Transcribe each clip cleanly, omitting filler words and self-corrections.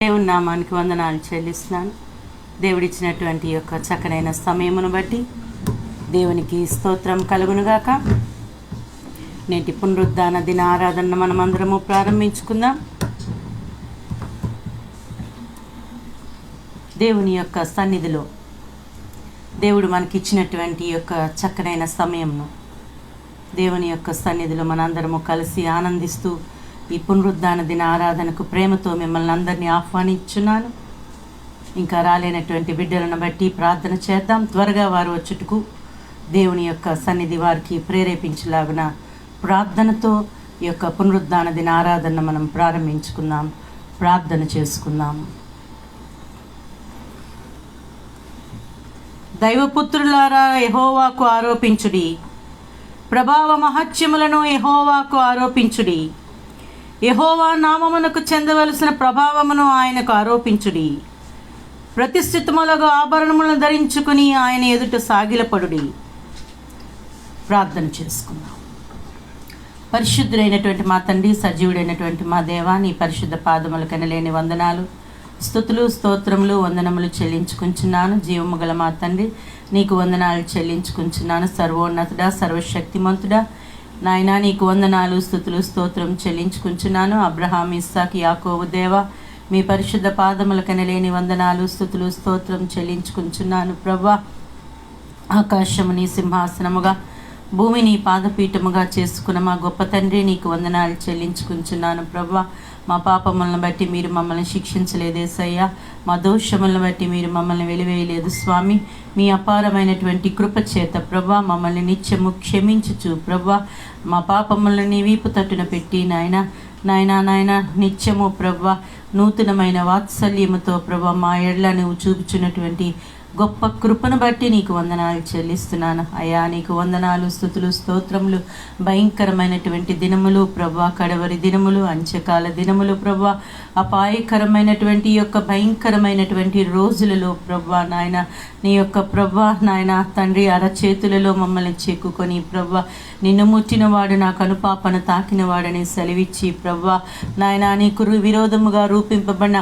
దేవుని నామానికి వందనాలు చెల్లిస్తున్నాను. దేవుడిచ్చినటువంటి యొక్క చక్కనైన సమయమును బట్టి దేవునికి స్తోత్రం కలుగునుగాక. నేటి పునరుద్ధాన దిన ఆరాధన మనమందరము ప్రారంభించుకుందాం. దేవుని యొక్క సన్నిధిలో దేవుడు మనకిచ్చినటువంటి యొక్క చక్కనైన సమయంను దేవుని యొక్క సన్నిధిలో మనందరము కలిసి ఆనందిస్తూ ఈ పునరుద్ధాన దిన ఆరాధనకు ప్రేమతో మిమ్మల్ని అందరినీ ఆహ్వానించున్నాను. ఇంకా రాలేనటువంటి బిడ్డలను బట్టి ప్రార్థన చేద్దాం. త్వరగా వారు వచ్చుటకు దేవుని యొక్క సన్నిధి వారికి ప్రేరేపించలాగున ప్రార్థనతో ఈ యొక్క పునరుద్ధాన దిన ఆరాధన మనం ప్రారంభించుకుందాం. ప్రార్థన చేసుకుందాం. దైవపుత్రులారా, యెహోవాకు ఆరోపించుడి, ప్రభావ మహత్యములను యెహోవాకు ఆరోపించుడి. యెహోవా నామమునకు చెందవలసిన ప్రభావమును ఆయనకు ఆరోపించుడి. ప్రతిష్ఠితములకు ఆభరణములను ధరించుకుని ఆయన ఎదుట సాగిలపడుడి. ప్రార్థన చేసుకుందాం. పరిశుద్ధుడైనటువంటి మా తండ్రి, సజీవుడైనటువంటి మా దేవా, నీ పరిశుద్ధ పాదములు కనలేని వందనాలు, స్తుతులు, స్తోత్రములు, వందనములు చెల్లించుకుంటున్నాను. జీవము గల మా తండ్రి, నీకు వందనాలు చెల్లించుకుంటున్నాను. సర్వోన్నతుడా, సర్వశక్తిమంతుడా నాయనా, నీకు వందనాలు, స్తుతులు, స్తోత్రం చెల్లించుకుంటున్నాను. అబ్రహాం, ఇస్సాకు, యాకోబు దేవా, మీ పరిశుద్ధ పాదముల కనలేని వందనాలు, స్తుతులు, స్తోత్రం చెల్లించుకుంటున్నాను. ప్రభా, ఆకాశము నీ సింహాసనముగా, భూమిని పాదపీఠముగా చేసుకున్న మా గొప్ప తండ్రి, నీకు వందనాలు చెల్లించుకుంటున్నాను. ప్రభా, మా పాపములను బట్టి మీరు మమ్మల్ని శిక్షించలేదేసయ్యా, మా దోషములను బట్టి మీరు మమ్మల్ని వెలివేయలేదు స్వామి. మీ అపారమైనటువంటి కృప చేత ప్రభా మమ్మల్ని నిత్యము క్షమించుచు ప్రభా మా పాపములను నీ వీపు తట్టున పెట్టి నాయన నిత్యము ప్రభా నూతనమైన వాత్సల్యముతో ప్రభా మా ఎడల నువ్వు చూపుచున్నటువంటి గొప్ప కృపను బట్టి నీకు వందనాలు చెల్లిస్తున్నాను అయ్యా. నీకు వందనాలు, స్తుతులు, స్తోత్రములు. భయంకరమైనటువంటి దినములు ప్రభా, కడవరి దినములు, అంత్యకాల దినములు ప్రభా, అపాయకరమైనటువంటి యొక్క భయంకరమైనటువంటి రోజులలో ప్రభా నాయన నీ యొక్క ప్రభా నాయన తండ్రి అరచేతులలో మమ్మల్ని చెక్కుకొని ప్రభా నిన్ను ముట్టినవాడు నాకు అనుపాపను తాకినవాడని సెలవిచ్చి ప్రభా నాయన నీకు విరోధముగా రూపింపబడిన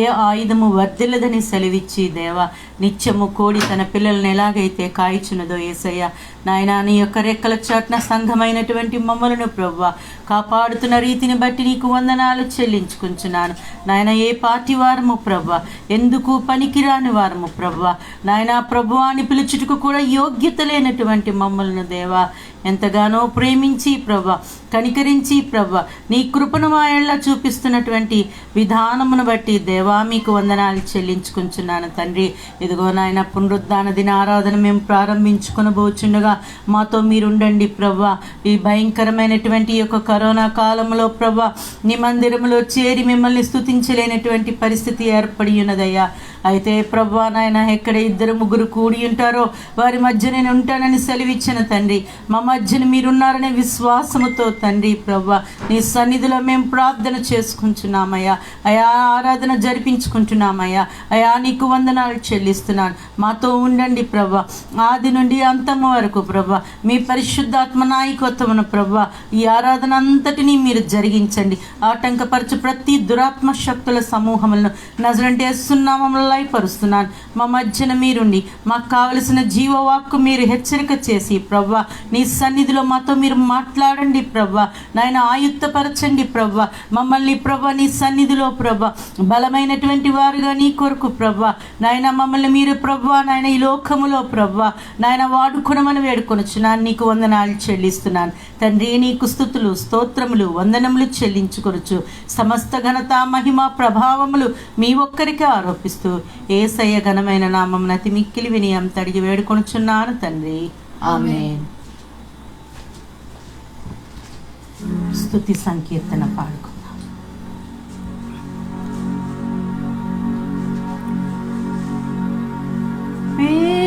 ఏ ఆయుధము వర్ధిల్లదని సెలవిచ్చి దేవా, నిత్యము కోడి తన పిల్లలను ఎలాగైతే కాయిచున్నదో యేసయ్య నాయన నీ యొక్క రెక్కల చాటున సంఘమైనటువంటి మమ్మలను ప్రభా కాపాడుతున్న రీతిని బట్టి నీకు వందనాలు చెల్లించుకుంటున్నాను నాయన. ఏ పార్టీ వారము ప్రభా, ఎందుకు పనికిరాని వారము ప్రభా నాయన, ప్రభు అని పిలుచుటకు కూడా యోగ్యత లేనటువంటి మమ్మల్ని దేవా ఎంతగానో ప్రేమించి ప్రభా, కనికరించి ప్రభా నీ కృపను మా ఎళ్ళ చూపిస్తున్నటువంటి విధానమును బట్టి దేవా మీకు వందనాలు చెల్లించుకుంటున్నాను తండ్రి. ఇదిగో నాయన, పునరుద్ధాన దిన ఆరాధన మేము ప్రారంభించుకొనబోచుండగా మాతో మీరుండండి ప్రభా. ఈ భయంకరమైనటువంటి యొక్క కరోనా కాలంలో ప్రభా నీ మందిరంలో చేరి మిమ్మల్ని స్తుతించలేనటువంటి పరిస్థితి ఏర్పడి ఉన్నదయ్యా. అయితే ప్రభా నాయన, ఎక్కడ 2-3 కూడి ఉంటారో వారి మధ్య నేను ఉంటానని సెలవిచ్చిన తండ్రి, మా మధ్యన మీరున్నారనే విశ్వాసముతో తండ్రి ప్రభా నీ సన్నిధిలో మేము ప్రార్థన చేసుకుంటున్నామయ్యా. అయా, ఆరాధన జరిపించుకుంటున్నామయ్యా. అయా, నీకు వందనాలు చెల్లిస్తున్నాను. మాతో ఉండండి ప్రభా, ఆది నుండి అంతము వరకు ప్రభా మీ పరిశుద్ధాత్మ నాయకత్వమును ప్రభా ఈ ఆరాధన అంతటినీ మీరు జరిగించండి. ఆటంకపరచు ప్రతి దురాత్మ శక్తుల సమూహములను నజరేయుడైన యేసు నామములో లయపరుస్తున్నాను. మా మధ్యన మీరుండి మాకు కావలసిన జీవవాక్కు మీరు హెచ్చరిక చేసి ప్రభా నీ సన్నిధిలో మాతో మీరు మాట్లాడండి ప్రభా నాయన. ఆయుత్తపరచండి ప్రభా మమ్మల్ని ప్రభా నీ సన్నిధిలో ప్రభా బలమైనటువంటి వారుగా నీ కొరకు ప్రభా నాయన మమ్మల్ని మీరు ప్రభా నాయన ఈ లోకములో ప్రభా నాయన వాడుకునమని వేడుకొనుచున్నాను. నీకు వందనాలు చెల్లిస్తున్నాను తండ్రి. నీకు స్తుతులు, స్తోత్రములు, వందనములు చెల్లించుకొనుచు సమస్త ఘనత, మహిమ, ప్రభావములు మీ ఒక్కరికి ఆరోపిస్తూ యేసయ్య ఘనమైన నామమున అతి మిక్కిలి వినయం తడిగి వేడుకొనుచున్నాను తండ్రి. ఆమేన్. స్తుతి సంకీర్తన పాడుకుందాం. Mela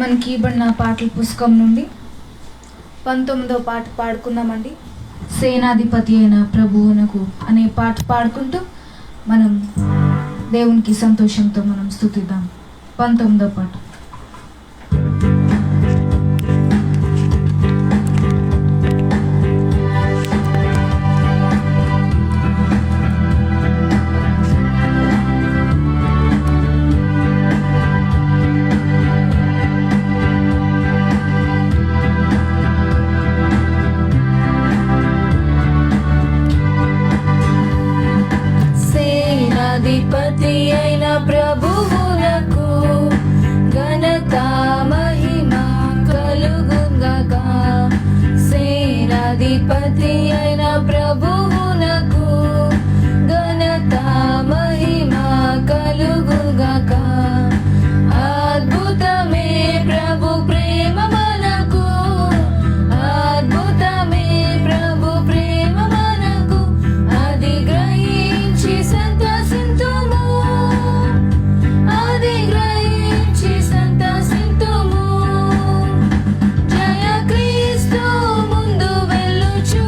మనకి ఇవ్వబడిన పాటల పుస్తకం నుండి 19వ పాట పాడుకుందామండి. సేనాధిపతి అయిన ప్రభువునకు అనే పాట పాడుకుంటూ మనం దేవునికి సంతోషంతో మనం స్తుతిద్దాం. 19వ పాట. సేనాధిపతి అయిన ప్రభువునకు ఘనత మహిమ కలుగుగాక. సేనాధిపతి అయిన ప్రభువునకు ఘనత మహిమ కలుగుగాక. అద్భుతమే ప్రభు ప్రేమ మనకు, అద్భుతమే ప్రభు ప్రేమ మనకు, అది గ్రహించి సంతసింతుము, అది గ్రహించి సంతసింతుము. జయ క్రీస్తు ముందు వెళ్ళుచు,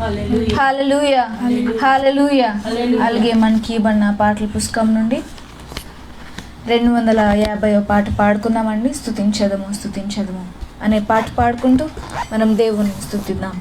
హల్లెలూయా హల్లెలూయా. అలాగే మనకి ఇవ్వబడిన పాటల పుస్తకం నుండి 250వ పాట పాడుకుందామండి. స్తుతించదము స్తుతించదము అనే పాట పాడుకుంటూ మనం దేవుని స్తుతిద్దాం.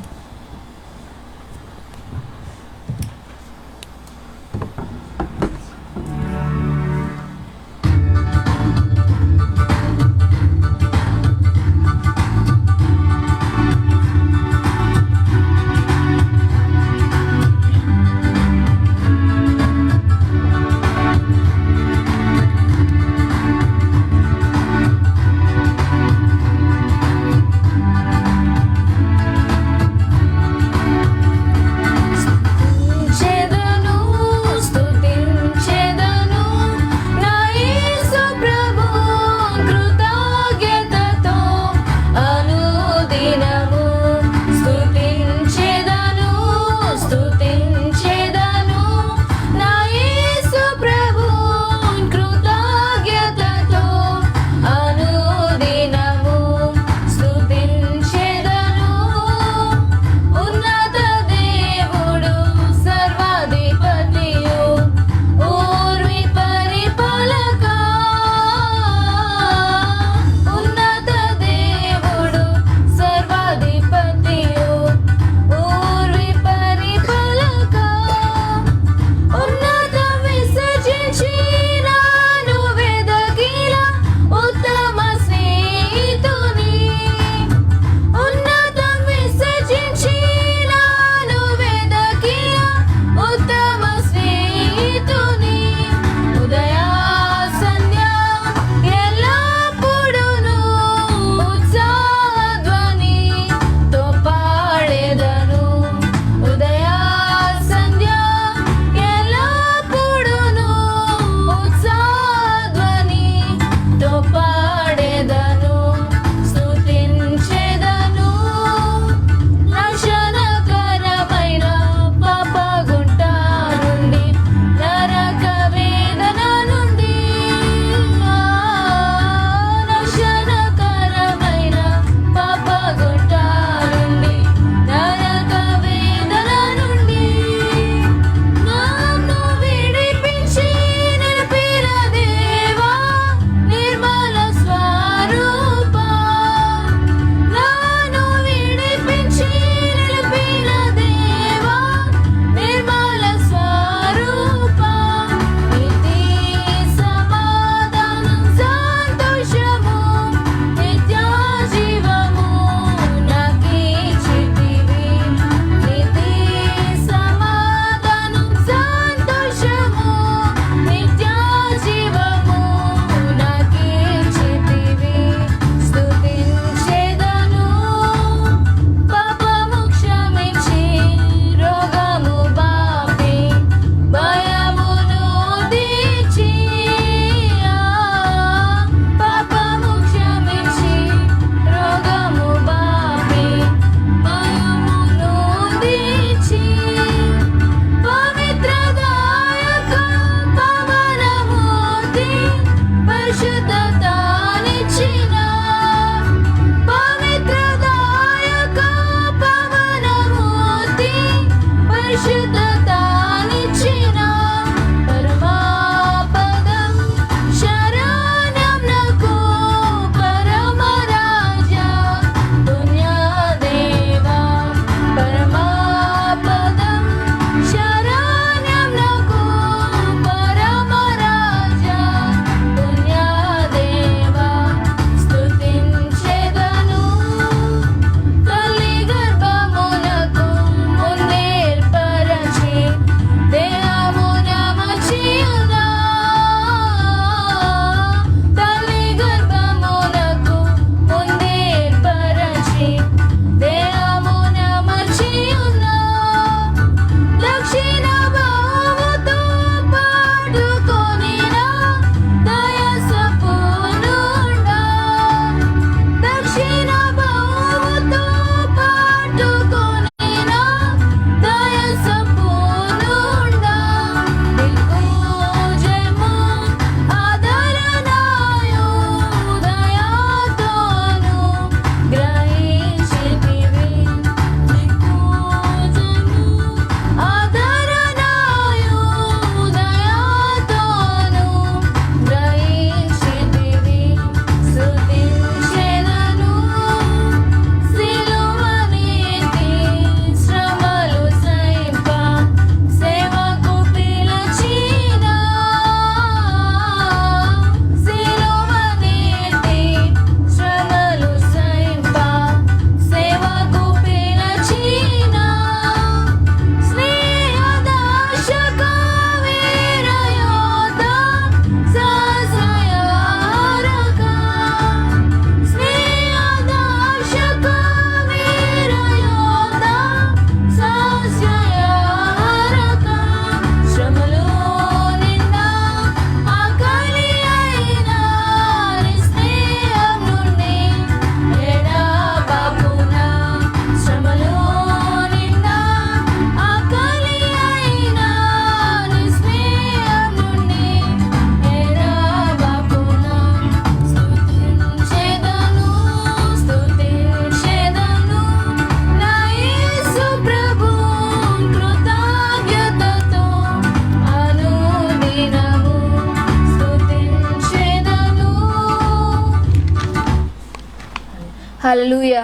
హల్లెలూయా,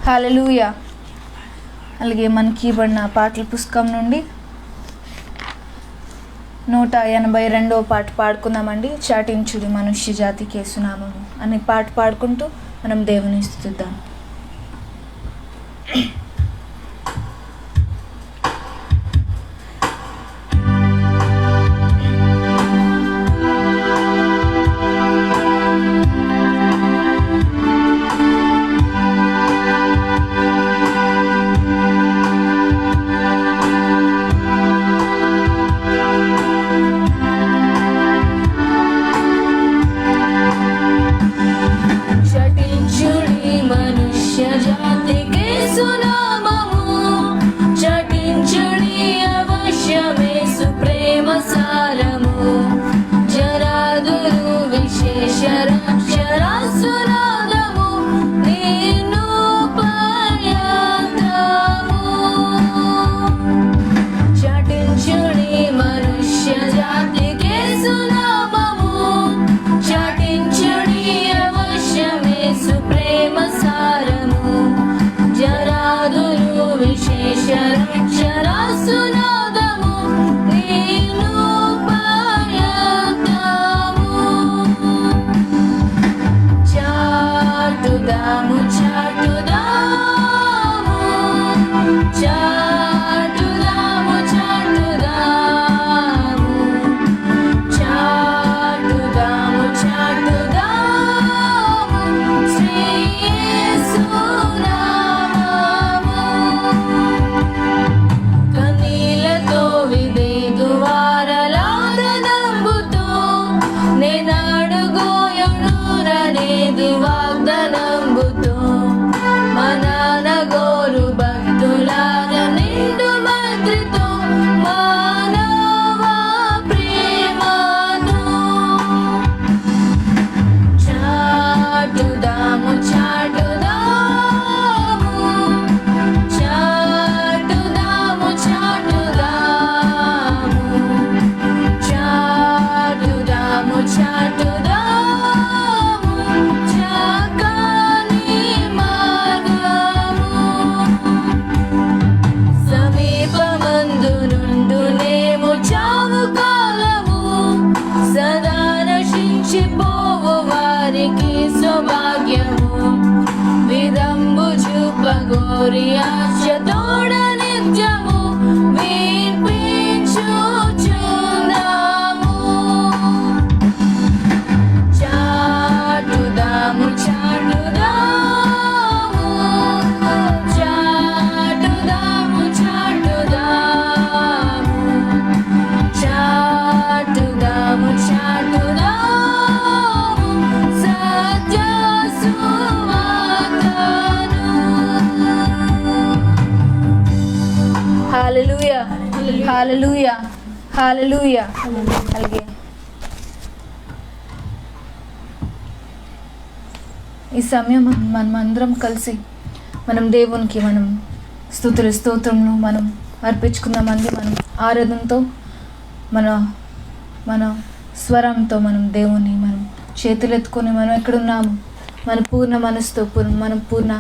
హల్లెలూయా. అలాగే మనకి ఇవ్వబడిన పాటల పుస్తకం నుండి 182వ పాట పాడుకుందామండి. చాటించుడి మనుష్య జాతికి యేసునామము అనే పాట పాడుకుంటూ మనం దేవుని స్తుతిద్దాం. చటించుడి మనుష్య జాతికి సునామము, చటించుడి అవశ్యమేసు ప్రేమ సారము, జరాదులు విశేష రక్షణ సునాదము, నిన్ను పర్యంతము. చటించుడి మనుష్య జాతికి సునామము, చటించుడి అవశ్యమేసు ప్రేమ సారము, జరాదులు విశేష రక్షణ సునాదము, నిన్ను పర్యంతము. చాటుదాము చాటుదాము, చాటుదాము చాటుదాము, చాటుదాము చాటుదాము శ్రీ యేసు నామము. కన్నీళ్లతో విదేదు వారలాదనంబుతో నేనాడుగోయుడురనేదు వాగ్దానంబుతో మనానగోరు భక్తులార నిండు మంత్రితో మానవ ప్రేమతో. చాటుదాము చాటుదాము, చాటుదాము చాటుదాము, చాటుదాము చాటుదాము చక్కని మార్గము. సమీపమందు నుండునేమో చావు కాలము, సదా నశించిపోవు వారికి సౌభాగ్యము, విదంబు చూపగోరి ఆశ తోడ నిత్యము వినిపించుచున్నాము. చాటుదాము చాటుదాము, చాటుదాము చాటుదాము, చాటుదాము చాటుదాము సత్య సువార్తను. హల్లెలూయా, హల్లెలూయా, హల్లెలూయా. అలాగే ఈ సమయం మనమందరం కలిసి మనం దేవునికి మనం స్తుతులు స్తోత్రములు మనం అర్పించుకుందామండి. మనం ఆరాధనతో మన మన స్వరంతో మనం దేవుని మనం చేతులెత్తుకొని మనం ఎక్కడున్నాము మన పూర్ణ మనసుతో మన పూర్ణ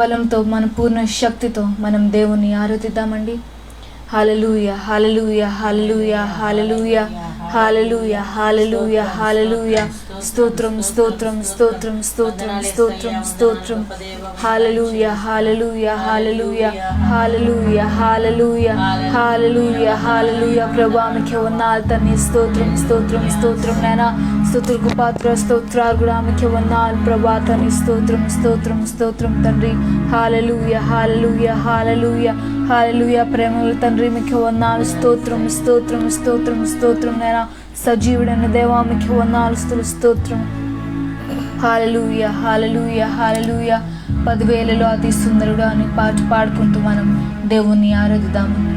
బలంతో మన పూర్ణ శక్తితో మనం దేవుని ఆరాధిద్దామండి. హల్లెలూయా, హల్లెలూయా, హల్లెలూయా, హల్లెలూయా, హల్లెలూయా, హల్లెలూయా, హల్లెలూయా. స్తోత్రం, స్తోత్రం, స్తోత్రం, స్తోత్రం, స్తోత్రం, స్తోత్రం. హల్లెలూయా, హల్లెలూయా, హల్లెలూయా, హల్లెలూయా, హల్లెలూయా, హల్లెలూయా, హల్లెలూయా. ప్రభువా మీకే వందనాలు తండ్రి. స్తోత్రం, స్తోత్రం, స్తోత్రం నాయనా. స్తుతులకు పాత్ర స్తోత్రార్హుడా మీకే వందనాలు ప్రభువా తండ్రి. స్తోత్రం, స్తోత్రం, స్తోత్రం తండ్రి. హల్లెలూయా, హల్లెలూయా, హల్లెలూయా, హల్లెలూయా. ప్రేమల తండ్రి మీకే వందనాలు. స్తోత్రం, స్తోత్రం, స్తోత్రం, స్తోత్రం నాయనా. సజీవుడైన దేవా మీకే వందనాలు స్తోత్రం. హల్లెలూయా, హల్లెలూయా, హల్లెలూయా. 10,000లో అతి సుందరుడు అని పాట పాడుకుంటూ మనం దేవుణ్ణి ఆరాధిద్దామండి.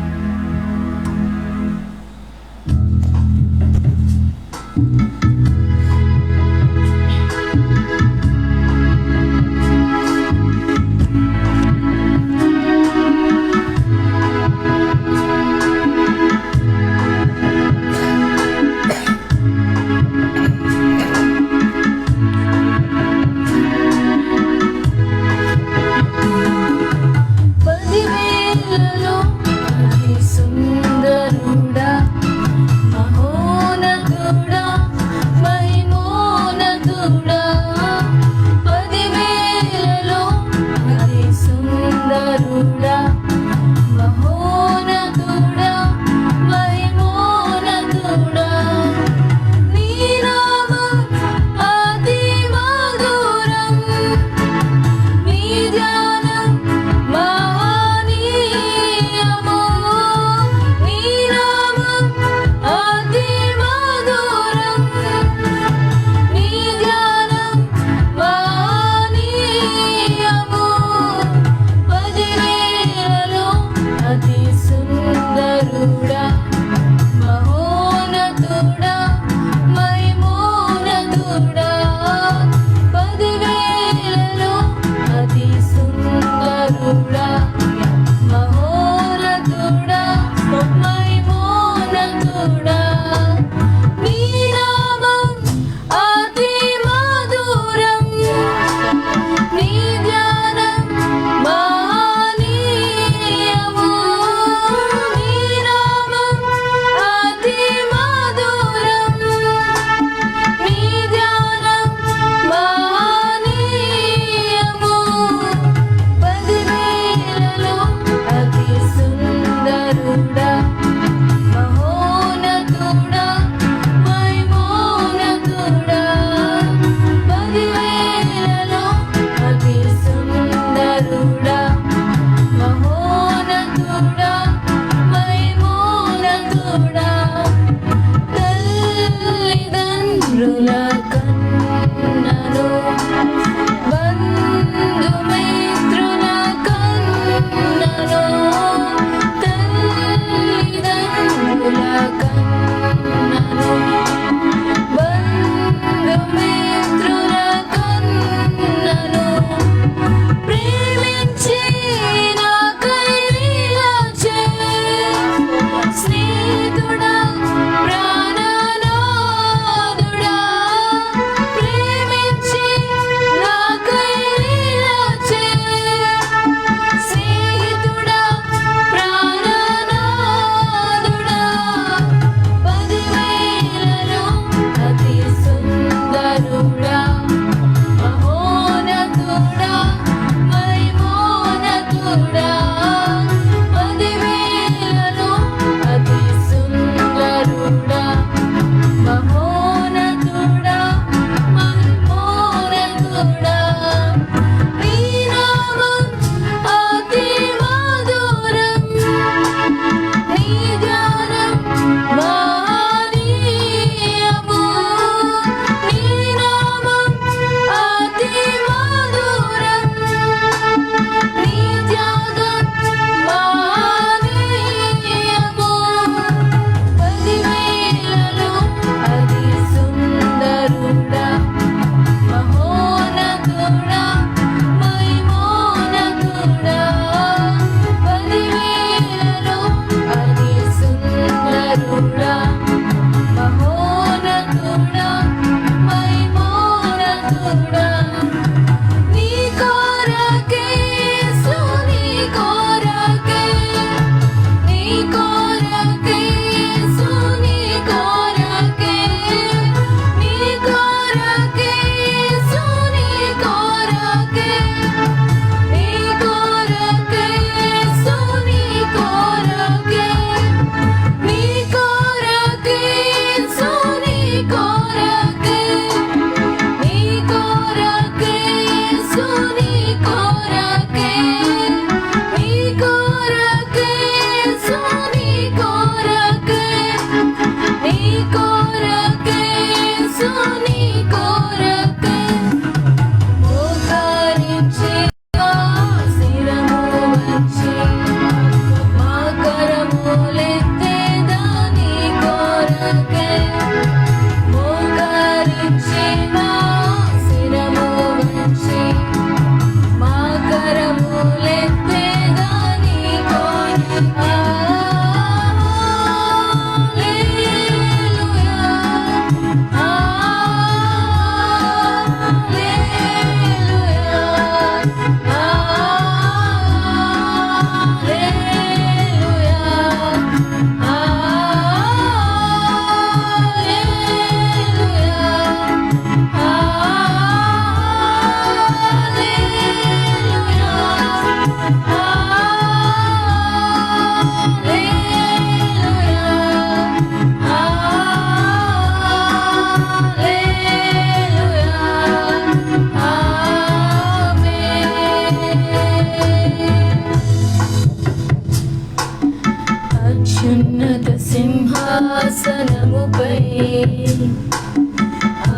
సింహాసనముపై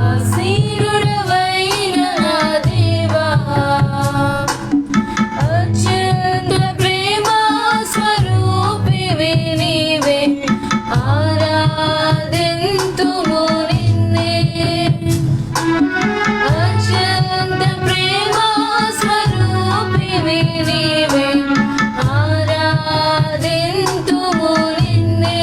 ఆసీనుడవైన నా దేవా, అత్యంత ప్రేమ స్వరూపివి నీవే, ఆరాధింతుము నిన్నే. అత్యంత ప్రేమ స్వరూపివి నీవే, ఆరాధింతుము నిన్నే.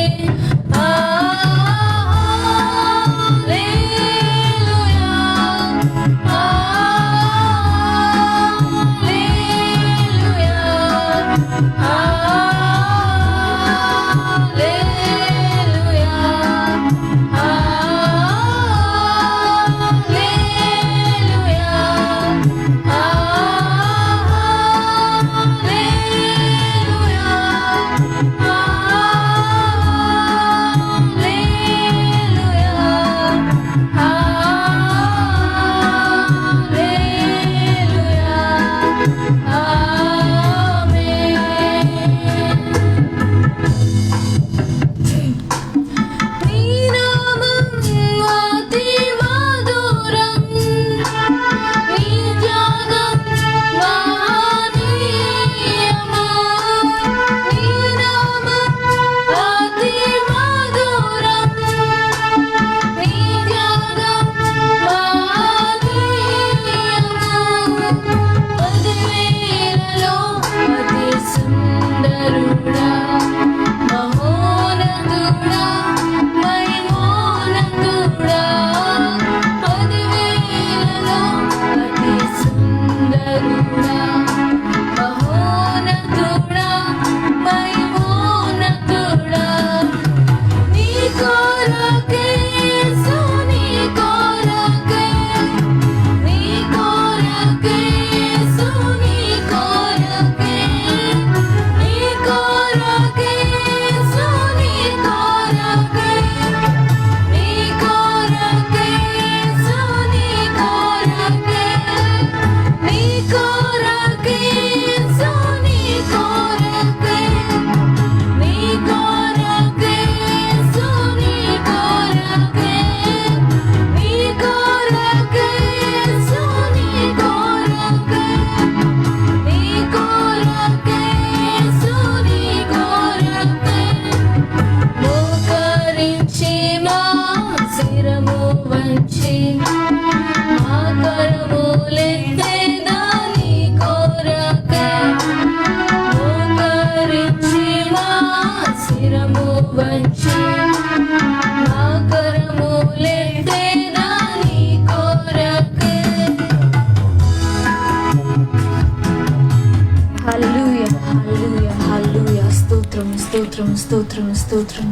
స్తోత్రం స్తోత్రం.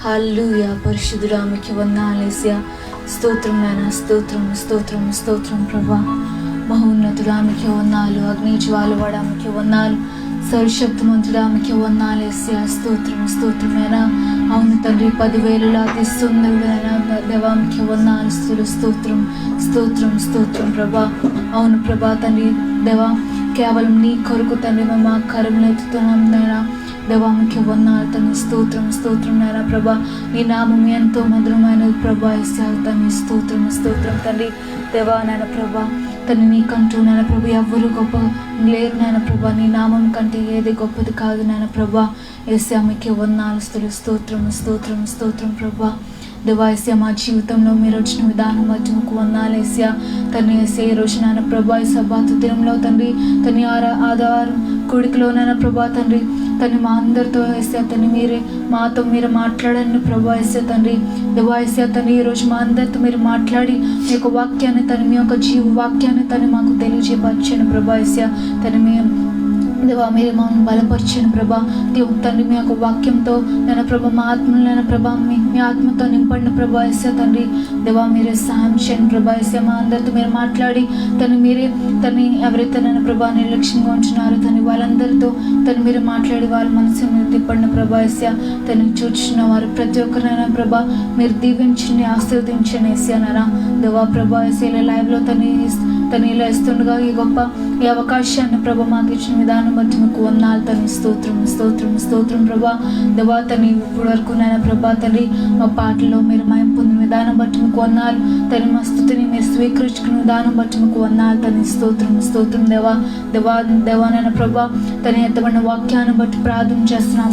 హల్లెలూయా. పరిశుద్ధుడా మీకు వందనాలేసయ్యా. స్తోత్రం నాయనా, స్తోత్రం స్తోత్రం స్తోత్రం ప్రభా. మహోన్నతుడా మీకు వందనాలు. అగ్ని జ్వాలవాడా మీకు వందనాలు. సర్వశక్తిమంతుడా మీకు వందనాలేసయ్యా. స్తోత్రం స్తోత్రం నాయనా. అవును తండ్రి, 10,000 అతి సుందరుడైనా దేవా మీకు వందనాలు. స్తోత్రం స్తోత్రం స్తోత్రం ప్రభా. అవును ప్రభా తండ్రి దేవా, కేవలం నీ కొరకు తండ్రి మేము మా కరములు ఎత్తుతున్నాం నాయనా. దేవా మీకు వందనాలు తండ్రి. స్తోత్రం స్తోత్రం నాయనా ప్రభా. నీ నామం ఎంతో మధురమైనది ప్రభా. ఇస్తావు తండ్రి. స్తోత్రం స్తోత్రం తండ్రి. దేవా నాయన ప్రభా తండ్రి, నీకంటూ నాయన ప్రభు ఎవ్వరు గొప్ప లేరు నాయన ప్రభా. నీ నామం కంటే ఏది గొప్పది కాదు నాయన ప్రభా. యేసయ్యా మీకు వందనాలు. స్తోత్రం స్తోత్రం స్తోత్రం ప్రభా. దేవా యేసయ్యా మా జీవితంలో మీరు వచ్చిన విధానం బట్టి మీకు వందనాలు యేసయ్యా. తండ్రి యేసయ్యా ఈ రోజు నాయన ప్రభా ఈ సబ్బాతు దినంలో తండ్రి తండ్రి ఆదివారం కూడికలో నాయన ప్రభా తండ్రి మా అందరితో యేసయ్యా తండ్రి మాతో మీరు మాట్లాడండి ప్రభా. యేసయ్యా తండ్రి దేవా యేసయ్యా తండ్రి ఈరోజు మా అందరితో మీరు మాట్లాడి మీ యొక్క వాక్యాన్ని తండ్రి మీ యొక్క జీవ వాక్యాన్ని తండ్రి మాకు తెలియజేయపరచండి ప్రభా. యేసయ్యా తండ్రి దేవా మీరు మమ్మల్ని బలపరచండి ప్రభా. దేవుడు తండ్రి మీ యొక్క వాక్యంతో నేను ప్రభా మా ఆత్మలైన ప్రభా మీ ఆత్మతో నింపండి ప్రభా. యేసయ్యా తండ్రి దేవా మీరే సహాయం చేయండి ప్రభా. యేసయ్యా మా అందరితో మీరు మాట్లాడి మీరే ఎవరైతే నన్ను ప్రభా నిర్లక్ష్యంగా ఉంటున్నారో వాళ్ళందరితో మీరు మాట్లాడి వాళ్ళ మనసుని మీరు తిప్పండి ప్రభా. యేసయ్యా చూచున్న వారు ప్రతి ఒక్కరైనా ప్రభా మీరు దీవించండి, ఆశీర్వదించండి యేసయ్యా నారా. దేవా ప్రభా యేసయ్యా లైవ్లో తను ఇలా ఇస్తుండగా ఈ గొప్ప ఈ అవకాశాన్ని ప్రభా మాకు ఇచ్చిన విధానం బట్టి మీకు వందనాలు తను స్తోత్రం ప్రభా. దేవా తను ఇప్పటి వరకు నాయన ప్రభా తండ్రి మా పాటల్లో మీరు మయం పొందిన విధానం బట్టి మీకు వందనాలు. తను మా స్తుతిని మీరు స్వీకరించుకున్న విధానం బట్టి మీకు వందనాలు తను స్తోత్రం దేవా నాయన ప్రభా తను ఎత్తబడిన వాక్యాన్ని బట్టి ప్రార్థన చేస్తున్నాం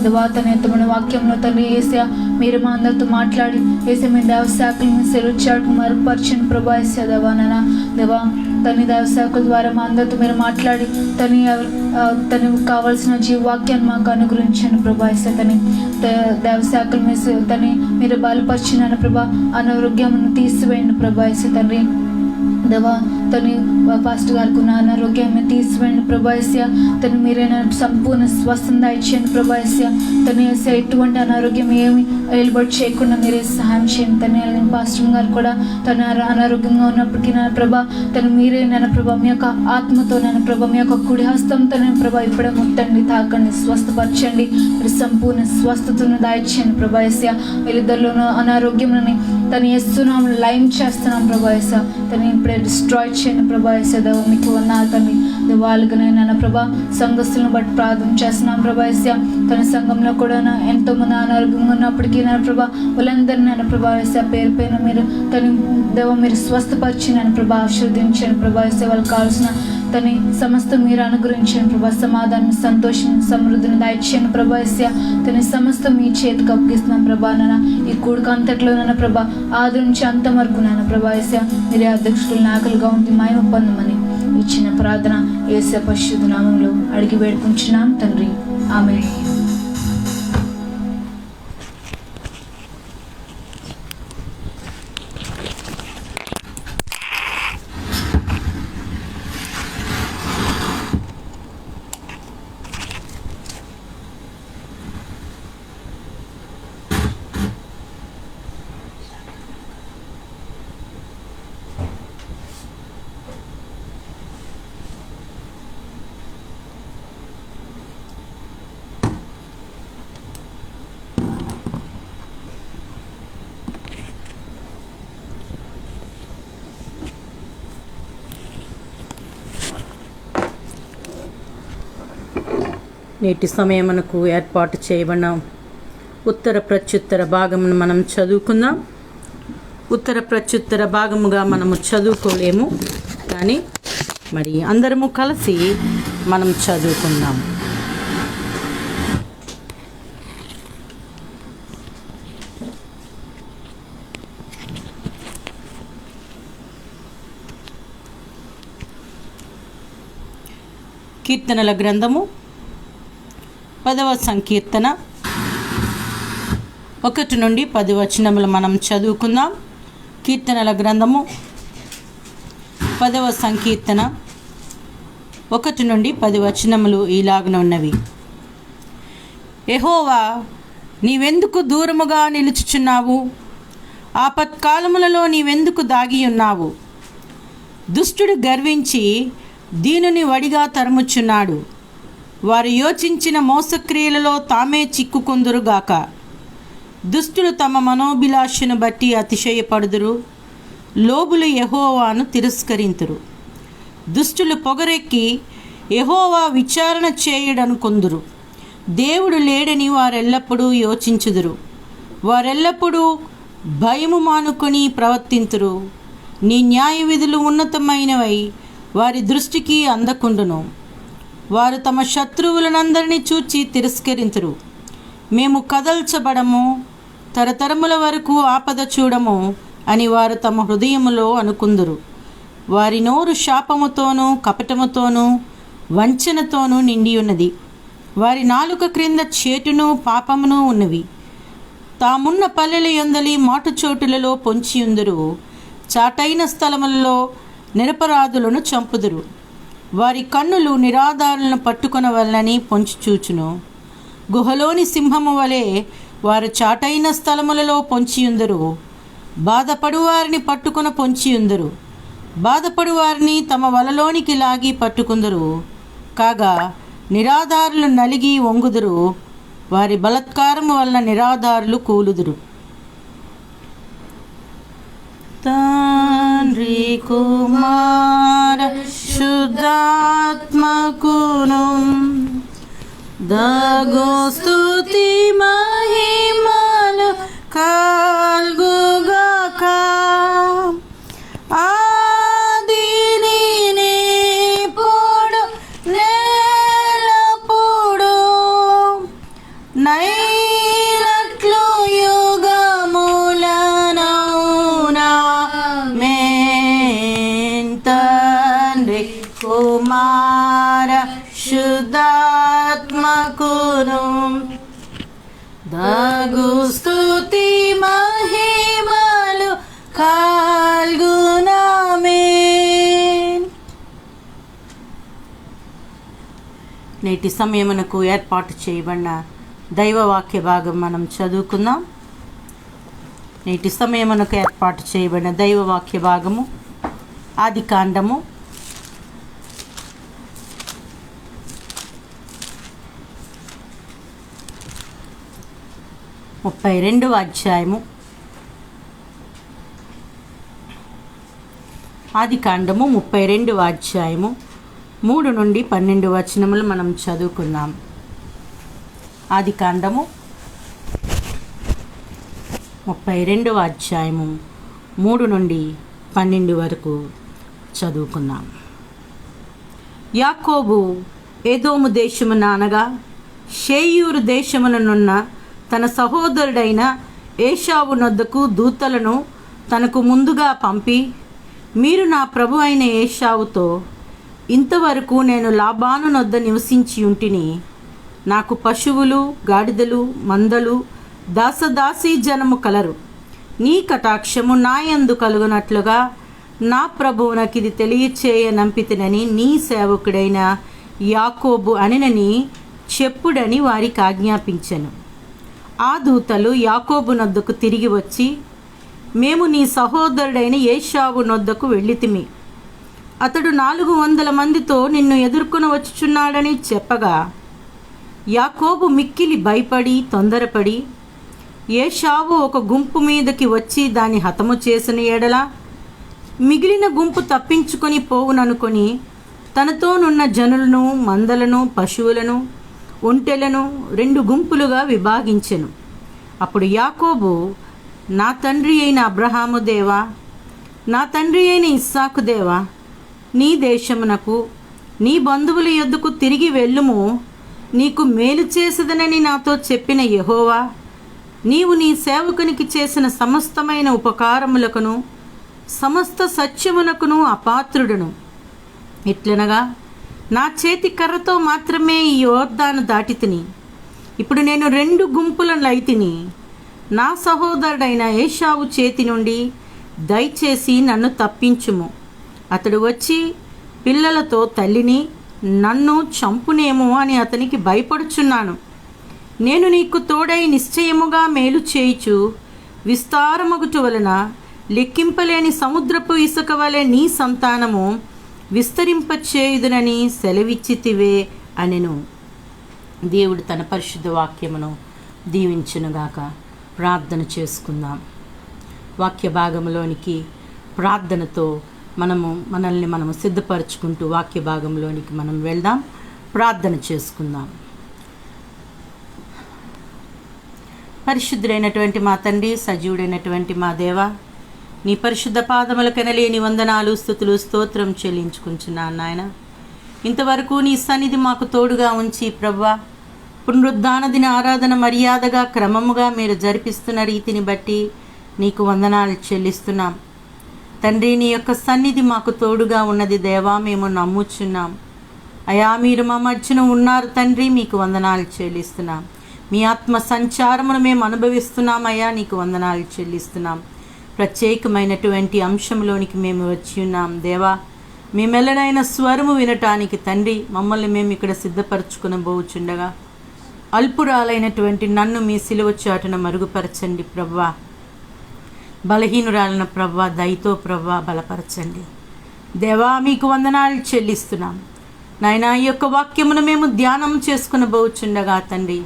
దేవా తను ఎత్తబడిన వాక్యంలో తండ్రి ఏసయ్య మీరు మా అందరితో మాట్లాడి ఏసే మీ దేవశాఖలు మీ సెలవుచాటుకు మరుగుపరచండి ప్రభా. ఏసయ్య దేవా తన దేవశాఖల ద్వారా మా అందరితో మీరు మాట్లాడి తనకు కావాల్సిన జీవవాక్యాన్ని మాకు అనుగ్రహించండి ప్రభా. ఏసయ్య తని దేవశాఖలు తని మీరు బలపరిచినాను ప్రభా. అనారోగ్యం తీసివేయండి ప్రభా. ఏసయ్య తండ్రి దేవా తను పాస్టర్ గారికి ఉన్న అనారోగ్యాన్ని తీసివేయండి ప్రభాస్య. తను మీరైనా సంపూర్ణ స్వస్థం ఇచ్చేయండి ప్రభాస్య. తను వేసే ఎటువంటి అనారోగ్యం ఏమి ఏలుబడి చేయకుండా మీరే సహాయం చేయండి. తను పాస్టర్ గారు కూడా తను అనారోగ్యంగా ఉన్నప్పటికీ నా ప్రభా తను మీరే నేను ప్రభా మీ యొక్క ఆత్మతో నేను ప్రభా మీ యొక్క కుడి హస్తంతో నేను ప్రభా ఇప్పుడే ముట్టండి, తాకండి, స్వస్థపరచండి. మీరు సంపూర్ణ స్వస్థతను దాయిచ్చేయండి ప్రభాస్య. వీళ్ళిద్దరిలోనూ అనారోగ్యంని తను వేస్తున్నాం లైన్ చేస్తున్నాం ప్రభాస్య. తను ఇప్పుడే డిస్ట్రాయ్ చేయండి ప్రభా. దేవ మీకు వందనాలు తండ్రి. వాళ్ళకునైనా ప్రభా సంఘస్థులను బట్టి ప్రార్థన చేస్తున్నాం ప్రభాస్య. తన సంఘంలో కూడా ఎంతో మంది అనారోగ్యంగా ఉన్నప్పటికీ నా ప్రభా వాళ్ళందరినీ నేను ప్రభాస్య పేరు పైన మీరు తను దేవ మీరు స్వస్థపరిచి నేను ప్రభా ఆశీర్వదించాను ప్రభాస్య. వాళ్ళకి కావాల్సిన తని సమస్తం మీరు అనుగ్రహించాను ప్రభా. సమాధానం, సంతోషం, సమృద్ధిని దాయిచ్చాను ప్రభాస్య. తన సమస్తం మీ చేతికి అప్పగిస్తున్నాం ప్రభా. నాన్న ఈ కూడిక అంతట్లో నాన్న ప్రభా ఆది నుంచి అంతం వరకు నాన్న ప్రభాస్య మీరే అధ్యక్షులు నాయకులుగా ఉంది మహిమ పొందమని ఇచ్చిన ప్రార్థన యేసు పరిశుద్ధ నామంలో అడిగి వేడుకుంటున్నాం తండ్రి, ఆమేన్. నేటి సమయమునకు ఏర్పాటు చేయబడిన ఉత్తర ప్రత్యుత్తర భాగమును మనం చదువుకుందాం. ఉత్తర ప్రత్యుత్తర భాగముగా మనము చదువుకోలేము, కానీ మరి అందరము కలిసి మనం చదువుకుందాం. కీర్తనల గ్రంథము 10వ సంకీర్తన 1 నుండి 10 వచనములు మనం చదువుకుందాం. కీర్తనల గ్రంథము 10వ సంకీర్తన 1 నుండి 10 వచనములు ఇలాగున ఉన్నవి. యెహోవా, నీవెందుకు దూరముగా నిలుచుచున్నావు? ఆపత్కాలములలో నీవెందుకు దాగి ఉన్నావు? దుష్టుడు గర్వించి దీనుని వడిగా తరుముచున్నాడు. వారు యోచించిన మోసక్రియలలో తామే చిక్కుకొందురుగాక. దుష్టులు తమ మనోభిలాషను బట్టి అతిశయపడుదురు. లోబులు యెహోవాను తిరస్కరింతురు. దుష్టులు పొగరెక్కి యెహోవా విచారణ చేయడనుకొందురు. దేవుడు లేడని వారెల్లప్పుడూ యోచించుదురు. వారెల్లప్పుడూ భయము మానుకొని ప్రవర్తింతురు. నీ న్యాయ విధులు ఉన్నతమైనవై వారి దృష్టికి అందకుండును. వారు తమ శత్రువులనందరినీ చూచి తిరస్కరింతురు. మేము కదల్చబడము, తరతరముల వరకు ఆపద చూడము అని వారు తమ హృదయములో అనుకుందురు. వారి నోరు శాపముతోనూ కపటముతోనూ వంచనతోనూ నిండి ఉన్నది. వారి నాలుక క్రింద చేటును పాపమును ఉన్నవి. తామున్న పల్లెల యందలి మాటుచోటులలో పొంచియుందురు. చాటైన స్థలములలో నిరపరాధులను చంపుదురు. వారి కన్నులు నిరాధారులను పట్టుకొనవలనని పొంచిచూచును. గుహలోని సింహము వలె వారు చాటైన స్థలములలో పొంచియుందరు. బాధపడు వారిని పట్టుకుని పొంచియుందరు. బాధపడు వారిని తమ వలలోనికి లాగి పట్టుకుందరు. కాగా నిరాధారులు నలిగి వంగుదురు. వారి బలత్కారము వలన నిరాధారులు కూలుదురు. తాన్ తండ్రి కుమార శుద్ధాత్మకును దగు స్తుతి మహిమలు కల్గుగాక ఆదిని నిప్పుడు నేలప్పుడు నైనట్లు యుగములనౌనా మేన్ తండ్రి కుమార శుద్ధాత్మకును దగు స్తుతి మహిమలు కల్గునామేన్. నేటి సమయమునకు ఏర్పాటు చేయబడిన దైవవాక్య భాగం మనం చదువుకుందాం. నేటి సమయమునకు ఏర్పాటు చేయబడిన దైవవాక్య భాగము ఆదికాండము 32వ అధ్యాయము. ఆదికాండము 32వ అధ్యాయము 3 నుండి 12 వచనములు మనం చదువుకుందాం. ఆదికాండము 32వ అధ్యాయము 3 నుండి 12 వరకు చదువుకుందాం. యాకోబు ఏదోము దేశమున అనగా షేయూరు దేశముననున్న తన సహోదరుడైన ఏశావు నొద్దకు దూతలను తనకు ముందుగా పంపి, మీరు నా ప్రభు అయిన ఏశావుతో, ఇంతవరకు నేను లాబాను నొద్ద నివసించి ఉంటిని. నాకు పశువులు, గాడిదలు, మందలు, దాసదాసీ జనము కలరు. నీ కటాక్షము నా యందు కలుగునట్లుగా నా ప్రభువునకిది తెలియచేయ నంపితినని నీ సేవకుడైన యాకోబు అనినని చెప్పుడని వారికి ఆజ్ఞాపించెను. ఆ దూతలు యాకోబు నొద్దకు తిరిగి వచ్చి, మేము నీ సహోదరుడైన ఏశావు నొద్దకు వెళ్ళితిమి. అతడు 400 మందితో నిన్ను ఎదుర్కొని వచ్చుచున్నాడని చెప్పగా, యాకోబు మిక్కిలి భయపడి తొందరపడి, ఏశావు ఒక గుంపు మీదకి వచ్చి దాన్ని హతము చేసిన ఎడల మిగిలిన గుంపు తప్పించుకొని పోవుననుకొని తనతోనున్న జనులను, మందలను, పశువులను, ఒంటెలను 2 గుంపులుగా విభాగించెను. అప్పుడు యాకోబు, నా తండ్రి అయిన అబ్రహాము దేవా, నా తండ్రి అయిన ఇస్సాకు దేవా, నీ దేశమునకు నీ బంధువుల యొద్దకు తిరిగి వెళ్ళుము. నీకు మేలు చేసేదనని నాతో చెప్పిన యెహోవా, నీవు నీ సేవకునికి చేసిన సమస్తమైన ఉపకారములకును సమస్త సత్యమునకును అపాత్రుడును. ఇట్లనగా నా చేతి కర్రతో మాత్రమే ఈ యోర్దాను దాటి తిని, ఇప్పుడు నేను 2 గుంపులను అయితిని. నా సహోదరుడైన ఏశావు చేతి నుండి దయచేసి నన్ను తప్పించుము. అతడు వచ్చి పిల్లలతో తల్లిని నన్ను చంపునేమో అని అతనికి భయపడుచున్నాను. నేను నీకు తోడై నిశ్చయముగా మేలు చేయుచు విస్తారమగుట వలన లెక్కింపలేని సముద్రపు ఇసుక వలె నీ సంతానము విస్తరింపచేయుదునని సెలవిచ్చితివే అనెను. దేవుడు తన పరిశుద్ధ వాక్యమును దీవించునుగాక. ప్రార్థన చేసుకుందాం. వాక్య భాగంలోనికి ప్రార్థనతో మనల్ని సిద్ధపరచుకుంటూ వాక్య భాగంలోనికి మనం వెళ్దాం. ప్రార్థన చేసుకుందాం. పరిశుద్ధుడైనటువంటి మా తండ్రి, సజీవుడైనటువంటి మా దేవ, నీ పరిశుద్ధ పాదములకెనలేని వందనాలు, స్తుతులు, స్తోత్రం చెల్లించుకుంటున్నాను నాయన. ఇంతవరకు నీ సన్నిధి మాకు తోడుగా ఉంచి ప్రభువా, పునరుద్ధాన దిన ఆరాధన మర్యాదగా క్రమముగా మీరు జరిపిస్తున్న రీతిని బట్టి నీకు వందనాలు చెల్లిస్తున్నాం తండ్రి. నీ యొక్క సన్నిధి మాకు తోడుగా ఉన్నది దేవా, మేము నమ్ముచున్నాం అయా. మీరు మా మధ్యన ఉన్నారు తండ్రి, మీకు వందనాలు చెల్లిస్తున్నాం. మీ ఆత్మ సంచారమును మేము అనుభవిస్తున్నాం అయ్యా, నీకు వందనాలు చెల్లిస్తున్నాం. ప్రత్యేకమైనటువంటి అంశంలోనికి మేము వచ్చి ఉన్నాం దేవా. మీ మెల్లనైన స్వరము వినటానికి తండ్రి మమ్మల్ని మేము ఇక్కడ సిద్ధపరచుకుని పోవచ్చుండగా అల్పురాలైనటువంటి నన్ను మీ సిలువ చాటున మరుగుపరచండి ప్రభువా. బలహీనురాలైన ప్రభువా, దయతో ప్రభువా బలపరచండి దేవా. మీకు వందనాలు చెల్లిస్తున్నాం నాయనా. ఈ యొక్క వాక్యమును మేము ధ్యానం చేసుకుని పోవచ్చుండగా తండ్రి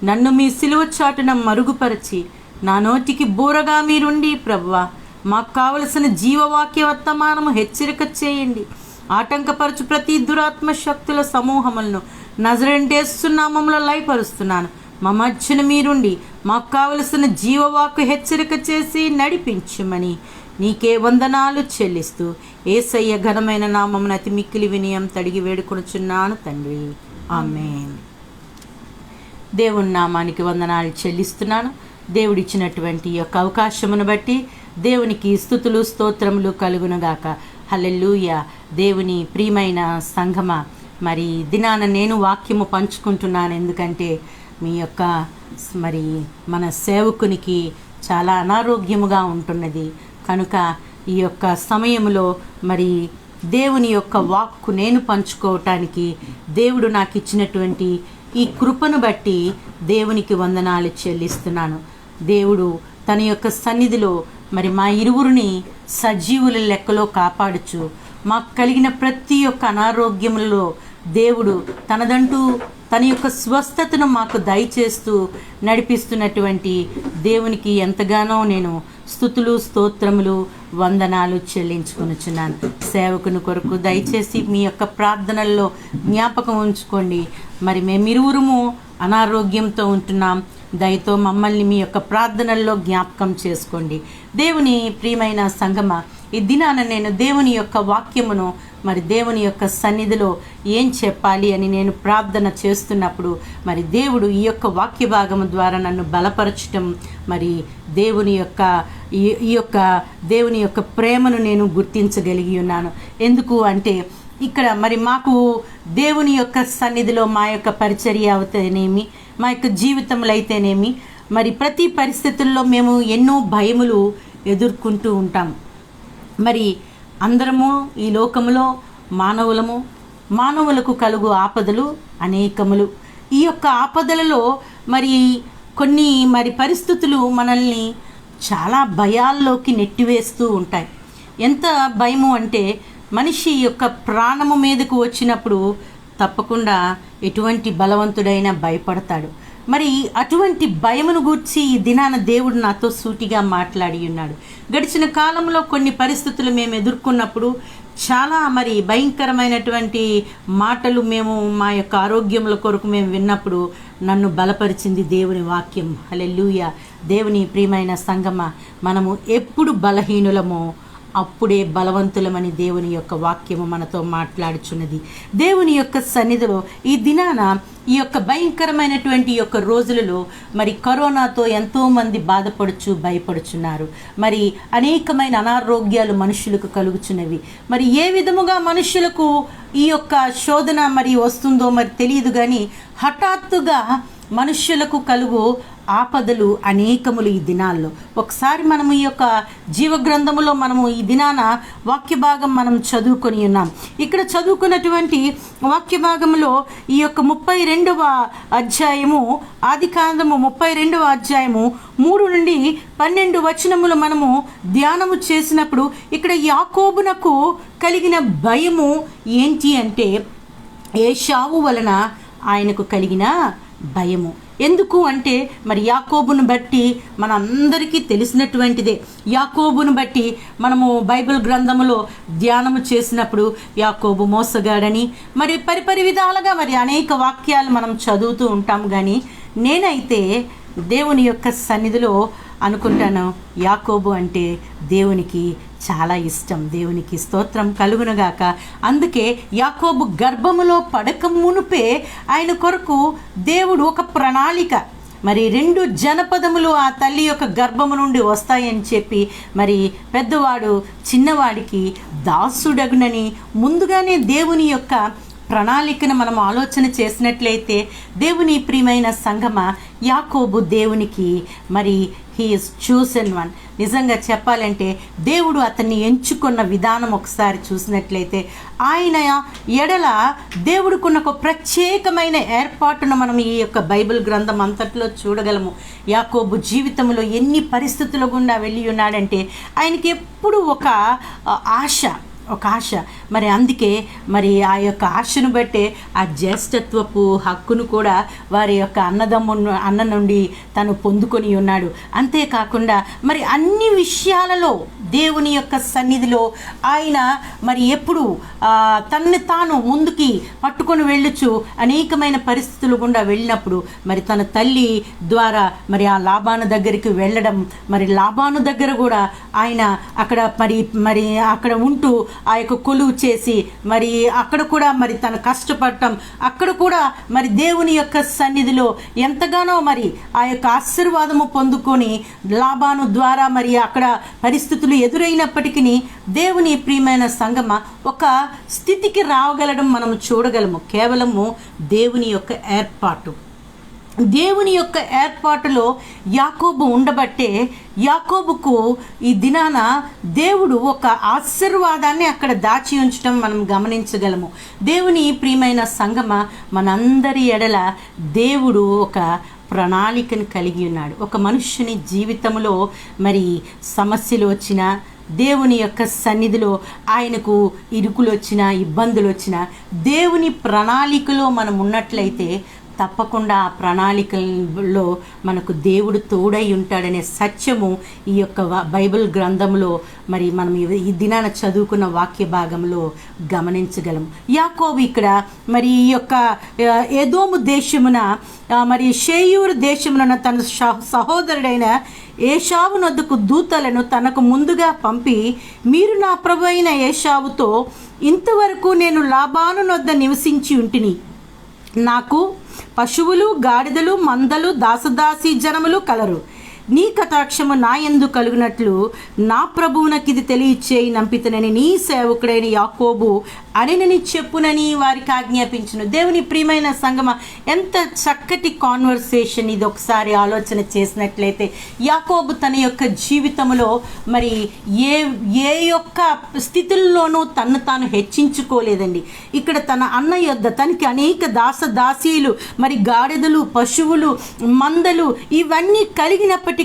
నన్ను మీ సిలువ చాటున మరుగుపరచి నా నోటికి బూరగా మీరుండి ప్రభువా మాకు కావలసిన జీవవాక్య వర్తమానము హెచ్చరిక చేయండి. ఆటంకపరచు ప్రతి దురాత్మ శక్తుల సమూహములను నజరేయుడేసు నామములో లయపరుస్తున్నాను. మా మధ్యన మీరుండి మాకు కావలసిన జీవవాక్కు హెచ్చరిక చేసి నడిపించమని నీకే వందనాలు చెల్లిస్తూ యేసయ్య ఘనమైన నామమున అతి మిక్కిలి వినయం తడిగి వేడుకొనుచున్నాను తండ్రి. ఆమేన్. దేవుని నామానికి వందనాలు చెల్లిస్తున్నాను. దేవుడిచ్చినటువంటి ఈ యొక్క అవకాశమును బట్టి దేవునికి స్తుతులు స్తోత్రములు కలుగునుగాక. హల్లెలూయా. దేవుని ప్రియమైన సంఘమ, మరి దినాన నేను వాక్యము పంచుకుంటున్నాను. ఎందుకంటే మీ యొక్క మరి మన సేవకునికి చాలా అనారోగ్యముగా ఉంటున్నది కనుక ఈ యొక్క సమయంలో మరి దేవుని యొక్క వాక్కు నేను పంచుకోవటానికి దేవుడు నాకు ఇచ్చినటువంటి ఈ కృపను బట్టి దేవునికి వందనాలు చెల్లిస్తున్నాను. దేవుడు తన యొక్క సన్నిధిలో మరి మా ఇరువురిని సజీవుల లెక్కలో కాపాడుచు మాకు కలిగిన ప్రతి ఒక్క అనారోగ్యములలో దేవుడు తనదంటూ తన యొక్క స్వస్థతను మాకు దయచేస్తూ నడిపిస్తున్నటువంటి దేవునికి ఎంతగానో నేను స్తుతులు స్తోత్రములు వందనాలు చెల్లించుకొనుచున్నాను. సేవకుని కొరకు దయచేసి మీ యొక్క ప్రార్థనల్లో జ్ఞాపకం ఉంచుకోండి. మరి మేమిరువురము అనారోగ్యంతో ఉంటున్నాం. దయతో మమ్మల్ని మీ యొక్క ప్రార్థనల్లో జ్ఞాపకం చేసుకోండి. దేవుని ప్రియమైన సంగమ, ఈ దినాన నేను దేవుని యొక్క వాక్యమును మరి దేవుని యొక్క సన్నిధిలో ఏం చెప్పాలి అని నేను ప్రార్థన చేస్తున్నప్పుడు మరి దేవుడు ఈ యొక్క వాక్య భాగము ద్వారా నన్ను బలపరచటం, మరి దేవుని యొక్క దేవుని యొక్క ప్రేమను నేను గుర్తించగలిగి ఉన్నాను. ఎందుకు అంటే ఇక్కడ మరి మాకు దేవుని యొక్క సన్నిధిలో మా యొక్క పరిచర్య అవుతేనేమి, మా యొక్క జీవితంలో అయితేనేమి, మరి ప్రతి పరిస్థితుల్లో మేము ఎన్నో భయములు ఎదుర్కొంటూ ఉంటాం. మరి అందరము ఈ లోకములో మానవులకు కలుగు ఆపదలు అనేకములు. ఈ యొక్క ఆపదలలో మరి కొన్ని పరిస్థితులు మనల్ని చాలా భయాల్లోకి నెట్టివేస్తూ ఉంటాయి. ఎంత భయము అంటే మనిషి యొక్క ప్రాణము మీదకు వచ్చినప్పుడు తప్పకుండా ఎటువంటి బలవంతుడైనా భయపడతాడు. మరి అటువంటి భయమును గూర్చి ఈ దినాన దేవుడు నాతో సూటిగా మాట్లాడి ఉన్నాడు. గడిచిన కాలంలో కొన్ని పరిస్థితులు మేము ఎదుర్కొన్నప్పుడు చాలా భయంకరమైనటువంటి మాటలు మేము మా యొక్క ఆరోగ్యముల కొరకు మేము విన్నప్పుడు నన్ను బలపరిచింది దేవుని వాక్యం. హల్లెలూయా. దేవుని ప్రియమైన సంగమ, మనము ఎప్పుడు బలహీనులమో అప్పుడే బలవంతులమని దేవుని యొక్క వాక్యము మనతో మాట్లాడుచున్నది. దేవుని యొక్క సన్నిధిలో ఈ దినాన ఈ యొక్క భయంకరమైనటువంటి యొక్క రోజులలో మరి కరోనాతో ఎంతోమంది బాధపడుచు భయపడుచున్నారు. మరి అనేకమైన అనారోగ్యాలు మనుషులకు కలుగుచున్నవి. మరి ఏ విధముగా మనుషులకు ఈ యొక్క శోధన వస్తుందో తెలియదు, కానీ హఠాత్తుగా మనుష్యులకు కలుగు ఆపదలు అనేకములు ఈ దినాల్లో. ఒకసారి మనము ఈ యొక్క జీవగ్రంథములో మనము ఈ దినాన వాక్య భాగం మనం చదువుకొని ఉన్నాం. ఇక్కడ చదువుకున్నటువంటి వాక్య భాగంలో ఈ యొక్క 32వ అధ్యాయము, ఆదికాండము 32వ అధ్యాయము 3 నుండి 12 వచనములు మనము ధ్యానము చేసినప్పుడు ఇక్కడ యాకోబునకు కలిగిన భయము ఏంటి అంటే ఏశావు వలన ఆయనకు కలిగిన భయము. ఎందుకు అంటే యాకోబును బట్టి మనందరికీ తెలిసినటువంటిదే. యాకోబును బట్టి మనము బైబిల్ గ్రంథములో ధ్యానము చేసినప్పుడు యాకోబు మోసగాడని పరిపరి విధాలుగా అనేక వాక్యాలు మనం చదువుతూ ఉంటాం. కానీ నేనైతే దేవుని యొక్క సన్నిధిలో అనుకుంటాను, యాకోబు అంటే దేవునికి చాలా ఇష్టం. దేవునికి స్తోత్రం కలుగునుగాక. అందుకే యాకోబు గర్భములో పడక మునుపే ఆయన కొరకు దేవుడు ఒక ప్రణాళిక, 2 జనపదములు ఆ తల్లి యొక్క గర్భము నుండి వస్తాయని చెప్పి పెద్దవాడు చిన్నవాడికి దాసుడగునని ముందుగానే దేవుని యొక్క ప్రణాళికను మనం ఆలోచన చేసినట్లయితే దేవుని ప్రియమైన సంగమ, యాకోబు దేవునికి హీ ఈజ్ చూసెన్ వన్. నిజంగా చెప్పాలంటే దేవుడు అతన్ని ఎంచుకున్న విధానం ఒకసారి చూసినట్లయితే ఆయన ఎడల దేవుడికున్న ఒక ప్రత్యేకమైన ఏర్పాటును మనం ఈ యొక్క బైబిల్ గ్రంథం అంతట్లో చూడగలము. యాకోబు జీవితంలో ఎన్ని పరిస్థితుల గుండా వెళ్ళి ఉన్నాడంటే ఆయనకి ఎప్పుడు ఒక ఆశ, ఒక ఆశ. మరి అందుకే మరి ఆ యొక్క ఆశను బట్టే ఆ జ్యేష్ఠత్వపు హక్కును కూడా వారి యొక్క అన్న నుండి తను పొందుకొని ఉన్నాడు. అంతేకాకుండా మరి అన్ని విషయాలలో దేవుని యొక్క సన్నిధిలో ఆయన మరి ఎప్పుడు తనని తాను ముందుకి పట్టుకొని వెళ్ళొచ్చు అనేకమైన పరిస్థితులు గుండా వెళ్ళినప్పుడు మరి తన తల్లి ద్వారా మరి ఆ లాబాను దగ్గరికి వెళ్ళడం, మరి లాబాను దగ్గర కూడా ఆయన అక్కడ మరి అక్కడ ఉంటూ ఆ యొక్క కొలువు చేసి మరి అక్కడ కూడా మరి తను కష్టపడటం, అక్కడ కూడా మరి దేవుని యొక్క సన్నిధిలో ఎంతగానో మరి ఆ యొక్క ఆశీర్వాదము పొందుకొని లాబాను ద్వారా మరి అక్కడ పరిస్థితులు ఎదురైనప్పటికీ దేవుని ప్రియమైన సంగమ ఒక స్థితికి రాగలడం మనం చూడగలము. కేవలము దేవుని యొక్క ఏర్పాటు. దేవుని యొక్క ఏర్పాటులో యాకోబు ఉండబట్టే యాకోబుకు ఈ దినాన దేవుడు ఒక ఆశీర్వాదాన్ని అక్కడ దాచి ఉంచడం మనం గమనించగలము. దేవుని ప్రియమైన సంగమ, మనందరి ఎడల దేవుడు ఒక ప్రణాళికను కలిగి ఉన్నాడు. ఒక మనుష్యుని జీవితంలో మరి సమస్యలు వచ్చినా, దేవుని యొక్క సన్నిధిలో ఆయనకు ఇరుకులు వచ్చినా, ఇబ్బందులు వచ్చినా, దేవుని ప్రణాళికలో మనం ఉన్నట్లయితే తప్పకుండా ఆ ప్రణాళికల్లో మనకు దేవుడు తోడై ఉంటాడనే సత్యము ఈ యొక్క బైబిల్ గ్రంథంలో మరి మనం ఈ దినాన చదువుకున్న వాక్య భాగంలో గమనించగలం. యాకోబు ఇక్కడ మరి ఈ యొక్క ఎదోము దేశమున మరి షేయూరు దేశమున తన సహోదరుడైన ఏషావు నొద్దకు దూతలను తనకు ముందుగా పంపి, మీరు నా ప్రభు అయిన ఏషావుతో, ఇంతవరకు నేను లాబాను నొద్ద నివసించి ఉంటిని, నాకు పశువులు, గాడిదలు, మందలు, దాసదాసీ జనములు కలరు. నీ కటాక్షము నా యందు కలుగునట్లు నా ప్రభువునకి ఇది తెలియచేయి నంపితనని నీ సేవకుడైన యాకోబు అనినని చెప్పునని వారికి ఆజ్ఞాపించును. దేవుని ప్రియమైన సంగమ, ఎంత చక్కటి కాన్వర్సేషన్ ఇది. ఒకసారి ఆలోచన చేసినట్లయితే యాకోబు తన యొక్క జీవితంలో మరి ఏ యొక్క స్థితుల్లోనూ తను తాను హెచ్చించుకోలేదండి. ఇక్కడ తన అన్న యొద్ద తనకి అనేక దాసదాసీలు, మరి గాడిదలు, పశువులు, మందలు ఇవన్నీ కలిగినప్పటికీ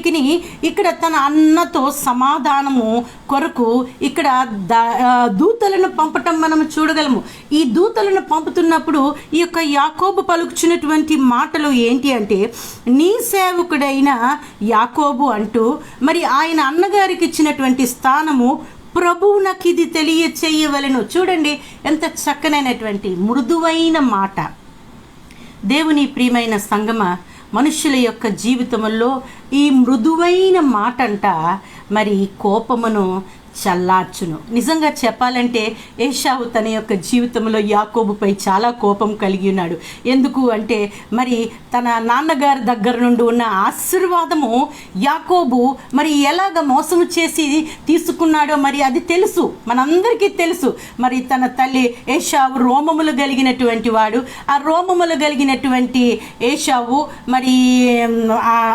ఇక్కడ తన అన్నతో సమాధానము కొరకు ఇక్కడ దూతలను పంపటం మనం చూడగలము. ఈ దూతలను పంపుతున్నప్పుడు ఈ యొక్క యాకోబు పలుకుచున్నటువంటి మాటలు ఏంటి అంటే, నీ సేవకుడైన యాకోబు అంటూ మరి ఆయన అన్నగారికి ఇచ్చినటువంటి స్థానము, ప్రభువు నాకు ఇది తెలియచేయవలెను. చూడండి ఎంత చక్కనైనటువంటి మృదువైన మాట. దేవుని ప్రియమైన సంగమ, మనుషుల యొక్క జీవితంలో ఈ మృదువైన మాట అంట మరి కోపమును చల్లార్చును. నిజంగా చెప్పాలంటే ఏషావు తన యొక్క జీవితంలో యాకోబుపై చాలా కోపం కలిగి ఉన్నాడు. ఎందుకు అంటే మరి తన నాన్నగారి దగ్గర నుండి ఉన్న ఆశీర్వాదము యాకోబు మరి ఎలాగ మోసం చేసి తీసుకున్నాడో మరి అది తెలుసు, మనందరికీ తెలుసు. మరి తన తల్లి ఏషావు రోమములు కలిగినటువంటి వాడు. ఆ రోమములు కలిగినటువంటి ఏషావు మరి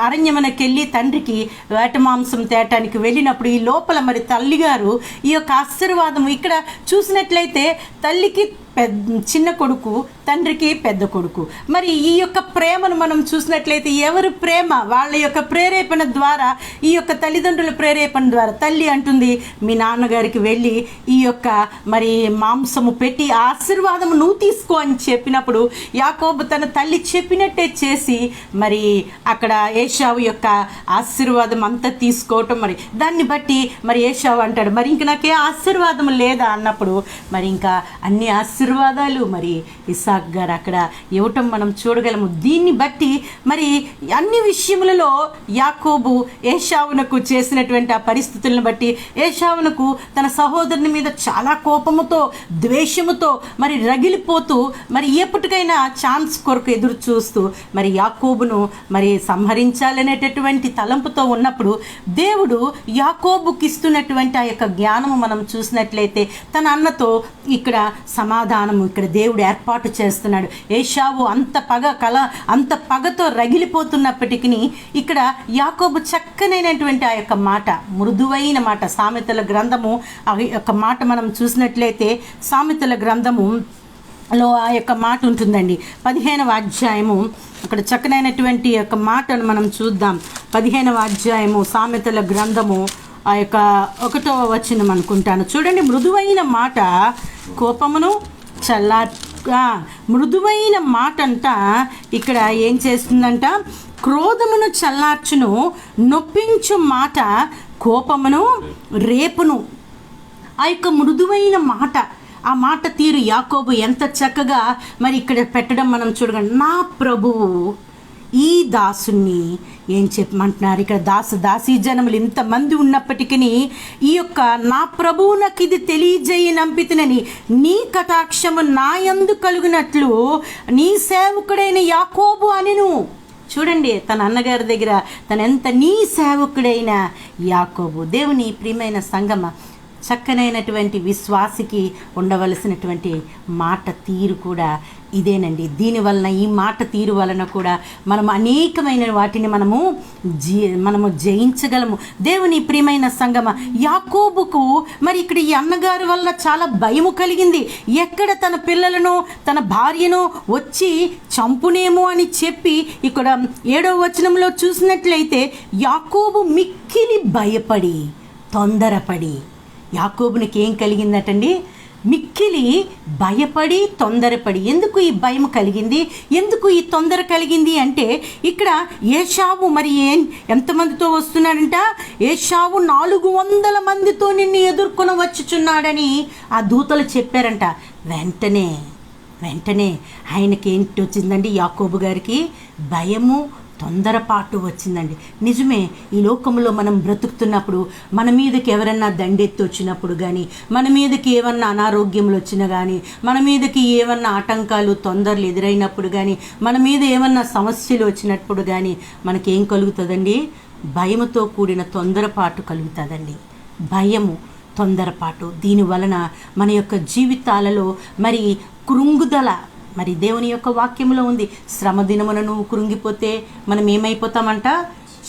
అరణ్యమునకి వెళ్ళి తండ్రికి వేట మాంసం తేటానికి వెళ్ళినప్పుడు ఈ లోపల మరి తల్లిగా ఈ యొక్క ఆశీర్వాదం ఇక్కడ చూసినట్లయితే తల్లికి చిన్న కొడుకు, తండ్రికి పెద్ద కొడుకు. మరి ఈ యొక్క ప్రేమను మనం చూసినట్లయితే ఎవరి ప్రేమ, వాళ్ళ యొక్క ప్రేరేపణ ద్వారా, ఈ యొక్క తల్లిదండ్రుల ప్రేరేపణ ద్వారా తల్లి అంటుంది, మీ నాన్నగారికి వెళ్ళి ఈ యొక్క మరి మాంసము పెట్టి ఆశీర్వాదము నువ్వు తీసుకో అని చెప్పినప్పుడు యాకోబు తన తల్లి చెప్పినట్టే చేసి మరి అక్కడ ఏషావు యొక్క ఆశీర్వాదం అంతా తీసుకోవటం. మరి దాన్ని బట్టి మరి ఏషావు అంటాడు, మరి ఇంక నాకే ఆశీర్వాదం లేదా అన్నప్పుడు మరి ఇంకా అన్ని ఆశీర్వాదాలు మరి ఇస్సాక్ గారు అక్కడ ఇవ్వటం మనం చూడగలము. దీన్ని బట్టి మరి అన్ని విషయములలో యాకోబు ఏషావునకు చేసినటువంటి ఆ పరిస్థితులను బట్టి ఏషావునకు తన సహోదరుని మీద చాలా కోపముతో, ద్వేషముతో మరి రగిలిపోతూ మరి ఎప్పటికైనా ఛాన్స్ కొరకు ఎదురు చూస్తూ మరి యాకోబును మరి సంహరించాలనేటటువంటి తలంపుతో ఉన్నప్పుడు దేవుడు యాకోబుకి ఇస్తున్నటువంటి ఆ యొక్క జ్ఞానము మనం చూసినట్లయితే తన అన్నతో ఇక్కడ సమాధానము ఇక్కడ దేవుడు ఏర్పాటు చేస్తున్నాడు. ఏషావు అంత పగతో రగిలిపోతున్నప్పటికీ ఇక్కడ యాకోబు చక్కనైనటువంటి ఆ యొక్క మాట, మృదువైన మాట. సామెతల గ్రంథము ఆ యొక్క మాట మనం చూసినట్లయితే సామెతల గ్రంథములో ఆ యొక్క మాట ఉంటుందండి. 15వ అధ్యాయము అక్కడ చక్కనైనటువంటి యొక్క మాటను మనం చూద్దాం. 15వ అధ్యాయము సామెతల గ్రంథము ఆ యొక్క 1వ వచనం అనుకుంటాను. చూడండి, మృదువైన మాట కోపమును మృదువైన మాట అంట ఇక్కడ ఏం చేస్తుందంట, క్రోధమును చల్లార్చును, నొప్పించు మాట కోపమును రేపును. ఆ యొక్క మృదువైన మాట, ఆ మాట తీరు యాకోబు ఎంత చక్కగా మరి ఇక్కడ పెట్టడం మనం చూడగలం. నా ప్రభువు ఈ దాసుని ఏం చెప్పమంటున్నారు ఇక్కడ, దాసీ జనములు ఇంతమంది ఉన్నప్పటికీ ఈ యొక్క నా ప్రభువు నాకు ఇది తెలియజేయనంపితునని నీ కటాక్షము నా యందు కలుగునట్లు నీ సేవకుడైన యాకోబు అనెను. చూడండి, తన అన్నగారి దగ్గర తన ఎంత నీ సేవకుడైన యాకోబు. దేవుని ప్రియమైన సంగమ, చక్కనైనటువంటి విశ్వాసికి ఉండవలసినటువంటి మాట తీరు కూడా ఇదేనండి. దీనివలన, ఈ మాట తీరు వలన కూడా మనం అనేకమైన వాటిని మనము జయించగలము. దేవుని ప్రియమైన సంగమ, యాకోబుకు మరి ఇక్కడ ఈ అన్నగారి వల్ల చాలా భయము కలిగింది. ఎక్కడ తన పిల్లలను తన భార్యను వచ్చి చంపునేమో అని చెప్పి ఇక్కడ 7వ వచనంలో చూసినట్లయితే యాకోబు మిక్కిలి భయపడి తొందరపడి, యాకోబునికి ఏం కలిగిందటండి, మిక్కిలి భయపడి తొందరపడి. ఎందుకు ఈ భయం కలిగింది, ఎందుకు ఈ తొందర కలిగింది అంటే ఇక్కడ ఏశావు మరి ఎంతమందితో వస్తున్నాడంట, ఏశావు 400 మందితో నిన్ను ఎదుర్కొని వచ్చుచున్నాడని ఆ దూతలు చెప్పారంట. వెంటనే ఆయనకి ఏంటి వచ్చిందండి, యాకోబు గారికి భయము తొందరపాటు వచ్చిందండి. నిజమే, ఈ లోకంలో మనం బ్రతుకుతున్నప్పుడు మన మీదకి ఎవరన్నా దండెత్తి వచ్చినప్పుడు కానీ, మన మీదకి ఏమన్నా అనారోగ్యములు వచ్చినా కానీ, మన మీదకి ఏమన్నా ఆటంకాలు తొందరలు ఎదురైనప్పుడు కానీ, మన మీద ఏమన్నా సమస్యలు వచ్చినప్పుడు కానీ మనకేం కలుగుతుందండి, భయముతో కూడిన తొందరపాటు కలుగుతుందండి. భయము, తొందరపాటు, దీనివలన మన యొక్క జీవితాలలో మరి కృంగుదల. మరి దేవుని యొక్క వాక్యంలో ఉంది, శ్రమ దినమున నువ్వు కృంగిపోతే మనం ఏమైపోతామంట,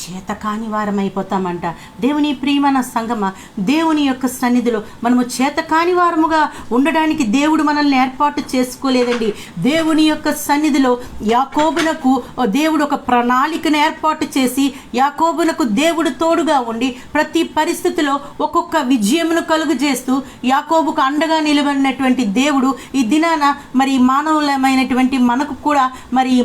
చేతకాని వారం అయిపోతామంట. దేవుని ప్రియమైన సంగమ, దేవుని యొక్క సన్నిధిలో మనము చేతకాని వారముగా ఉండడానికి దేవుడు మనల్ని ఏర్పాటు చేసుకోలేదండి. దేవుని యొక్క సన్నిధిలో యాకోబునకు దేవుడు ఒక ప్రణాళికను ఏర్పాటు చేసి, యాకోబునకు దేవుడు తోడుగా ఉండి ప్రతి పరిస్థితిలో ఒక్కొక్క విజయమును కలుగు చేస్తూ యాకోబుకు అండగా నిలబడినటువంటి దేవుడు ఈ దినాన మరి మానవులమైనటువంటి మనకు కూడా మరి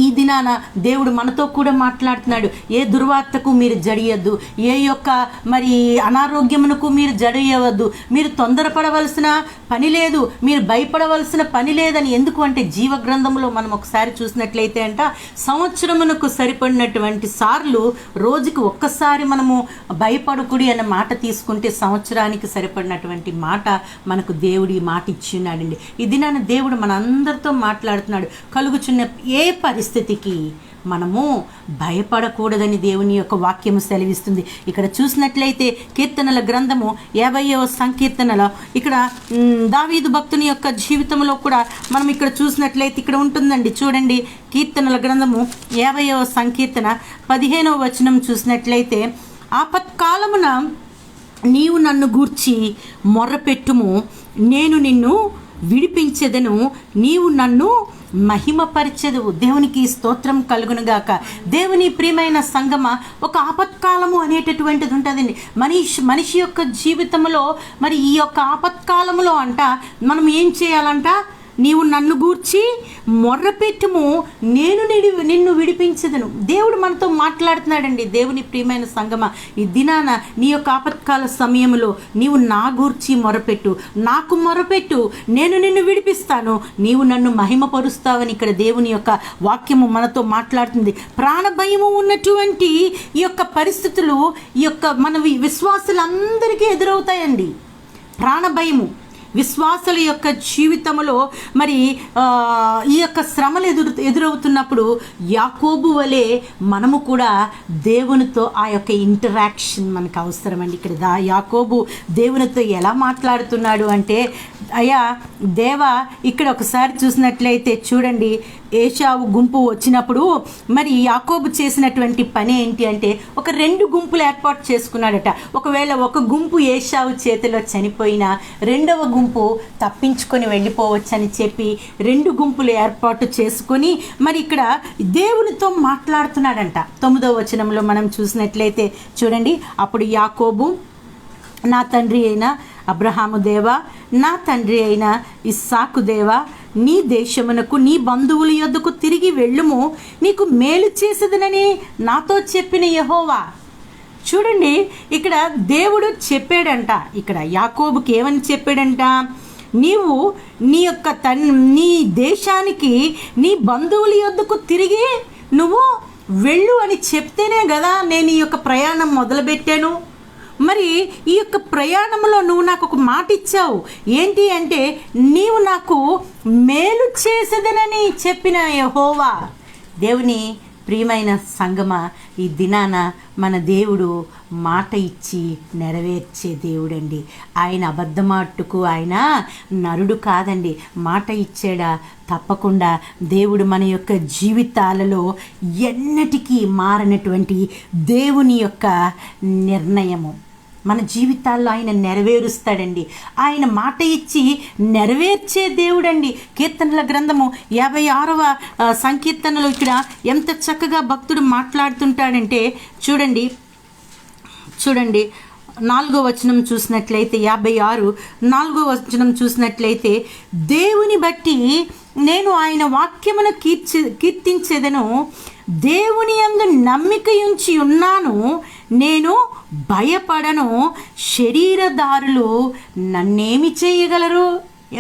ఈ దినాన దేవుడు మనతో కూడా మాట్లాడుతున్నాడు. ఏ దుర్వార్తకు మీరు జడియద్దు, ఏ యొక్క మరి అనారోగ్యమునకు మీరు జడియవద్దు, మీరు తొందరపడవలసిన పని లేదు, మీరు భయపడవలసిన పని లేదని. ఎందుకు అంటే జీవ గ్రంథంలో మనం ఒకసారి చూసినట్లయితే అంట, సంవత్సరమునకు సరిపడినటువంటి సార్లు రోజుకి ఒక్కసారి మనము భయపడకుడి అన్న మాట తీసుకుంటే సంవత్సరానికి సరిపడినటువంటి మాట మనకు దేవుడి మాట ఇచ్చిన్నాడండి. ఈ దినాన దేవుడు మన అందరితో మాట్లాడుతున్నాడు. కలుగుచున్న ఏ పరిస్థితికి మనము భయపడకూడదని దేవుని యొక్క వాక్యము సెలవిస్తుంది. ఇక్కడ చూసినట్లయితే కీర్తనల గ్రంథము 50వ సంకీర్తనలో ఇక్కడ దావీదు భక్తుని యొక్క జీవితంలో కూడా మనం ఇక్కడ చూసినట్లయితే ఇక్కడ ఉంటుందండి. చూడండి, కీర్తనల గ్రంథము 50వ సంకీర్తన 15వ వచనం చూసినట్లయితే, ఆపత్కాలమున నీవు నన్ను గూర్చి మొర్రపెట్టుము, నేను నిన్ను విడిపించెదను, నీవు నన్ను మహిమపరిచెదవు. దేవునికి స్తోత్రం కలుగునుగాక. దేవుని ప్రియమైన సంగమ, ఒక ఆపత్కాలము అనేటటువంటిది ఉంటుందండి మనిషి యొక్క జీవితంలో. మరి ఈ యొక్క ఆపత్కాలంలో అంట మనం ఏం చేయాలంట, నీవు నన్ను గూర్చి మొర్రపెట్టుము, నేను నిన్ను విడిపించదను. దేవుడు మనతో మాట్లాడుతున్నాడండి. దేవుని ప్రియమైన సంగమ, ఈ దినాన నీ యొక్క ఆపత్కాల సమయంలో నీవు నా గూర్చి మొరపెట్టు, నాకు మొరపెట్టు, నేను నిన్ను విడిపిస్తాను, నీవు నన్ను మహిమపరుస్తావని ఇక్కడ దేవుని యొక్క వాక్యము మనతో మాట్లాడుతుంది. ప్రాణభయము ఉన్నటువంటి ఈ యొక్క పరిస్థితులు ఈ యొక్క మన విశ్వాసులందరికీ ఎదురవుతాయండి. ప్రాణభయము విశ్వాసుల యొక్క జీవితంలో మరి ఈ యొక్క శ్రమలు ఎదురవుతున్నప్పుడు యాకోబు వలె మనము కూడా దేవునితో ఆ యొక్క ఇంటరాక్షన్ మనకు అవసరమండి. ఇక్కడ యాకోబు దేవునితో ఎలా మాట్లాడుతున్నాడు అంటే, అయ్యా దేవా, ఇక్కడ ఒకసారి చూసినట్లయితే చూడండి, ఏశావు గుంపు వచ్చినప్పుడు మరి యాకోబు చేసినటువంటి పని ఏంటి అంటే ఒక 2 గుంపులు ఏర్పాటు చేసుకున్నాడట. ఒకవేళ ఒక గుంపు ఏశావు చేతిలో చనిపోయినా రెండవ గుంపు తప్పించుకొని వెళ్ళిపోవచ్చని చెప్పి 2 గుంపులు ఏర్పాటు చేసుకొని మరి ఇక్కడ దేవునితో మాట్లాడుతున్నాడంట. 9వ వచనంలో మనం చూసినట్లయితే చూడండి, అప్పుడు యాకోబు, నా తండ్రి అయిన అబ్రహాము దేవా, నా తండ్రి అయిన ఇస్సాకు దేవా, నీ దేశమునకు నీ బంధువుల యొద్దకు తిరిగి వెళ్ళుము, నీకు మేలు చేసేదనని నాతో చెప్పిన యెహోవా. చూడండి, ఇక్కడ దేవుడు చెప్పాడంట. ఇక్కడ యాకోబుకి ఏమని చెప్పాడంట, నీవు నీ దేశానికి నీ బంధువుల యొద్దకు తిరిగి నువ్వు వెళ్ళు అని చెప్తేనే కదా నేను ఈ యొక్క ప్రయాణం మొదలుపెట్టాను. మరి ఈ యొక్క ప్రయాణంలో నువ్వు నాకు ఒక మాట ఇచ్చావు. ఏంటి అంటే, నీవు నాకు మేలు చేసేదనని చెప్పిన యెహోవా. దేవుని ప్రియమైన సంగమా, ఈ దినాన మన దేవుడు మాట ఇచ్చి నెరవేర్చే దేవుడండి. ఆయన అబద్ధమాటుకు ఆయన నరుడు కాదండి. మాట ఇచ్చాడా తప్పకుండా దేవుడు మన యొక్క జీవితాలలో ఎన్నటికీ మారనటువంటి దేవుని యొక్క నిర్ణయము మన జీవితాల్లో ఆయన నెరవేరుస్తాడండి. ఆయన మాట ఇచ్చి నెరవేర్చే దేవుడండి. కీర్తనల గ్రంథము 56వ సంకీర్తనలో ఇక్కడ ఎంత చక్కగా భక్తుడు మాట్లాడుతుంటాడంటే చూడండి 4వ వచనం చూసినట్లయితే 56 4వ వచనం చూసినట్లయితే, దేవుని బట్టి నేను ఆయన వాక్యమును కీర్తించెదను, దేవుని యందు నమ్మిక ఉంచి ఉన్నాను, నేను భయపడను, శరీరదారులు నన్నేమి చేయగలరు.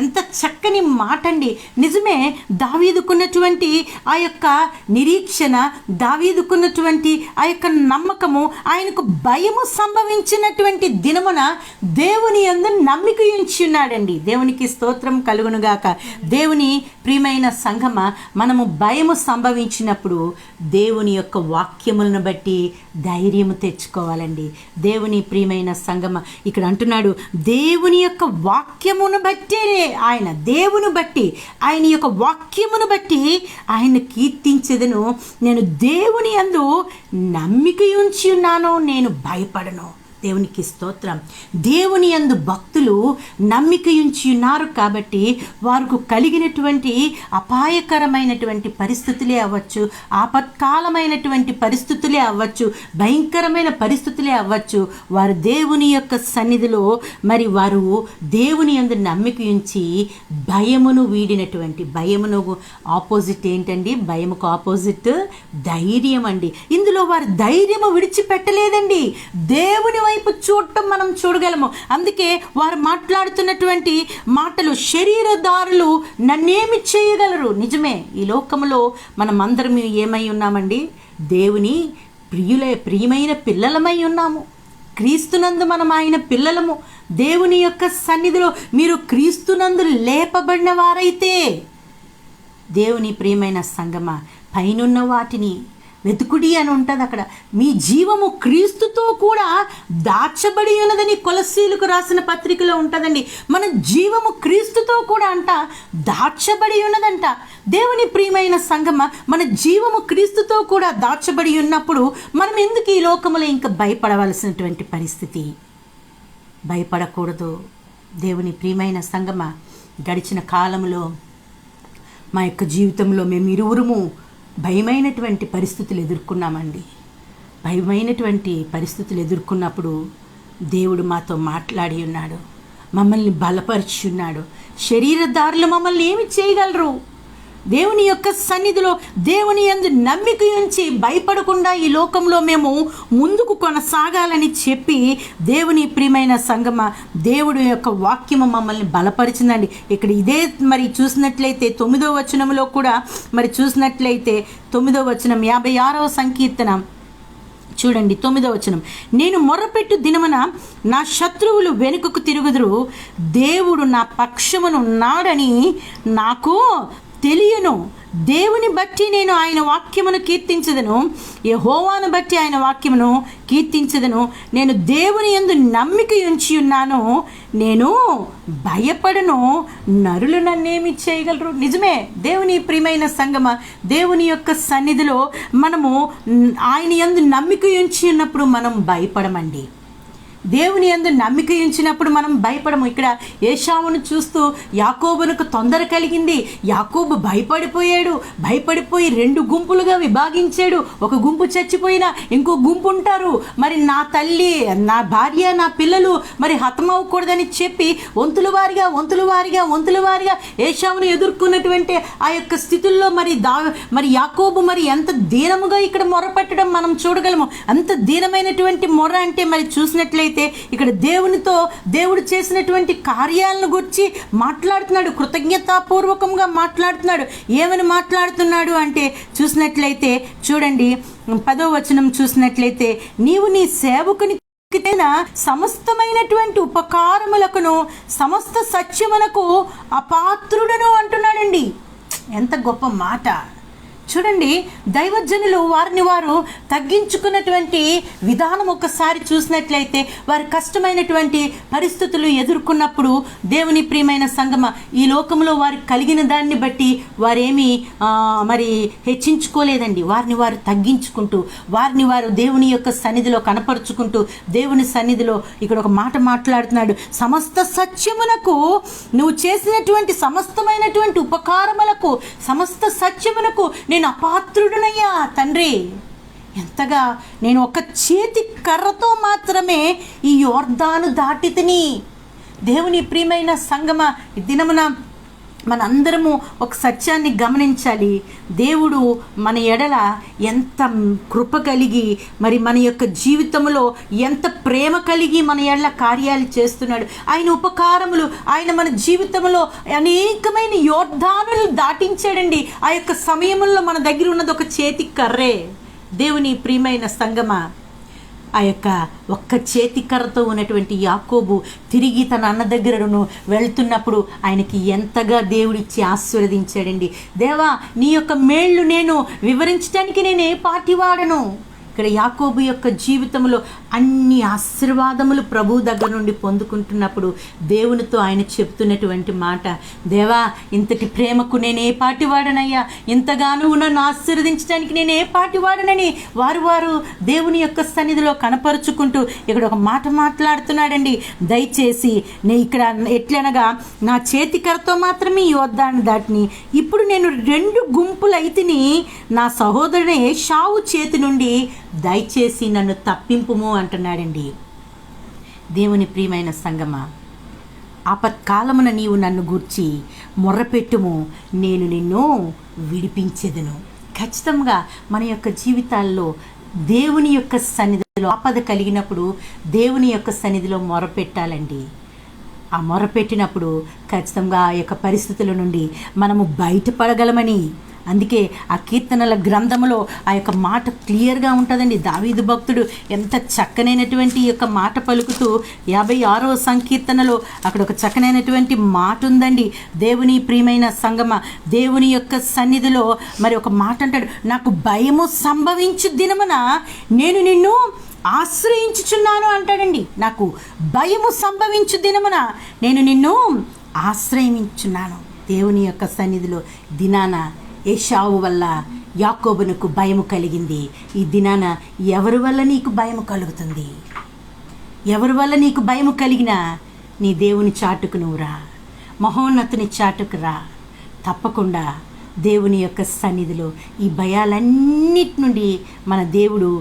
ఎంత చక్కని మాట అండి. నిజమే, దావీదుకున్నటువంటి ఆ యొక్క నిరీక్షణ, దావీదుకున్నటువంటి ఆ యొక్క నమ్మకము, ఆయనకు భయము సంభవించినటువంటి దినమున దేవుని యందు నమ్మిక ఉంచి ఉన్నాడండి. దేవునికి స్తోత్రం కలుగునుగాక. దేవుని ప్రియమైన సంగమ, మనము భయము సంభవించినప్పుడు దేవుని యొక్క వాక్యములను బట్టి ధైర్యము తెచ్చుకోవాలండి. దేవుని ప్రియమైన సంగమ, ఇక్కడ అంటున్నాడు, దేవుని యొక్క వాక్యమును బట్టి ఆయన దేవుని బట్టి ఆయన యొక్క వాక్యమును బట్టి ఆయన కీర్తించెదను, నేను దేవుని యందు నమ్మిక ఉంచి ఉన్నాను, నేను భయపడను. దేవునికి స్తోత్రం. దేవుని యందు భక్తులు నమ్మిక ఉంచి ఉన్నారు కాబట్టి వారికి కలిగినటువంటి అపాయకరమైనటువంటి పరిస్థితులే అవ్వచ్చు, ఆపత్కాలమైనటువంటి పరిస్థితులే అవ్వచ్చు, భయంకరమైన పరిస్థితులే అవ్వచ్చు, వారు దేవుని యొక్క సన్నిధిలో మరి వారు దేవుని యందు నమ్మిక ఉంచి భయమును వీడినటువంటి, భయమును ఆపోజిట్ ఏంటండి, భయముకు ఆపోజిట్ ధైర్యం అండి. ఇందులో వారు ధైర్యము విడిచిపెట్టలేదండి. దేవుని వైపు చూడటం మనం చూడగలము. అందుకే వారు మాట్లాడుతున్నటువంటి మాటలు, శరీరదారులు నన్నేమి చేయగలరు. నిజమే, ఈ లోకంలో మనం అందరం ఏమై ఉన్నామండి, దేవుని ప్రియమైన పిల్లలమై ఉన్నాము. క్రీస్తునందు మనం ఆయన పిల్లలము. దేవుని యొక్క సన్నిధిలో మీరు క్రీస్తునందు లేపబడిన వారైతే, దేవుని ప్రియమైన సంగమ, పైనున్న వాటిని వెతుకుడి అని ఉంటుంది అక్కడ. మీ జీవము క్రీస్తుతో కూడా దాచబడి ఉన్నదని కొలస్సీలకు రాసిన పత్రికలో ఉంటుందండి. మన జీవము క్రీస్తుతో కూడా దాచబడి ఉన్నదంట. దేవుని ప్రియమైన సంగమ, మన జీవము క్రీస్తుతో కూడా దాచబడి ఉన్నప్పుడు మనం ఎందుకు ఈ లోకములో ఇంకా భయపడవలసినటువంటి పరిస్థితి? భయపడకూడదు. దేవుని ప్రియమైన సంగమ, గడిచిన కాలంలో మా యొక్క జీవితంలో మేము ఇరువురము భయమైనటువంటి పరిస్థితులు ఎదుర్కొన్నామండి. భయమైనటువంటి పరిస్థితులు ఎదుర్కొన్నప్పుడు దేవుడు మాతో మాట్లాడి ఉన్నాడు, మమ్మల్ని బలపరిచి ఉన్నాడు. శరీరదారులు మమ్మల్ని ఏమి చేయగలరు? దేవుని యొక్క సన్నిధిలో దేవుని యందు నమ్మిక ఉంచి భయపడకుండా ఈ లోకంలో మేము ముందుకు కొనసాగాలని చెప్పి దేవుని ప్రియమైన సంగమ, దేవుడి యొక్క వాక్యము మమ్మల్ని బలపరిచిందండి. ఇక్కడ ఇదే మరి చూసినట్లయితే 9వ వచనంలో కూడా మరి చూసినట్లయితే 9వ వచనం 56వ సంకీర్తన చూడండి, 9వ వచనం, నేను మొర్రపెట్టు దినమున నా శత్రువులు వెనుకకు తిరుగుదురు, దేవుడు నా పక్షమును ఉన్నాడని నాకు తెలియను, దేవుని బట్టి నేను ఆయన వాక్యమును కీర్తించదను, యెహోవాను బట్టి ఆయన వాక్యమును కీర్తించదను. నేను దేవుని యందు నమ్మిక ఉంచి ఉన్నాను, నేను భయపడను, నరులు నన్నేమి చేయగలరు. నిజమే, దేవుని ప్రియమైన సంగమ, దేవుని యొక్క సన్నిధిలో మనము ఆయన యందు నమ్మిక ఉంచి ఉన్నప్పుడు మనం భయపడమండి. దేవుని యందు నమ్మిక ఉంచినప్పుడు మనం భయపడము. ఇక్కడ ఏశావును చూస్తూ యాకోబునకు తొందర కలిగింది. యాకోబు భయపడిపోయి 2 గుంపులుగా విభాగించాడు. ఒక గుంపు చచ్చిపోయినా ఇంకో గుంపు ఉంటారు. మరి నా తల్లి, నా భార్య, నా పిల్లలు మరి హతమవ్వకూడదని చెప్పి వంతుల వారిగా ఏశావును ఎదుర్కొన్నటువంటి ఆ యొక్క స్థితుల్లో మరి యాకోబు మరి ఎంత దీనముగా ఇక్కడ మొరపెట్టడం మనం చూడగలము. అంత దీనమైనటువంటి మొర అంటే మరి చూసినట్లయితే ఇక్కడ దేవుడు చేసినటువంటి కార్యాలను గురించి మాట్లాడుతున్నాడు, కృతజ్ఞతాపూర్వకంగా మాట్లాడుతున్నాడు. ఏమని మాట్లాడుతున్నాడు అంటే చూసినట్లయితే చూడండి, 10వ వచనం చూసినట్లయితే, నీవు నీ సేవకుని సమస్తమైనటువంటి ఉపకారములకును సమస్త సత్యమునకు అపాత్రుడను అంటున్నాడండి. ఎంత గొప్ప మాట చూడండి. దైవజనులు వారిని వారు తగ్గించుకున్నటువంటి విధానం ఒకసారి చూసినట్లయితే, వారి కష్టమైనటువంటి పరిస్థితులు ఎదుర్కొన్నప్పుడు దేవుని ప్రియమైన సంగమ, ఈ లోకంలో వారికి కలిగిన దాన్ని బట్టి వారేమీ మరి హెచ్చించుకోలేదండి. వారిని వారు తగ్గించుకుంటూ, వారిని వారు దేవుని యొక్క సన్నిధిలో కనపరుచుకుంటూ, దేవుని సన్నిధిలో ఇక్కడ ఒక మాట మాట్లాడుతున్నాడు. సమస్త సత్యమునకు, నువ్వు చేసినటువంటి సమస్తమైనటువంటి ఉపకారములకు, సమస్త సత్యమునకు నేను అపాత్రుడనయ్యా తండ్రి. ఎంతగా నేను ఒక చేతి కర్రతో మాత్రమే ఈ యోర్దాను దాటితిని. దేవుని ప్రియమైన సంగమ, ఈ దినమున మనందరము ఒక సత్యాన్ని గమనించాలి. దేవుడు మన ఎడల ఎంత కృప కలిగి, మరి మన యొక్క జీవితంలో ఎంత ప్రేమ కలిగి మన ఎడల కార్యాలు చేస్తున్నాడు. ఆయన ఉపకారములు, ఆయన మన జీవితంలో అనేకమైన యోర్దానులు దాటించాడండి. ఆ యొక్క సమయంలో మన దగ్గర ఉన్నది ఒక చేతి కర్రే. దేవుని ప్రియమైన సంగమ, ఆ యొక్క ఒక్క చేతి కర్రతో ఉన్నటువంటి యాకోబు తిరిగి తన అన్న దగ్గరను వెళ్తున్నప్పుడు ఆయనకి ఎంతగా దేవుడిచ్చి ఆశీర్వదించాడండి. దేవా, నీ యొక్క మేళ్ళు నేను వివరించడానికి నేను ఏ పాటి వాడను. ఇక్కడ యాకోబు యొక్క జీవితంలో అన్ని ఆశీర్వాదములు ప్రభు దగ్గర నుండి పొందుకుంటున్నప్పుడు దేవునితో ఆయన చెప్తున్నటువంటి మాట, దేవా, ఇంతటి ప్రేమకు నేను ఏ పాటి వాడనయ్యా, ఇంతగానో నన్ను ఆశీర్వదించడానికి నేను ఏ పాటి వాడనని వారు దేవుని యొక్క సన్నిధిలో కనపరుచుకుంటూ ఇక్కడ ఒక మాట మాట్లాడుతున్నాడండి. దయచేసి నేను ఇక్కడ ఎట్లనగా నా చేతి కర్రతో మాత్రమే ఈ యోర్దాను దాటిని, ఇప్పుడు నేను 2 గుంపులైతిని, నా సహోదరుని ఏశావు చేతి నుండి దయచేసి నన్ను తప్పింపుము అంటున్నాడండి. దేవుని ప్రియమైన సంగమా, ఆపత్కాలమున నీవు నన్ను గూర్చి మొర్రపెట్టుము, నేను నిన్ను విడిపించెదను. ఖచ్చితంగా మన యొక్క జీవితాల్లో దేవుని యొక్క సన్నిధిలో ఆపద కలిగినప్పుడు దేవుని యొక్క సన్నిధిలో మొరపెట్టాలండి. ఆ మొరపెట్టినప్పుడు ఖచ్చితంగా ఆ యొక్క పరిస్థితుల నుండి మనము బయటపడగలమని, అందుకే ఆ కీర్తనల గ్రంథంలో ఆ యొక్క మాట క్లియర్గా ఉంటుందండి. దావీదు భక్తుడు ఎంత చక్కనైనటువంటి యొక్క మాట పలుకుతూ 56వ సంకీర్తనలో అక్కడ ఒక చక్కనైనటువంటి మాట ఉందండి. దేవుని ప్రియమైన సంగమ, దేవుని యొక్క సన్నిధిలో మరి ఒక మాట అంటాడు, నాకు భయము సంభవించు దినమున నేను నిన్ను ఆశ్రయించుచున్నాను అంటాడండి. నాకు భయము సంభవించు దినమున నేను నిన్ను ఆశ్రయించున్నాను. దేవుని యొక్క సన్నిధిలో దినాన ఏశావు వల్ల యాకోబునకు భయము కలిగింది. ఈ దినాన ఎవరి వల్ల నీకు భయము కలుగుతుంది? ఎవరి వల్ల నీకు భయము కలిగినా నీ దేవుని చాటుకు నువ్వు రా, మహోన్నతుని చాటుకు రా. తప్పకుండా దేవుని యొక్క సన్నిధిలో ఈ భయాలన్నిటి నుండి మన దేవుడు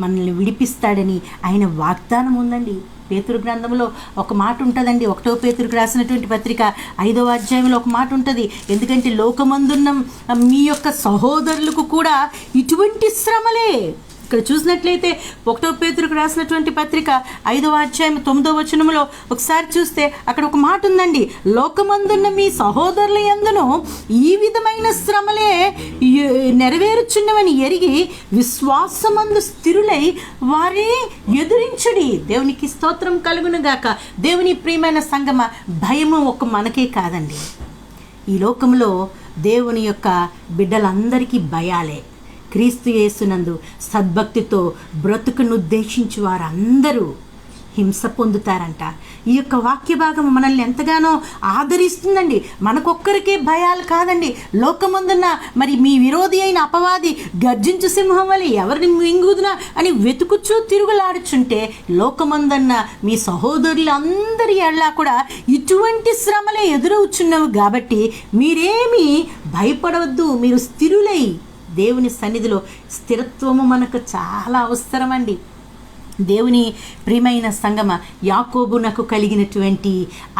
మనల్ని విడిపిస్తాడని ఆయన వాగ్దానం ఉందండి. పేతురు గ్రంథంలో ఒక మాట ఉంటుందండి. 1వ పేతురుకు రాసినటువంటి పత్రిక 5వ అధ్యాయంలో ఒక మాట ఉంటుంది. ఎందుకంటే లోకమందున్న మీ యొక్క సహోదరులకు కూడా ఇటువంటి శ్రమలే. ఇక్కడ చూసినట్లయితే 1వ పేతురుకు రాసినటువంటి పత్రిక 5వ అధ్యాయం 9వ వచనంలో ఒకసారి చూస్తే అక్కడ ఒక మాట ఉందండి. లోకమందున్న మీ సహోదరుల యందును ఈ విధమైన శ్రమలే నెరవేరుచున్నవని ఎరిగి విశ్వాసమందు స్థిరులై వారి ఎదురించుడి. దేవునికి స్తోత్రం కలుగును గాక. దేవుని ప్రియమైన సంగమ, భయము ఒక మనకే కాదండి. ఈ లోకంలో దేవుని యొక్క బిడ్డలందరికీ భయాలే. క్రీస్తు యేసునందు సద్భక్తితో బ్రతుకును ఉద్దేశించి వారందరూ హింస పొందుతారంట. ఈ యొక్క వాక్య భాగం మనల్ని ఎంతగానో ఆదరిస్తుందండి. మనకొక్కరికే భయాలు కాదండి. లోకమందున్న మరి మీ విరోధి అయిన అపవాది గర్జించు సింహం వలె ఎవరిని మింగుదునా అని వెతుకుచూ తిరుగులాడుచుంటే, లోకమందున్న మీ సహోదరులందరి ఎడలా కూడా ఇటువంటి శ్రమలే ఎదురవుచున్నవి కాబట్టి మీరేమీ భయపడవద్దు. మీరు స్థిరులై దేవుని సన్నిధిలో స్థిరత్వము మనకు చాలా అవసరమండి. దేవుని ప్రియమైన సంగమ, యాకోబునకు కలిగినటువంటి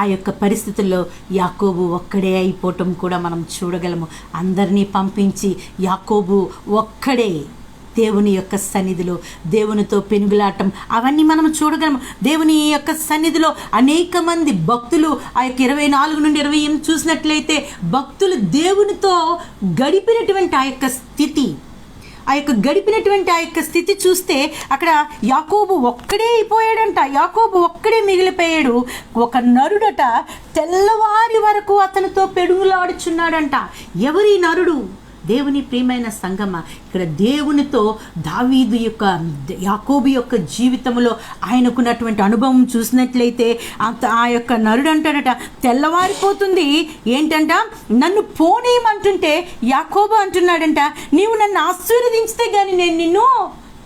ఆ యొక్క పరిస్థితుల్లో యాకోబు ఒక్కడే అయిపోవటం కూడా మనం చూడగలము. అందరినీ పంపించి యాకోబు ఒక్కడే దేవుని యొక్క సన్నిధిలో దేవునితో పెనుగులాటం అవన్నీ మనం చూడగలము. దేవుని యొక్క సన్నిధిలో అనేక మంది భక్తులు ఆ యొక్క 24 నుండి 28 చూసినట్లయితే భక్తులు దేవునితో గడిపినటువంటి ఆ యొక్క స్థితి చూస్తే అక్కడ యాకోబు ఒక్కడే అయిపోయాడంట. యాకోబు ఒక్కడే మిగిలిపోయాడు. ఒక నరుడట తెల్లవారి వరకు అతనితో పెడుగులాడుచున్నాడంట. ఎవరి నరుడు? దేవుని ప్రియమైన సంగమ, ఇక్కడ దేవునితో దావీదు యొక్క యాకోబు యొక్క జీవితంలో ఆయనకున్నటువంటి అనుభవం చూసినట్లయితే ఆ యొక్క నరుడు అంటాడట, తెల్లవారిపోతుంది ఏంటంట, నన్ను పోనీయమంటుంటే యాకోబు అంటున్నాడంట, నీవు నన్ను ఆశీర్వదించితే కానీ నేను నిన్ను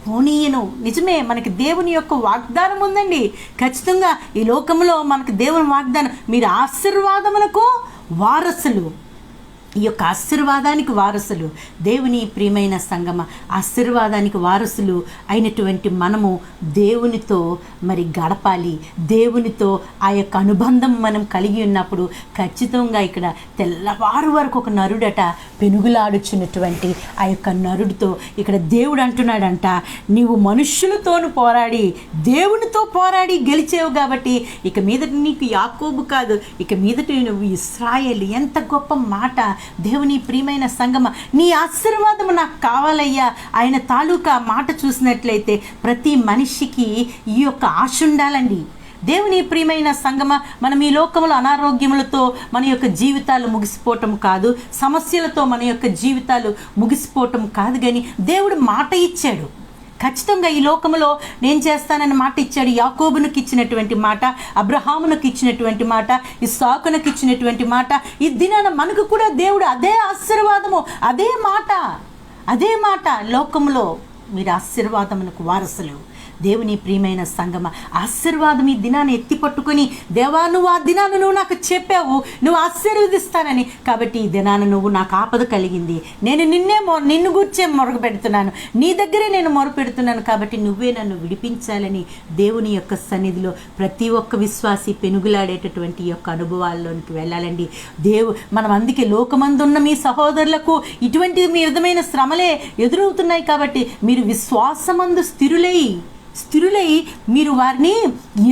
పోనీయను. నిజమే, మనకి దేవుని యొక్క వాగ్దానం ఉందండి. ఖచ్చితంగా ఈ లోకంలో మనకు దేవుని వాగ్దానం, మీరు ఆశీర్వాదములకు వారసులు. ఈ యొక్క ఆశీర్వాదానికి వారసులు. దేవుని ప్రియమైన సంగమ, ఆశీర్వాదానికి వారసులు అయినటువంటి మనము దేవునితో మరి గడపాలి. దేవునితో ఆ యొక్క అనుబంధం మనం కలిగి ఉన్నప్పుడు ఖచ్చితంగా ఇక్కడ తెల్లవారు వరకు ఒక నరుడట పెనుగులాడుచున్నటువంటి ఆ యొక్క నరుడితో ఇక్కడ దేవుడు అంటున్నాడంట, నీవు మనుష్యులతోను పోరాడి దేవునితో పోరాడి గెలిచేవు కాబట్టి ఇక మీదట నీకు యాకోబు కాదు, ఇక మీదట నువ్వు ఇశ్రాయేలు. ఎంత గొప్ప మాట! దేవుని ప్రియమైన సంగమ, నీ ఆశీర్వాదము నాకు కావాలయ్యా. ఆయన తాలూకా మాట చూసినట్లయితే ప్రతి మనిషికి ఈ యొక్క ఆశ ఉండాలండి. దేవుని ప్రియమైన సంగమ, మనం ఈ లోకంలో అనారోగ్యములతో మన యొక్క జీవితాలు ముగిసిపోవటం కాదు, సమస్యలతో మన యొక్క జీవితాలు ముగిసిపోవటం కాదు, కానీ దేవుడు మాట ఇచ్చాడు. ఖచ్చితంగా ఈ లోకంలో నేను చేస్తానని మాట ఇచ్చాడు. యాకోబునికి ఇచ్చినటువంటి మాట, అబ్రహామునకు ఇచ్చినటువంటి మాట, ఇస్సాకునకు ఇచ్చినటువంటి మాట, ఈ దినాన మనకు కూడా దేవుడు అదే ఆశీర్వాదము, అదే మాట లోకంలో మీరు ఆశీర్వాదమునకు వారసులు. దేవుని ప్రియమైన సంగమ, ఆశీర్వాదం ఈ దినాన్ని ఎత్తి పట్టుకొని, దేవా నువ్వు ఆ దినాన్ని నువ్వు నాకు చెప్పావు, నువ్వు ఆశీర్వదిస్తానని, కాబట్టి ఈ దినాన్ని నువ్వు నాకు ఆపద కలిగింది, నేను నిన్ను గూర్చే మొరగ పెడుతున్నాను, నీ దగ్గరే నేను మొర పెడుతున్నాను, కాబట్టి నువ్వే నన్ను విడిపించాలని దేవుని యొక్క సన్నిధిలో ప్రతి ఒక్క విశ్వాసి పెనుగులాడేటటువంటి యొక్క అనుభవాల్లోనికి వెళ్ళాలండి. మనం అందుకే లోకమందున్న మీ సహోదరులకు ఇటువంటి మీ విధమైన శ్రమలే ఎదురవుతున్నాయి కాబట్టి మీరు విశ్వాసమందు స్థిరులై మీరు వారిని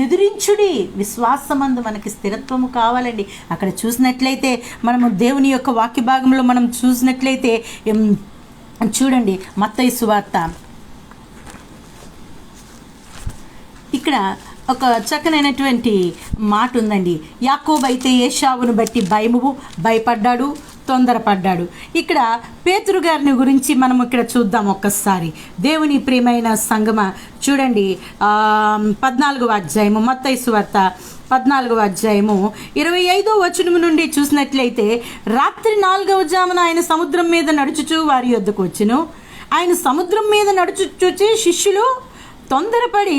ఎదిరించుడి. విశ్వాసమందు మనకి స్థిరత్వము కావాలండి. అక్కడ చూసినట్లయితే మనము దేవుని యొక్క వాక్య భాగంలో మనం చూసినట్లయితే చూడండి, మత్తయి సువార్త ఇక్కడ ఒక చక్కనైనటువంటి మాట ఉందండి. యాకోబు అయితే ఏశావును బట్టి భయపడ్డాడు, తొందరపడ్డాడు. ఇక్కడ పేతురు గారిని గురించి మనం ఇక్కడ చూద్దాం ఒక్కసారి. దేవుని ప్రియమైన సంగమ, చూడండి 14వ అధ్యాయము, మత్తయి సువార్త 14వ అధ్యాయము 25వ వచనం నుండి చూసినట్లయితే, రాత్రి 4వ జామున ఆయన సముద్రం మీద నడుచుచు వారి యొద్దకు వచ్చెను. ఆయన సముద్రం మీద నడుచుచూచి శిష్యులు తొందరపడి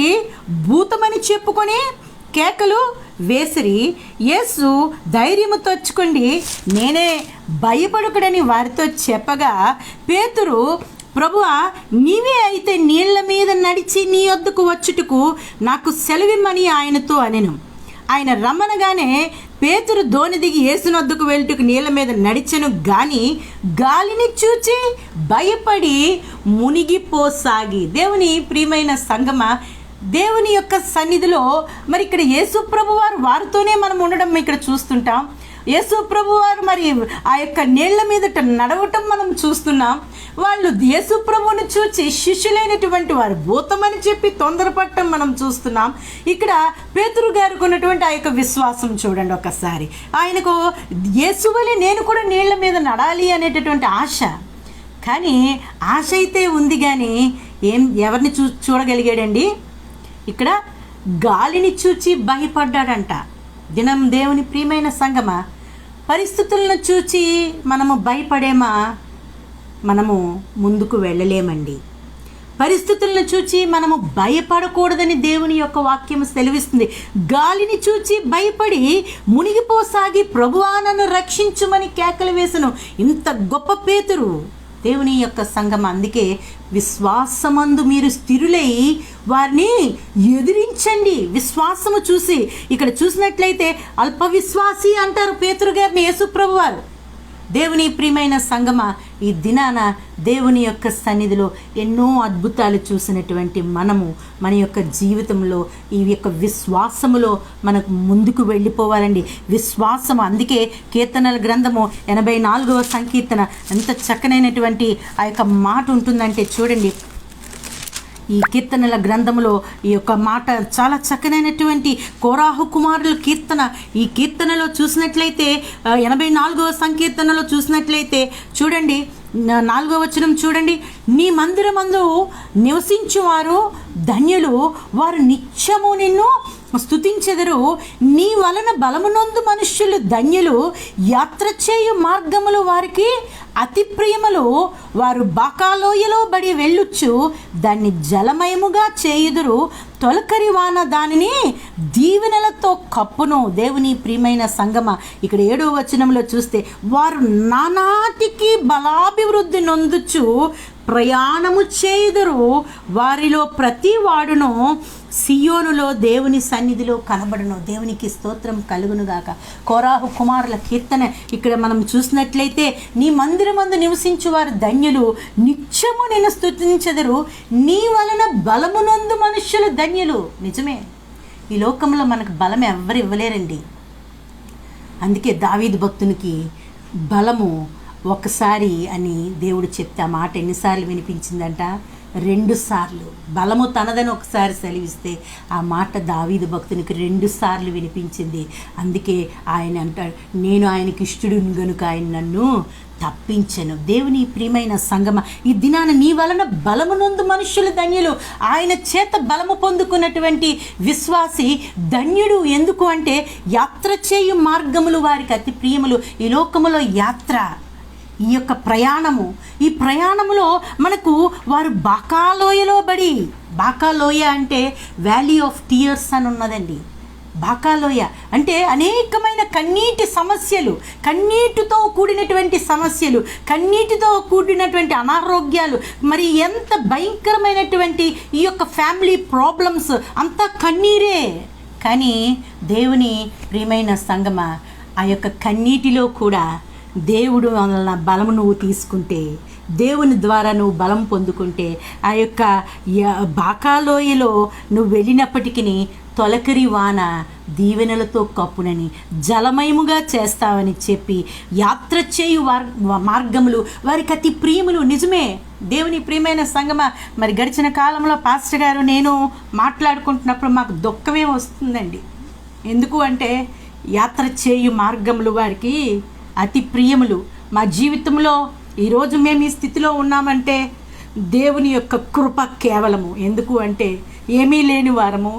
భూతమని చెప్పుకొని కేకలు వేసిరి. యేసు ధైర్యము తెచ్చుకోండి, నేనే, భయపడకుడని వారితో చెప్పగా, పేతురు, ప్రభువా నీవే అయితే నీళ్ల మీద నడిచి నీ వద్దకు వచ్చుటకు నాకు సెలవిమ్మని ఆయనతో అనెను. ఆయన రమ్మనగానే పేతురు దోణి దిగి యేసునొద్దకు వెళ్ళుటకు నీళ్ళ మీద నడిచెను, గాని గాలిని చూచి భయపడి మునిగిపోసాగి. దేవుని ప్రియమైన సంగమ, దేవుని యొక్క సన్నిధిలో మరి ఇక్కడ యేసు ప్రభు వారితోనే మనం ఉండడం ఇక్కడ చూస్తుంటాం. యేసు ప్రభు వారు మరి ఆ యొక్క నీళ్ల మీదట నడవటం మనం చూస్తున్నాం. వాళ్ళు యేసు ప్రభువుని చూచి శిష్యులైనటువంటి వారు భూతమని చెప్పి తొందరపడటం మనం చూస్తున్నాం. ఇక్కడ పేతురు గారికి ఉన్నటువంటి ఆ యొక్క విశ్వాసం చూడండి ఒకసారి. ఆయనకు యేసువలే నేను కూడా నీళ్ల మీద నడాలి అనేటటువంటి ఆశ. కానీ ఆశ అయితే ఉంది, కానీ ఎవరిని చూడగలిగాడండి? ఇక్కడ గాలిని చూచి భయపడ్డాడంట. దినం దేవుని ప్రియమైన సంగమా, పరిస్థితులను చూచి మనము భయపడేమా? మనము ముందుకు వెళ్ళలేమండి. పరిస్థితులను చూచి మనము భయపడకూడదని దేవుని యొక్క వాక్యం సెలవిస్తుంది. గాలిని చూచి భయపడి మునిగిపోసాగి ప్రభువా నన్ను రక్షించుమని కేకలు వేసను. ఇంత గొప్ప పేతురు దేవుని యొక్క సంఘం. అందుకే విశ్వాసమందు మీరు స్థిరులై వారిని ఎదిరించండి. విశ్వాసము చూసి ఇక్కడ చూసినట్లయితే అల్ప విశ్వాసి అంటారు పేతురు గారిని యేసుప్రభు వారు. దేవుని ప్రియమైన సంగమా, ఈ దినాన దేవుని యొక్క సన్నిధిలో ఎన్నో అద్భుతాలు చూసినటువంటి మనము మన యొక్క జీవితంలో ఈ యొక్క విశ్వాసములో మనకు ముందుకు వెళ్ళిపోవాలండి. విశ్వాసము. అందుకే కీర్తనల గ్రంథము 84వ సంకీర్తన ఎంత చక్కనైనటువంటి ఆ యొక్క మాట ఉంటుందంటే చూడండి. ఈ కీర్తనల గ్రంథంలో ఈ యొక్క మాట చాలా చక్కనైనటువంటి కోరాహు కుమారుల కీర్తన. ఈ కీర్తనలో చూసినట్లయితే 84వ సంకీర్తనలో చూసినట్లయితే చూడండి, 4వ వచనం చూడండి. నీ మందిరమందు నివసించువారు ధన్యులు, వారు నిత్యము నిన్ను స్తుతించెదరు. నీ వలన బలమునందు మనుష్యులు ధన్యులు, యాత్ర చేయు మార్గములు వారికి అతి ప్రియములు. వారు బాకాలోయలో బడి వెళ్ళుచ్చు, దాన్ని జలమయముగా చేయుదురు. తొలకరి వాన దానిని దీవెనలతో కప్పును. దేవుని ప్రియమైన సంగమ, ఇక్కడ 7వ వచనంలో చూస్తే వారు నానాటికి బలాభివృద్ధి నొందుచు ప్రయాణము చేయుదురు. వారిలో ప్రతి వాడును సియోనులో దేవుని సన్నిధిలో కనబడును. దేవునికి స్తోత్రం కలుగునుగాక. కోరాహు కుమారుల కీర్తన ఇక్కడ మనం చూసినట్లయితే నీ మందిరమందు నివసించు వారు ధన్యులు, నిత్యము నిన్ను స్తుతించెదరు. నీ వలన బలమునందు మనుష్యులు ధన్యులు. నిజమే, ఈ లోకంలో మనకు బలం ఎవ్వరు ఇవ్వలేరండి. అందుకే దావీదు భక్తునికి బలము ఒకసారి అని దేవుడు చెప్తే ఆ మాట ఎన్నిసార్లు వినిపించిందంట? 2 సార్లు. బలము తనదని ఒకసారి సెలవిస్తే ఆ మాట దావీదు భక్తునికి 2 సార్లు వినిపించింది. అందుకే ఆయన అంటాడు, నేను ఆయనకి ఇష్టడును గనుక ఆయన నన్ను తప్పించను. దేవుని ప్రియమైన సంగమ, ఈ దినాన నీ వలన బలమునందు మనుష్యులు ధన్యులు. ఆయన చేత బలము పొందుకున్నటువంటి విశ్వాసి ధన్యుడు. ఎందుకు అంటే యాత్ర చేయు మార్గములు వారికి అతి ప్రియములు. ఈ లోకములో యాత్ర, ఈ యొక్క ప్రయాణము, ఈ ప్రయాణములో మనకు వారు బాకాలోయలో బడి, బాకాలోయ అంటే వ్యాలీ ఆఫ్ టీయర్స్ అని ఉన్నదండి. బాకాలోయ అంటే అనేకమైన కన్నీటి సమస్యలు, కన్నీటితో కూడినటువంటి సమస్యలు, కన్నీటితో కూడినటువంటి అనారోగ్యాలు, మరి ఎంత భయంకరమైనటువంటి ఈ యొక్క ఫ్యామిలీ ప్రాబ్లమ్స్, అంతా కన్నీరే. కానీ దేవుని ప్రియమైన సంగమ, ఆ యొక్క కన్నీటిలో కూడా దేవుడు వలన బలము నువ్వు తీసుకుంటే, దేవుని ద్వారా నువ్వు బలం పొందుకుంటే, ఆ యొక్క బాకాలోయలో నువ్వు వెళ్ళినప్పటికీ తొలకరి వాన దీవెనలతో కప్పునని, జలమయముగా చేస్తావని చెప్పి యాత్ర చేయు మార్గములు వారికి అతి ప్రియములు. నిజమే దేవుని ప్రియమైన సంగమ, మరి గడిచిన కాలంలో పాస్టర్ గారు నేను మాట్లాడుకుంటున్నప్పుడు మాకు దుఃఖమే వస్తుందండి. ఎందుకు అంటే యాత్ర చేయు మార్గములు వారికి అతి ప్రియములు. మా జీవితంలో ఈరోజు మేము ఈ స్థితిలో ఉన్నామంటే దేవుని యొక్క కృప కేవలము. ఎందుకు అంటే ఏమీ లేని వారము,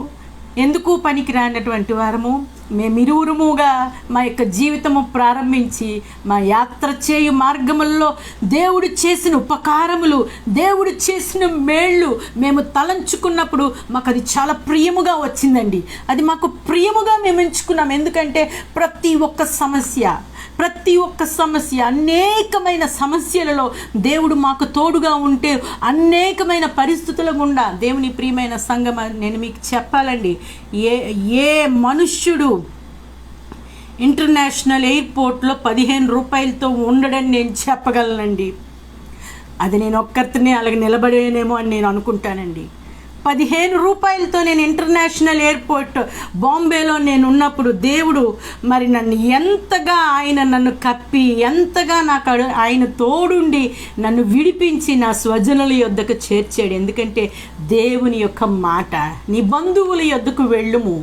ఎందుకు పనికి రానటువంటి వారము, మేమిరువురుముగా మా యొక్క జీవితము ప్రారంభించి మా యాత్ర చేయు మార్గముల్లో దేవుడు చేసిన ఉపకారములు, దేవుడు చేసిన మేళ్ళు మేము తలంచుకున్నప్పుడు మాకు అది చాలా ప్రియముగా వచ్చిందండి. అది మాకు ప్రియముగా మేము ఎంచుకున్నాం. ఎందుకంటే ప్రతి ఒక్క సమస్య, అనేకమైన సమస్యలలో దేవుడు మాకు తోడుగా ఉంటే, అనేకమైన పరిస్థితుల గుండా దేవుని ప్రియమైన సంగమ, నేను మీకు చెప్పాలండి, ఏ మనుష్యుడు ఇంటర్నేషనల్ ఎయిర్పోర్ట్లో 15 రూపాయలతో ఉండడని నేను చెప్పగలనండి. అది నేను ఒక్కరితోనే అలాగే నిలబడేనేమో అని నేను అనుకుంటానండి. రూపాయలతో నేను ఇంటర్నేషనల్ ఎయిర్పోర్ట్ బాంబేలో నేను ఉన్నప్పుడు దేవుడు మరి నన్ను ఎంతగా ఆయన నన్ను కప్పి ఎంతగా నాకు ఆయన తోడుండి నన్ను విడిపించి నా స్వజనుల యొద్దకు చేర్చాడు. ఎందుకంటే దేవుని యొక్క మాట, నీ బంధువుల యొద్దకు వెళ్ళుము,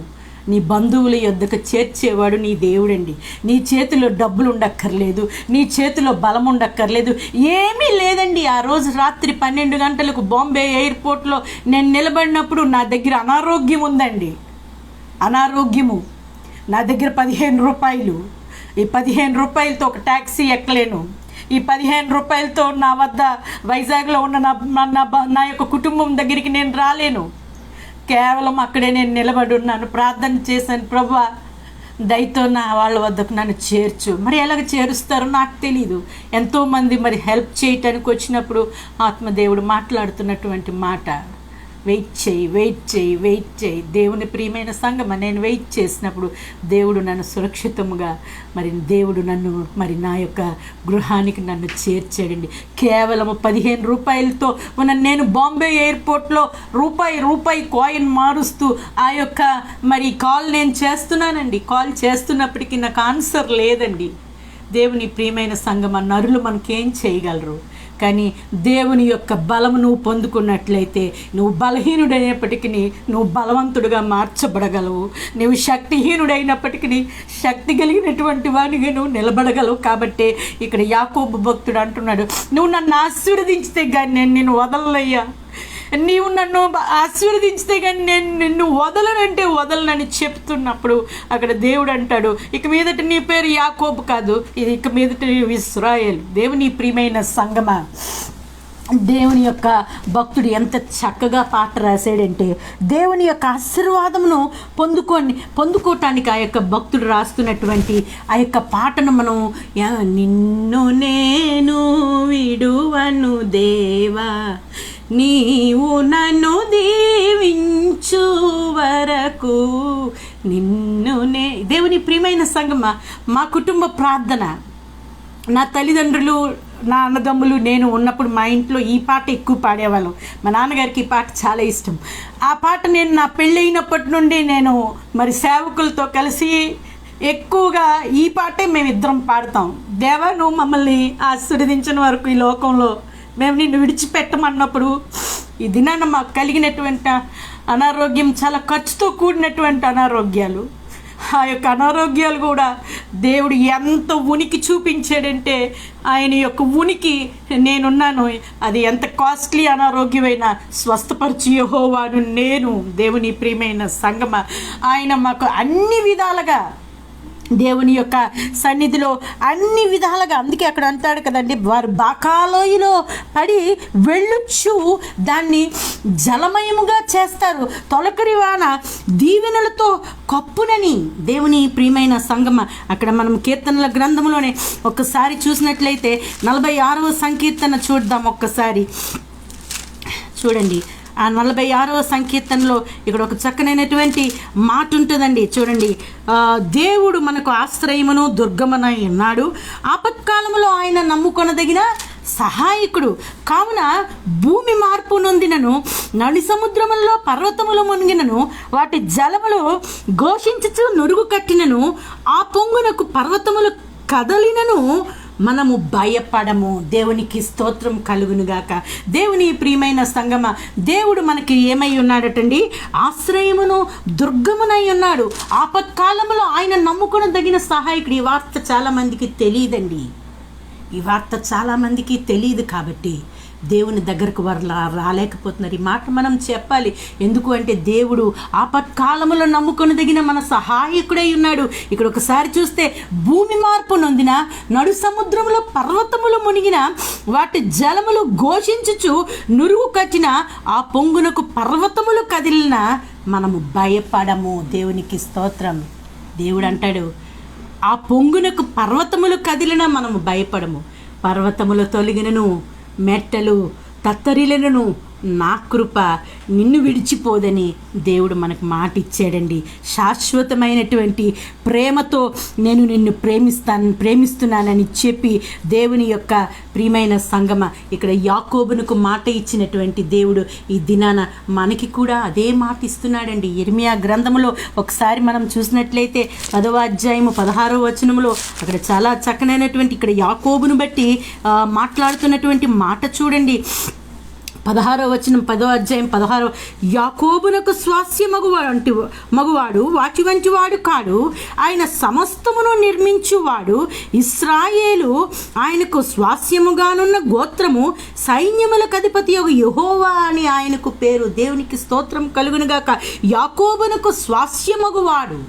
నీ బంధువుల యొద్దకు చేర్చేవాడు నీ దేవుడండి. నీ చేతిలో డబ్బులు ఉండక్కర్లేదు, నీ చేతిలో బలం ఉండక్కర్లేదు, ఏమీ లేదండి. ఆ రోజు రాత్రి 12 గంటలకు బాంబే ఎయిర్పోర్ట్లో నేను నిలబడినప్పుడు నా దగ్గర అనారోగ్యం ఉందండి. అనారోగ్యము, నా దగ్గర 15 రూపాయలు. ఈ 15 రూపాయలతో ఒక ట్యాక్సీ ఎక్కలేను. ఈ 15 రూపాయలతో నా వద్ద వైజాగ్లో ఉన్న నా యొక్క కుటుంబం దగ్గరికి నేను రాలేను. కేవలం అక్కడే నేను నిలబడి ఉన్నాను, ప్రార్థన చేశాను, ప్రభువా దయతో నా వాళ్ళ వద్దకు నన్ను చేర్చు. మరి ఎలాగ చేరుస్తారో నాకు తెలీదు. ఎంతోమంది మరి హెల్ప్ చేయటానికి వచ్చినప్పుడు ఆత్మదేవుడు మాట్లాడుతున్నటువంటి మాట, వెయిట్ చేయి, వెయిట్ చేయి, వెయిట్ చేయి. దేవుని ప్రియమైన సంగమా, నేను వెయిట్ చేసినప్పుడు దేవుడు నన్ను సురక్షితముగా దేవుడు నన్ను నా యొక్క గృహానికి నన్ను చేర్చాడండి. కేవలం 15 రూపాయలతో నేను బాంబే ఎయిర్పోర్ట్లో రూపాయి కాయిన్ మారుస్తూ ఆ యొక్క కాల్ నేను చేస్తున్నానండి. కాల్ చేస్తున్నప్పటికీ నాకు ఆన్సర్ లేదండి. దేవుని ప్రియమైన సంగమా, నరులు మనకేం చేయగలరు? కానీ దేవుని యొక్క బలము నువ్వు పొందుకున్నట్లయితే నువ్వు బలహీనుడైనప్పటికీ నువ్వు బలవంతుడుగా మార్చబడగలవు. నువ్వు శక్తిహీనుడైనప్పటికీ శక్తి కలిగినటువంటి వాడిగా నువ్వు నిలబడగలవు. కాబట్టి ఇక్కడ యాకోబు భక్తుడు అంటున్నాడు, నువ్వు నన్ను ఆశీర్వదించితే కానీ నేను నిన్ను వదలనయ్యా, నీవు నన్ను ఆశీర్వదించితే కానీ నేను నిన్ను వదలనంటే వదలనని చెప్తున్నప్పుడు అక్కడ దేవుడు అంటాడు, ఇక మీదట నీ పేరు యాకోబు కాదు, ఇది ఇక మీదట ఇశ్రాయేలు. దేవుని ప్రియమైన సంగమా, దేవుని యొక్క భక్తుడు ఎంత చక్కగా పాట రాశాడంటే దేవుని యొక్క ఆశీర్వాదమును పొందుకోవటానికి ఆ యొక్క భక్తుడు రాస్తున్నటువంటి ఆ యొక్క పాటను మనం నిన్ను నేను విడువను దేవా, నీవు నన్ను దీవించు వరకు నిన్నునే. దేవుని ప్రియమైన సంగమా, మా కుటుంబ ప్రార్థన, నా తల్లిదండ్రులు, నా అన్నదమ్ములు, నేను ఉన్నప్పుడు మా ఇంట్లో ఈ పాట ఎక్కువ పాడేవాళ్ళం. మా నాన్నగారికి ఈ పాట చాలా ఇష్టం. ఆ పాట నేను నా పెళ్ళైనప్పటి నుండి నేను సేవకులతో కలిసి ఎక్కువగా ఈ పాటే మేమిద్దరం పాడతాం. దేవా, నువ్వు మమ్మల్ని ఆశీర్వదించిన వరకు ఈ లోకంలో మేము నిన్ను విడిచిపెట్టమన్నప్పుడు ఈ దినాన మాకు కలిగినటువంటి అనారోగ్యం చాలా ఖర్చుతో కూడినటువంటి అనారోగ్యాలు. ఆ యొక్క అనారోగ్యాలు కూడా దేవుడు ఎంత ఉనికి చూపించాడంటే ఆయన యొక్క ఉనికి నేనున్నాను. అది ఎంత కాస్ట్లీ అనారోగ్యమైనా స్వస్థపరిచి యెహోవాను నేను. దేవుని ప్రియమైన సంగమా, ఆయన మాకు అన్ని విధాలుగా దేవుని యొక్క సన్నిధిలో అన్ని విధాలుగా, అందుకే అక్కడ అంటాడు కదండి, వారు బాకాలోయలో పడి వెళ్ళొచ్చు దాన్ని జలమయముగా చేస్తారు, తొలకరి వాన దీవెనలతో కప్పునని. దేవుని ప్రియమైన సంగమ, అక్కడ మనం కీర్తనల గ్రంథంలోనే ఒక్కసారి చూసినట్లయితే 46వ సంకీర్తన చూద్దాం. ఒక్కసారి చూడండి, ఆ 46వ సంకీర్తనలో ఇక్కడ ఒక చక్కనైనటువంటి మాట ఉంటుందండి. చూడండి, దేవుడు మనకు ఆశ్రయమును దుర్గమునై ఉన్నాడు, ఆపత్కాలంలో ఆయన నమ్ముకొనదగిన సహాయకుడు. కావున భూమి మార్పు నొందినను, నడి సముద్రములలో పర్వతములు మునిగినను, వాటి జలములు ఘోషించుచు నురుగు కట్టినను, ఆ పొంగునకు పర్వతములు కదలినను మనము భయపడము. దేవునికి స్తోత్రం కలుగునుగాక. దేవుని ప్రియమైన సంగమ, దేవుడు మనకి ఏమై ఉన్నాడటండి? ఆశ్రయమును దుర్గమునై ఉన్నాడు, ఆపత్కాలంలో ఆయన నమ్ముకొనదగిన సహాయకుడు. ఈ వార్త చాలామందికి తెలియదండి. ఈ వార్త చాలామందికి తెలియదు కాబట్టి దేవుని దగ్గరకు వారు రాలేకపోతున్నారు. ఈ మాట మనం చెప్పాలి. ఎందుకు అంటే దేవుడు ఆపత్కాలములో నమ్ముకొనదగిన మన సహాయకుడై ఉన్నాడు. ఇక్కడ ఒకసారి చూస్తే, భూమి మార్పు నొందిన, నడు సముద్రంలో పర్వతములు మునిగిన, వాటి జలములు ఘోషించుచు నురుగు కట్టిన, ఆ పొంగునకు పర్వతములు కదిలిన మనము భయపడము. దేవునికి స్తోత్రం. దేవుడు అంటాడు, ఆ పొంగునకు పర్వతములు కదిలిన మనము భయపడము. పర్వతములు తొలగినను, మెట్టలు తత్తరిలను, నా కృప నిన్ను విడిచిపోదని దేవుడు మనకు మాట ఇచ్చాడండి. శాశ్వతమైనటువంటి ప్రేమతో నేను నిన్ను ప్రేమిస్తున్నానని చెప్పి దేవుని యొక్క ప్రియమైన సంగమ, ఇక్కడ యాకోబునకు మాట ఇచ్చినటువంటి దేవుడు ఈ దినాన మనకి కూడా అదే మాట ఇస్తున్నాడండి. యిర్మీయా గ్రంథములో ఒకసారి మనం చూసినట్లయితే 10వ అధ్యాయము 16వ వచనములో అక్కడ చాలా చక్కనైనటువంటి ఇక్కడ యాకోబును బట్టి మాట్లాడుతున్నటువంటి మాట చూడండి. 16వ వచనం 10వ అధ్యాయం 16, యాకోబునకు స్వాస్య మగువాడు వాటి వంటి వాడు కాడు, ఆయన సమస్తమును నిర్మించువాడు. ఇశ్రాయేలు ఆయనకు స్వాస్యముగానున్న గోత్రము, సైన్యములకు అధిపతి యెహోవా అని ఆయనకు పేరు. దేవునికి స్తోత్రం కలుగునుగాక. యాకోబునకు స్వాస్యమగువాడు,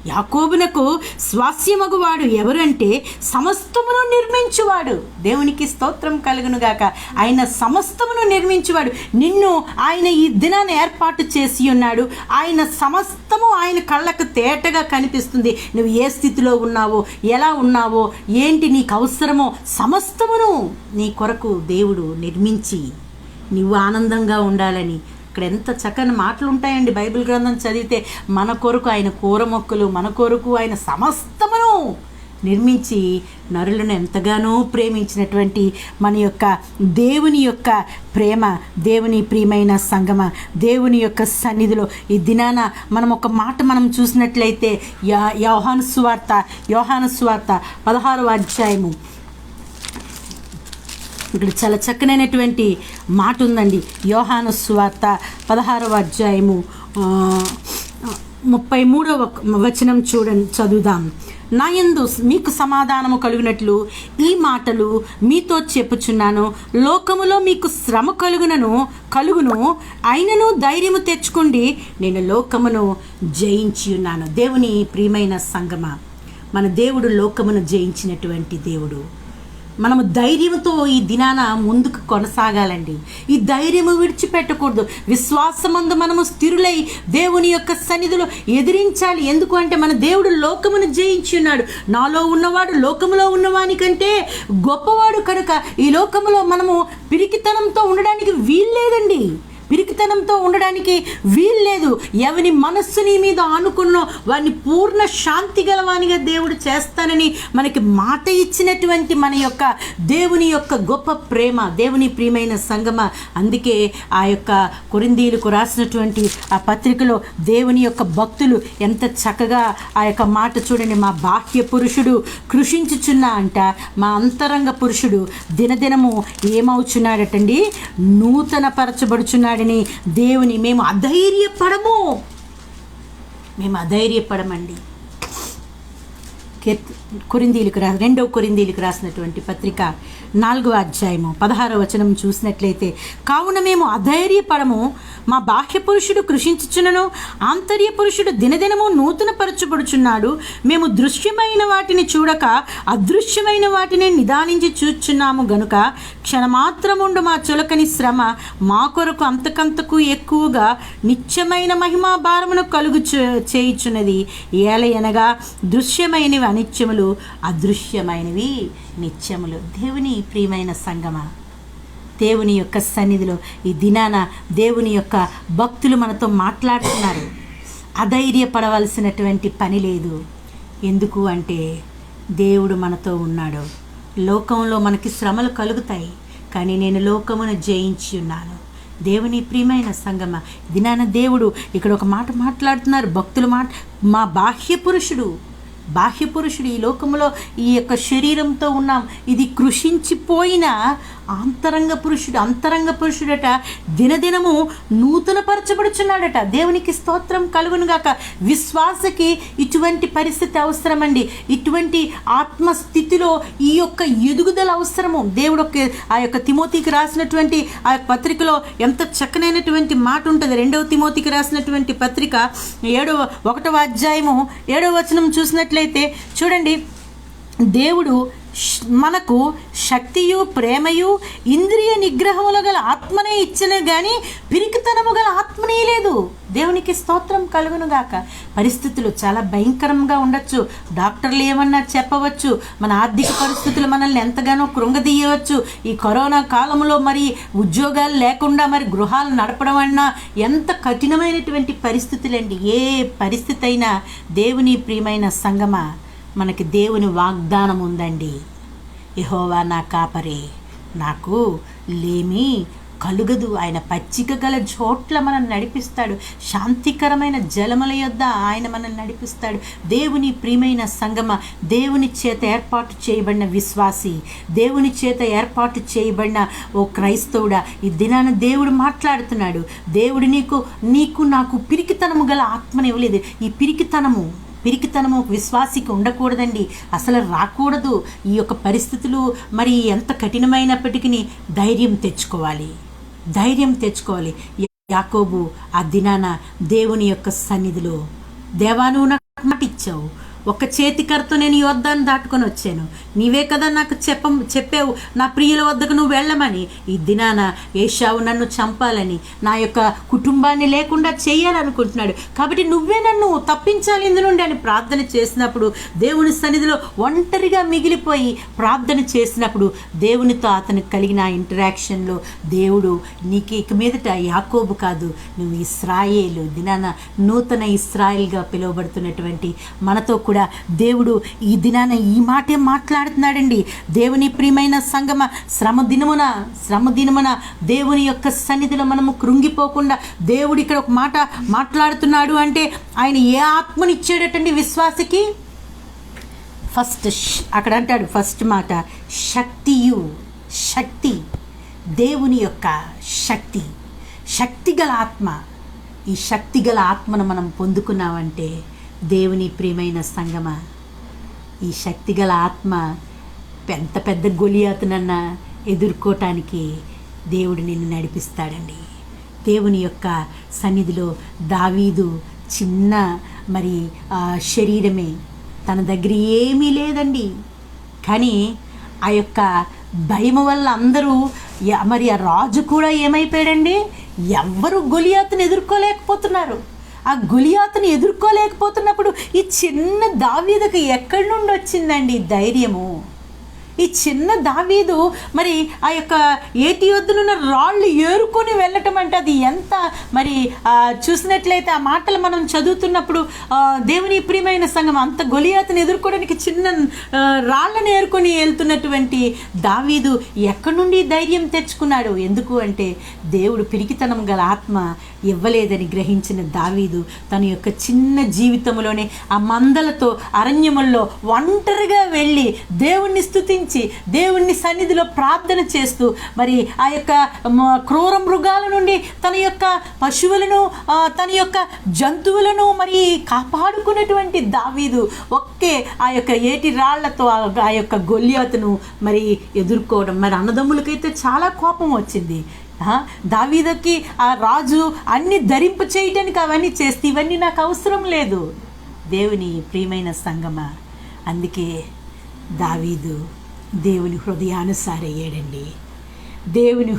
యాకోబునకు స్వాస్యమగువాడు ఎవరంటే సమస్తమును నిర్మించువాడు. దేవునికి స్తోత్రం కలుగునుగాక. ఆయన సమస్తమును నిర్మించువాడు. నిన్ను ఆయన ఈ దినాన్ని ఏర్పాటు చేసి ఉన్నాడు. ఆయన సమస్తము ఆయన కళ్ళకు తేటగా కనిపిస్తుంది. నువ్వు ఏ స్థితిలో ఉన్నావో, ఎలా ఉన్నావో, ఏంటి నీకు అవసరమో సమస్తమును నీ కొరకు దేవుడు నిర్మించి నువ్వు ఆనందంగా ఉండాలని. ఇక్కడ ఎంత చక్కని మాటలు ఉంటాయండి బైబిల్ గ్రంథం చదివితే. మన కొరకు ఆయన కూర మొక్కలు, మన కొరకు ఆయన సమస్తమును నిర్మించి నరులను ఎంతగానో ప్రేమించినటువంటి మన యొక్క దేవుని యొక్క ప్రేమ, దేవుని ప్రియమైన సంగమ, దేవుని యొక్క సన్నిధిలో ఈ దినాన మనం ఒక మాట మనం చూసినట్లయితే యోహాను సువార్త 16వ అధ్యాయము ఇక్కడ చాలా చక్కనైనటువంటి మాట ఉందండి. యోహాను సువార్త 16వ అధ్యాయము 33వ వచనం చదువుదాం. నా యందు మీకు సమాధానము కలుగునట్లు ఈ మాటలు మీతో చెప్పుచున్నాను. లోకములో మీకు శ్రమ కలుగును, అయినను ధైర్యము తెచ్చుకోండి, నేను లోకమును జయించి ఉన్నాను. దేవుని ప్రియమైన సంగమ, మన దేవుడు లోకమును జయించినటువంటి దేవుడు. మనము ధైర్యంతో ఈ దినాన ముందుకు కొనసాగాలండి. ఈ ధైర్యము విడిచిపెట్టకూడదు. విశ్వాసమందు మనము స్థిరులై దేవుని యొక్క సన్నిధిలో ఎదిరించాలి. ఎందుకు అంటే మన దేవుడు లోకమును జయించి ఉన్నాడు. నాలో ఉన్నవాడు లోకములో ఉన్నవాని కంటే గొప్పవాడు కనుక ఈ లోకములో మనము పిరికితనంతో ఉండడానికి వీల్లేదండి. పిరికితనంతో ఉండడానికి వీల్లేదు. ఎవని మనస్సు నీ మీద ఆనుకున్నో వాడిని పూర్ణ శాంతి గలవానిగా దేవుడు చేస్తానని మనకి మాట ఇచ్చినటువంటి మన యొక్క దేవుని యొక్క గొప్ప ప్రేమ, దేవుని ప్రియమైన సంగమ. అందుకే ఆ యొక్క కొరింథీయులకు రాసినటువంటి ఆ పత్రికలో దేవుని యొక్క భక్తులు ఎంత చక్కగా ఆ యొక్క మాట చూడండి. మా బాహ్య పురుషుడు కృషించుచున్నా అంట, మా అంతరంగ పురుషుడు దినదినము ఏమవుచున్నాడటండి, నూతన పరచబడుచున్నాడు. దేవుని మేము అధైర్యపడమండి. రెండవ కొరింథీయులకు రాసినటువంటి పత్రిక 4వ అధ్యాయము 16వ వచనం చూసినట్లయితే, కావున మేము అధైర్యపడము, మా బాహ్య పురుషుడు కృషించుచున్నను, ఆంతర్య పురుషుడు దినదినము నూతన పరచబడుచున్నాడు. మేము దృశ్యమైన వాటిని చూడక అదృశ్యమైన వాటిని నిదానించి చూచున్నాము గనుక క్షణమాత్రముండు మా చులకని శ్రమ మా కొరకు అంతకంతకు ఎక్కువగా నిత్యమైన మహిమా భారమును చేయుచున్నది. ఏలయనగా దృశ్యమైనవి అనిత్యములు, అదృశ్యమైనవి నిత్యములు. దేవుని ప్రియమైన సంగమ, దేవుని యొక్క సన్నిధిలో ఈ దినాన దేవుని యొక్క భక్తులు మనతో మాట్లాడుతున్నారు. అధైర్యపడవలసినటువంటి పని లేదు. ఎందుకు అంటే దేవుడు మనతో ఉన్నాడు. లోకంలో మనకి శ్రమలు కలుగుతాయి, కానీ నేను లోకమును జయించి ఉన్నాను. దేవుని ప్రియమైన సంగమ, దినాన దేవుడు ఇక్కడ ఒక మాట మాట్లాడుతున్నారు భక్తులు. మా బాహ్య పురుషుడు ఈ లోకంలో ఈ యొక్క శరీరంతో ఉన్నాం. ఇది కృషించిపోయిన అంతరంగ పురుషుడట దినదినము నూతనపరచబడుచున్నాడట. దేవునికి స్తోత్రం కలుగునుగాక. విశ్వాసకి ఇటువంటి పరిస్థితి అవసరమండి. ఇటువంటి ఆత్మస్థితిలో ఈ యొక్క ఎదుగుదల అవసరము. దేవుడు ఆ యొక్క తిమోతికి రాసినటువంటి ఆ పత్రికలో ఎంత చక్కనైనటువంటి మాట ఉంటుంది. 2వ తిమోతికి రాసినటువంటి పత్రిక 1వ అధ్యాయము 7వ వచనం చూసినట్లయితే చూడండి, దేవుడు మనకు శక్తియు ప్రేమయు ఇంద్రియ నిగ్రహములు గల ఆత్మనే ఇచ్చిన కానీ పిరికితనము గల ఆత్మనే లేదు. దేవునికి స్తోత్రం కలుగునుగాక. పరిస్థితులు చాలా భయంకరంగా ఉండొచ్చు, డాక్టర్లు ఏమన్నా చెప్పవచ్చు, మన ఆర్థిక పరిస్థితులు మనల్ని ఎంతగానో కృంగదీయవచ్చు. ఈ కరోనా కాలంలో మరి ఉద్యోగాలు లేకుండా మరి గృహాలు నడపడం అన్నా ఎంత కఠినమైనటువంటి పరిస్థితులండి. ఏ పరిస్థితి అయినా దేవుని ప్రియమైన సంగమా, మనకి దేవుని వాగ్దానం ఉందండి. యెహోవా నా కాపరే, నాకు లేమి కలుగదు. ఆయన పచ్చిక గల చోట్ల మనం నడిపిస్తాడు, శాంతికరమైన జలముల యొద్ద ఆయన మనల్ని నడిపిస్తాడు. దేవుని ప్రియమైన సంగమ, దేవుని చేత ఏర్పాటు చేయబడిన విశ్వాసి, దేవుని చేత ఏర్పాటు చేయబడిన ఓ క్రైస్తవుడా, ఈ దినాన దేవుడు మాట్లాడుతున్నాడు. దేవుడు నీకు నాకు పిరికితనము గల ఆత్మని ఇవ్వలేదు. ఈ పిరికితనము విశ్వాసికి ఉండకూడదండి, అసలు రాకూడదు. ఈ యొక్క పరిస్థితులు మరి ఎంత కఠినమైనప్పటికీ ధైర్యం తెచ్చుకోవాలి. యాకోబు ఆ దినాన దేవుని యొక్క సన్నిధిలో, దేవా నువ్వు నాకు మాట ఇచ్చావు, ఒక చేతికరతో నేను ఈ వద్దాన్ని దాటుకొని వచ్చాను, నీవే కదా నాకు చెప్పావు నా ప్రియుల వద్దకు నువ్వు వెళ్ళమని. ఈ దినాన ఏశావు నన్ను చంపాలని, నా యొక్క కుటుంబాన్ని లేకుండా చేయాలనుకుంటున్నాడు, కాబట్టి నువ్వే నన్ను తప్పించాలి ఇందు నుండి అని ప్రార్థన చేసినప్పుడు, దేవుని సన్నిధిలో ఒంటరిగా మిగిలిపోయి ప్రార్థన చేసినప్పుడు దేవునితో అతనికి కలిగిన ఇంటరాక్షన్లో దేవుడు నీకు ఇక మీదట యాకోబు కాదు, నువ్వు ఇశ్రాయేలు, దినాన నూతన ఇశ్రాయేల్గా పిలువబడుతున్నటువంటి మనతో కూడా దేవుడు ఈ దినాన ఈ మాటే మాట్లాడుతున్నాడండి. దేవుని ప్రియమైన సంగమ, శ్రమ దినమున దేవుని యొక్క సన్నిధిలో మనము కృంగిపోకుండా దేవుడు ఇక్కడ ఒక మాట మాట్లాడుతున్నాడు అంటే ఆయన ఏ ఆత్మని ఇచ్చాడటండి విశ్వాసికి. అక్కడ అంటాడు ఫస్ట్ మాట శక్తి, దేవుని యొక్క శక్తిగల ఆత్మ. ఈ శక్తిగల ఆత్మను మనం పొందుకున్నామంటే దేవుని ప్రియమైన సంగమ, ఈ శక్తిగల ఆత్మ ఎంత పెద్ద గొలియాతునన్నా ఎదుర్కోవటానికి దేవుడు నిన్ను నడిపిస్తాడండి. దేవుని యొక్క సన్నిధిలో దావీదు చిన్న మరి శరీరమే, తన దగ్గర ఏమీ లేదండి, కానీ ఆ యొక్క భయం వల్ల అందరూ మరి ఆ రాజు కూడా ఏమైపోయాడండి, ఎవ్వరు గొలియాతుని ఎదుర్కోలేకపోతున్నారు. ఆ గొలియాతుని ఎదుర్కోలేకపోతున్నప్పుడు ఈ చిన్న దావీదుకి ఎక్కడి నుండి వచ్చిందండి ధైర్యము? ఈ చిన్న దావీదు మరి ఆ యొక్క ఏటి వద్దనున్న రాళ్ళు ఏరుకొని వెళ్ళటం అంటే అది ఎంత మరి చూసినట్లయితే ఆ మాటలు మనం చదువుతున్నప్పుడు దేవుని ప్రియమైన సంఘం, అంత గొలియాతుని ఎదుర్కోవడానికి చిన్న రాళ్ళని ఏరుకొని వెళ్తున్నటువంటి దావీదు ఎక్కడి నుండి ధైర్యం తెచ్చుకున్నాడు? ఎందుకు అంటే దేవుడు పిరికితనం గల ఆత్మ ఇవ్వలేదని గ్రహించిన దావీదు తన యొక్క చిన్న జీవితంలోనే ఆ మందలతో అరణ్యముల్లో ఒంటరిగా వెళ్ళి దేవుణ్ణి స్తుతించి దేవుణ్ణి సన్నిధిలో ప్రార్థన చేస్తూ మరి ఆ యొక్క క్రూర మృగాల నుండి తన యొక్క పశువులను తన యొక్క జంతువులను మరి కాపాడుకునేటువంటి దావీదు ఒక్కే ఆ యొక్క ఏటి రాళ్లతో ఆ యొక్క గొలియాతును మరి ఎదుర్కోవడం. మరి అన్నదమ్ములకైతే చాలా కోపం వచ్చింది. దావీదుకి ఆ రాజు అన్ని ధరింప చేయటానికి అవన్నీ చేస్తే ఇవన్నీ నాకు అవసరం లేదు. దేవుని ప్రియమైన సంగమ, అందుకే దావీదు దేవుని హృదయానుసారయ్యాడండి. దేవుని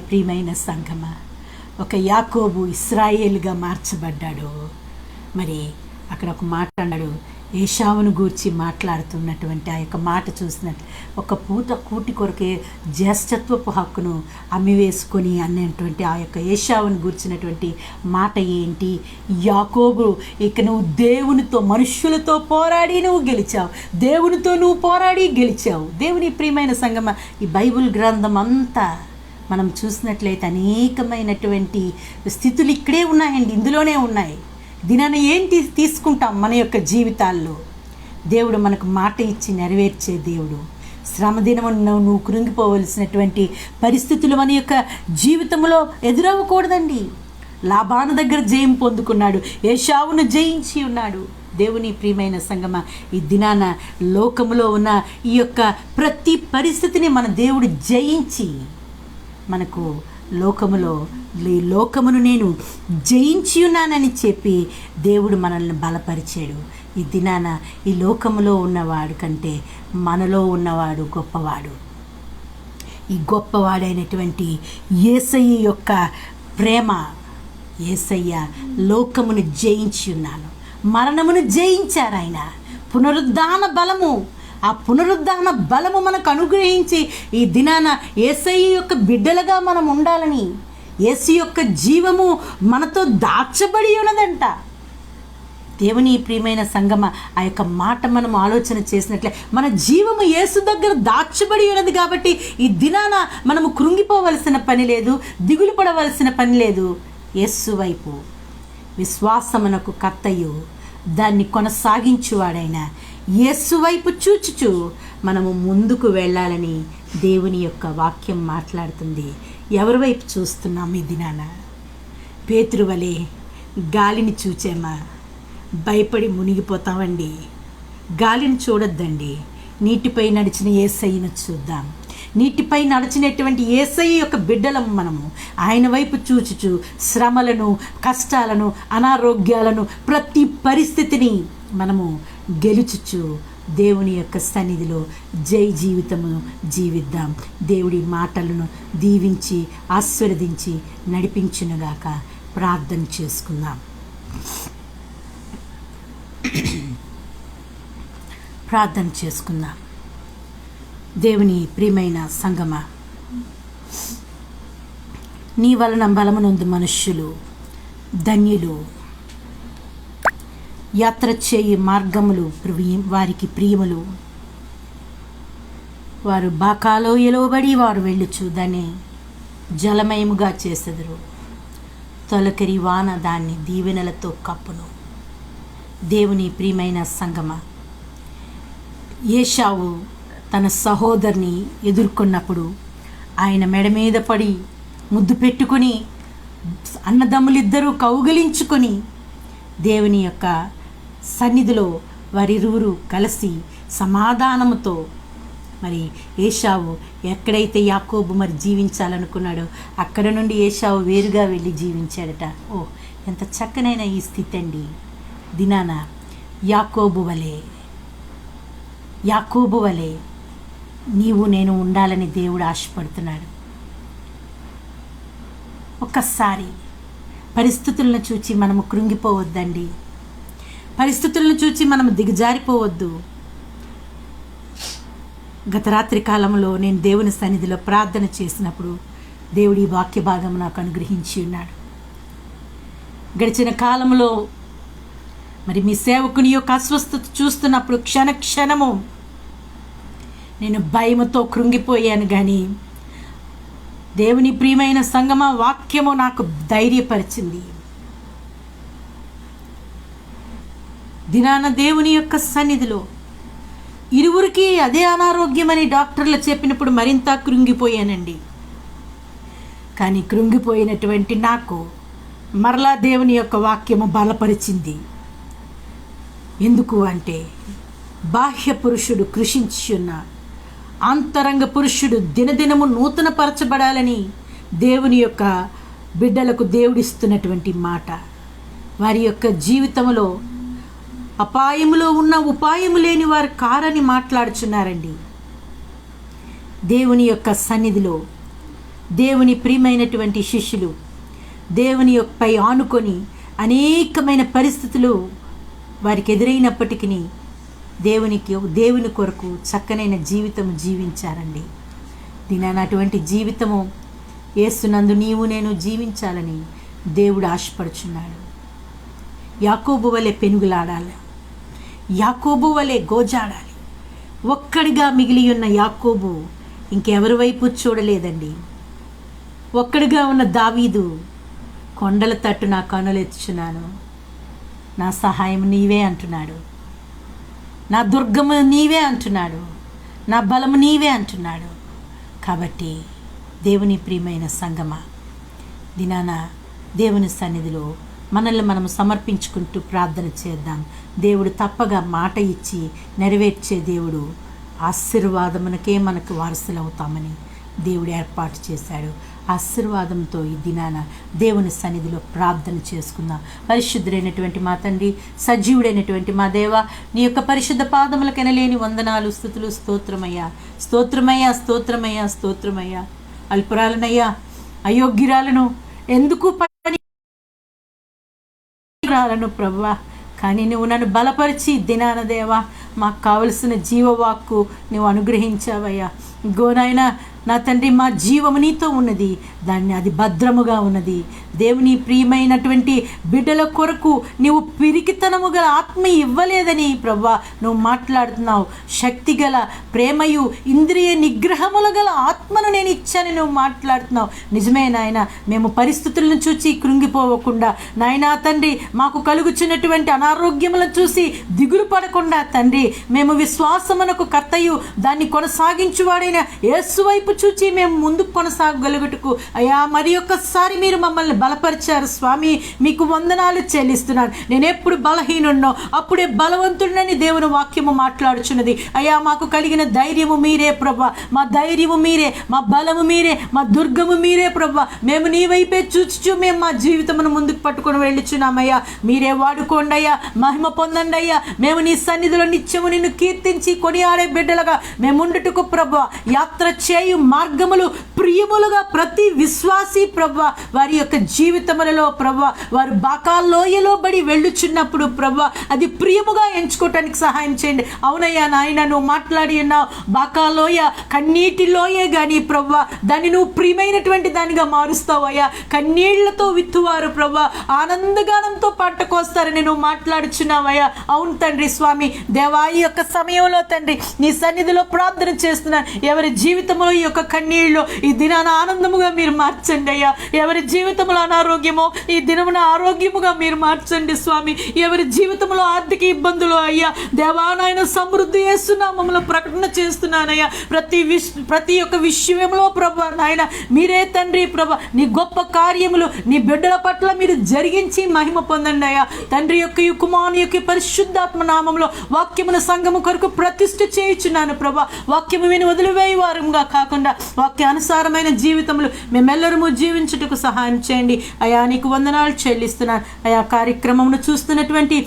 ప్రియమైన సంగమ, ఒక యాకోబు ఇశ్రాయేలుగా మార్చబడ్డాడు. మరి అక్కడ ఒక మాట అన్నాడు, ఏశావును గూర్చి మాట్లాడుతున్నటువంటి ఆ యొక్క మాట చూసినట్లు ఒక పూట కూటి కొరకే జ్యేష్ఠత్వపు హక్కును అమ్మివేసుకొని అన్నటువంటి ఆ యొక్క ఏశావును గూర్చినటువంటి మాట ఏంటి? యాకోబు, ఇక నువ్వు దేవునితో మనుష్యులతో పోరాడి నువ్వు గెలిచావు, దేవునితో నువ్వు పోరాడి గెలిచావు. దేవుని ప్రియమైన సంగమ, ఈ బైబిల్ గ్రంథం అంతా మనం చూసినట్లయితే అనేకమైనటువంటి స్థితులు ఇక్కడే ఉన్నాయండి, ఇందులోనే ఉన్నాయి. దినాన ఏంటి తీసుకుంటాం మన యొక్క జీవితాల్లో? దేవుడు మనకు మాట ఇచ్చి నెరవేర్చే దేవుడు. శ్రమ దినమున నువ్వు కృంగిపోవలసినటువంటి పరిస్థితులు మన యొక్క జీవితంలో ఎదురవ్వకూడదండి. లాబాను దగ్గర జయం పొందుకున్నాడు, ఏశావును జయించి ఉన్నాడు. దేవుని ప్రియమైన సంగమ, ఈ దినాన లోకములో ఉన్న ఈ యొక్క ప్రతి పరిస్థితిని మన దేవుడు జయించి మనకు ఈ లోకమును నేను జయించి ఉన్నానని చెప్పి దేవుడు మనల్ని బలపరిచాడు. ఈ దినాన ఈ లోకములో ఉన్నవాడు కంటే మనలో ఉన్నవాడు గొప్పవాడు. ఈ గొప్పవాడైనటువంటి యేసయ్య యొక్క ప్రేమ, యేసయ్య లోకమును జయించి ఉన్నాను, మరణమును జయించారు ఆయన. పునరుద్ధాన బలము, ఆ పునరుద్ధాన బలము మనకు అనుగ్రహించి ఈ దినాన యేసయ్య యొక్క బిడ్డలుగా మనం ఉండాలని, యేసు యొక్క జీవము మనతో దాచబడి ఉన్నదంట. దేవుని ప్రియమైన సంగమ, ఆ యొక్క మాట మనం ఆలోచన చేసినట్లే మన జీవము యేసు దగ్గర దాచబడి ఉన్నది. కాబట్టి ఈ దినాన మనము కృంగిపోవలసిన పని లేదు, దిగులు పడవలసిన పని లేదు. యేసు వైపు విశ్వాసమునకు కర్తయు దాన్ని కొనసాగించువాడైన యేసు వైపు చూచుచు మనము ముందుకు వెళ్ళాలని దేవుని యొక్క వాక్యం మాట్లాడుతుంది. ఎవరి వైపు చూస్తున్నాం ఈ దినాన? పేతురు వలె గాలిని చూచామా? భయపడి మునిగిపోతామండి. గాలిని చూడొద్దండి, నీటిపై నడిచిన యేసయ్యను చూద్దాం. నీటిపై నడిచినటువంటి యేసయ్య యొక్క బిడ్డలం మనము. ఆయన వైపు చూచుచు శ్రమలను, కష్టాలను, అనారోగ్యాలను, ప్రతి పరిస్థితిని మనము గెలుచుచు దేవుని యొక్క సన్నిధిలో జై జీవితము జీవిద్దాం. దేవుడి మాటలను దీవించి ఆశీర్వదించి నడిపించునుగాక. ప్రార్థన చేసుకుందాం. ప్రార్థన చేసుకుందాం. దేవుని ప్రియమైన సంగమ, నీ వలన బలమునందు మనుష్యులు ధన్యులు. యాత్ర చేయి మార్గములు వారికి ప్రియములు. వారు బాకాలో ఎలువబడి వారు వెళ్ళుచు దాన్ని జలమయముగా చేసెదరు. తొలకరి వాన దాన్ని దీవెనలతో కప్పును. దేవుని ప్రియమైన సంగమ, ఏశావు తన సహోదరిని ఎదుర్కొన్నప్పుడు ఆయన మెడ మీద పడి ముద్దు పెట్టుకొని అన్నదమ్ములిద్దరూ కౌగిలించుకొని దేవుని యొక్క సన్నిధిలో వారిరువురు కలిసి సమాధానముతో మరి ఏశావు ఎక్కడైతే యాకోబు మరి జీవించాలనుకున్నాడో అక్కడ నుండి ఏశావు వేరుగా వెళ్ళి జీవించాడట. ఓ, ఎంత చక్కనైన ఈ స్థితి అండి. దినాన యాకోబు వలె నీవు నేను ఉండాలని దేవుడు ఆశపడుతున్నాడు. ఒక్కసారి పరిస్థితులను చూచి మనము కృంగిపోవద్దండి. పరిస్థితులను చూచి మనము దిగజారిపోవద్దు. గత రాత్రి కాలంలో నేను దేవుని సన్నిధిలో ప్రార్థన చేసినప్పుడు దేవుడి వాక్య భాగం నాకు అనుగ్రహించి ఉన్నాడు. గడిచిన కాలంలో మరి మీ సేవకుని యొక్క అస్వస్థత చూస్తున్నప్పుడు క్షణ క్షణము నేను భయముతో కృంగిపోయాను. కానీ దేవుని ప్రియమైన సంగమ వాక్యము నాకు ధైర్యపరిచింది. దినాన దేవుని యొక్క సన్నిధిలో ఇరువురికి అదే అనారోగ్యమని డాక్టర్లు చెప్పినప్పుడు మరింత కృంగిపోయానండి. కానీ కృంగిపోయినటువంటి నాకు మరలా దేవుని యొక్క వాక్యము బలపరిచింది. ఎందుకు అంటే బాహ్య పురుషుడు కృషించున్న అంతరంగ పురుషుడు దినదినము నూతనపరచబడాలని దేవుని యొక్క బిడ్డలకు దేవుడిస్తున్నటువంటి మాట. వారి యొక్క జీవితంలో అపాయములో ఉన్న ఉపాయము లేని వారు కారని మాట్లాడుచున్నారండి. దేవుని యొక్క సన్నిధిలో దేవుని ప్రియమైనటువంటి శిష్యులు దేవుని యొక్కపై ఆనుకొని అనేకమైన పరిస్థితులు వారికి ఎదురైనప్పటికీ దేవుని కొరకు చక్కనైన జీవితం జీవించారండి. దీని అటువంటి జీవితము యేసునందు నీవు నేను జీవించాలని దేవుడు ఆశపడుచున్నాడు. యాకోబు వలె పెనుగులాడాలి, యాకోబు వలె గోజాడాలి. ఒక్కడిగా మిగిలి ఉన్న యాకోబు ఇంకెవరి వైపు చూడలేదండి. ఒక్కడిగా ఉన్న దావీదు కొండల తట్టు నా కనులెత్తుచున్నాను, నా సహాయం నీవే అంటున్నాడు, నా దుర్గము నీవే అంటున్నాడు, నా బలము నీవే అంటున్నాడు. కాబట్టి దేవుని ప్రియమైన సంగమ, దినాన దేవుని సన్నిధిలో మనల్ని మనం సమర్పించుకుంటూ ప్రార్థన చేద్దాం. దేవుడు తప్పగా మాట ఇచ్చి నెరవేర్చే దేవుడు. ఆశీర్వాదమునకే మనకు వారసులు అవుతామని దేవుడు ఏర్పాటు చేశాడు. ఆశీర్వాదంతో ఈ దినాన దేవుని సన్నిధిలో ప్రార్థన చేసుకుందాం. పరిశుద్ధుడైనటువంటి మా తండ్రి, సజీవుడైనటువంటి మా దేవ, నీ యొక్క పరిశుద్ధ పాదములకెనలేని వందనాలు, స్తుతులు, స్తోత్రమయ్యా, స్తోత్రమయ్యా, స్తోత్రమయ్యా, స్తోత్రమయ్యా. అల్పురాలనయ్యా, అయోగ్యురాలను, ఎందుకు పనికిరాలను ప్రభువా, కానీ నువ్వు నన్ను బలపరిచి దినాన దేవా మాకు కావలసిన జీవవాక్కు నువ్వు అనుగ్రహించావయ్యా. గోనైనా నా తండ్రి, మా జీవము నీతో ఉన్నది, దాన్ని అది భద్రముగా ఉన్నది. దేవుని ప్రియమైనటువంటి బిడ్డల కొరకు నీవు పిరికితనము గల ఆత్మ ఇవ్వలేదని ప్రభువా నువ్వు మాట్లాడుతున్నావు. శక్తి గల, ప్రేమయు, ఇంద్రియ నిగ్రహముల గల ఆత్మను నేను ఇచ్చాను నువ్వు మాట్లాడుతున్నావు. నిజమే నాయన, మేము పరిస్థితులను చూసి కృంగిపోవకుండా నాయనా తండ్రి, మాకు కలుగుచున్నటువంటి అనారోగ్యములను చూసి దిగులు పడకుండా తండ్రి, మేము విశ్వాసమునకు కర్తయు దాన్ని కొనసాగించువాడైన యేసు వైపు చూచి మేము ముందుకు కొనసాగలుగుటకు అయ్యా మరి ఒక్కసారి మీరు మమ్మల్ని బలపరిచారు స్వామి. మీకు వందనాలు చెల్లిస్తున్నాను. నేను ఎప్పుడు బలహీనున్నో అప్పుడే బలవంతుడినని దేవుని వాక్యము మాట్లాడుచున్నది. అయ్యా మాకు కలిగిన ధైర్యము మీరే ప్రభా, మా ధైర్యము మీరే, మా బలము మీరే, మా దుర్గము మీరే ప్రభా. మేము నీ వైపే చూచుచు మేము మా జీవితమును ముందుకు పట్టుకొని వెళ్ళుచున్నామయ్యా. మీరే వాడుకోండి అయ్యా, మహిమ పొందండి అయ్యా. మేము నీ సన్నిధిలో నిత్యము నిన్ను కీర్తించి కొనియాడే బిడ్డలుగా మేము ఉండుటకు ప్రభా, యాత్ర చేయు మార్గములు ప్రియములుగా ప్రతి విశ్వాసి ప్రభా వారి యొక్క జీవితములలో ప్రభా వారు బాకాలోయలో బడి వెళ్ళుచున్నప్పుడు ప్రభా అది ప్రియముగా ఎంచుకోవటానికి సహాయం చేయండి. అవునయ్యా నాయన, నువ్వు మాట్లాడి ఉన్నావు, బాకాలోయ కన్నీటి లోయే కానీ ప్రభా దాన్ని నువ్వు ప్రియమైనటువంటి దానిగా మారుస్తావు అయ్యా. కన్నీళ్లతో విత్తువారు ప్రభా ఆనందగానంతో పంటకొస్తారని నువ్వు మాట్లాడుచున్నావయ్యా. అవును తండ్రి స్వామి దేవా, ఈ యొక్క సమయంలో తండ్రి నీ సన్నిధిలో ప్రార్థన చేస్తున్నాను. ఎవరి జీవితంలో ఈ యొక్క కన్నీళ్ళు ఈ దినాన ఆనందముగా మీరు మార్చండి అయ్యా. ఎవరి జీవితంలో అనారోగ్యమో ఈ దినమున ఆరోగ్యముగా మీరు మార్చండి స్వామి. ఎవరి జీవితంలో ఆర్థిక ఇబ్బందులు అయ్యా దేవా నాయన సమృద్ధి యేసునామములో ప్రకటన చేస్తున్నానయ్యా. ప్రతి ఒక్క విషయంలో ప్రభా నాయన మీరే తండ్రి ప్రభా నీ గొప్ప కార్యములు నీ బిడ్డల పట్ల మీరు జరిగించి మహిమ పొందండి అయ్యా. తండ్రి యొక్క కుమారుని యొక్క పరిశుద్ధాత్మ నామంలో వాక్యమున సంఘము కొరకు ప్రతిష్ఠ చేయుచున్నాను ప్రభా. వాక్యము విని వదిలివేయి వారంగా కాకుండా వాక్యానుసారమైన జీవితములు మేమెల్లరము జీవించుటకు సహాయం చేయండి అయా. నీకు వందనాలు చెల్లిస్తున్నాను అయా. కార్యక్రమమును చూస్తున్నటువంటి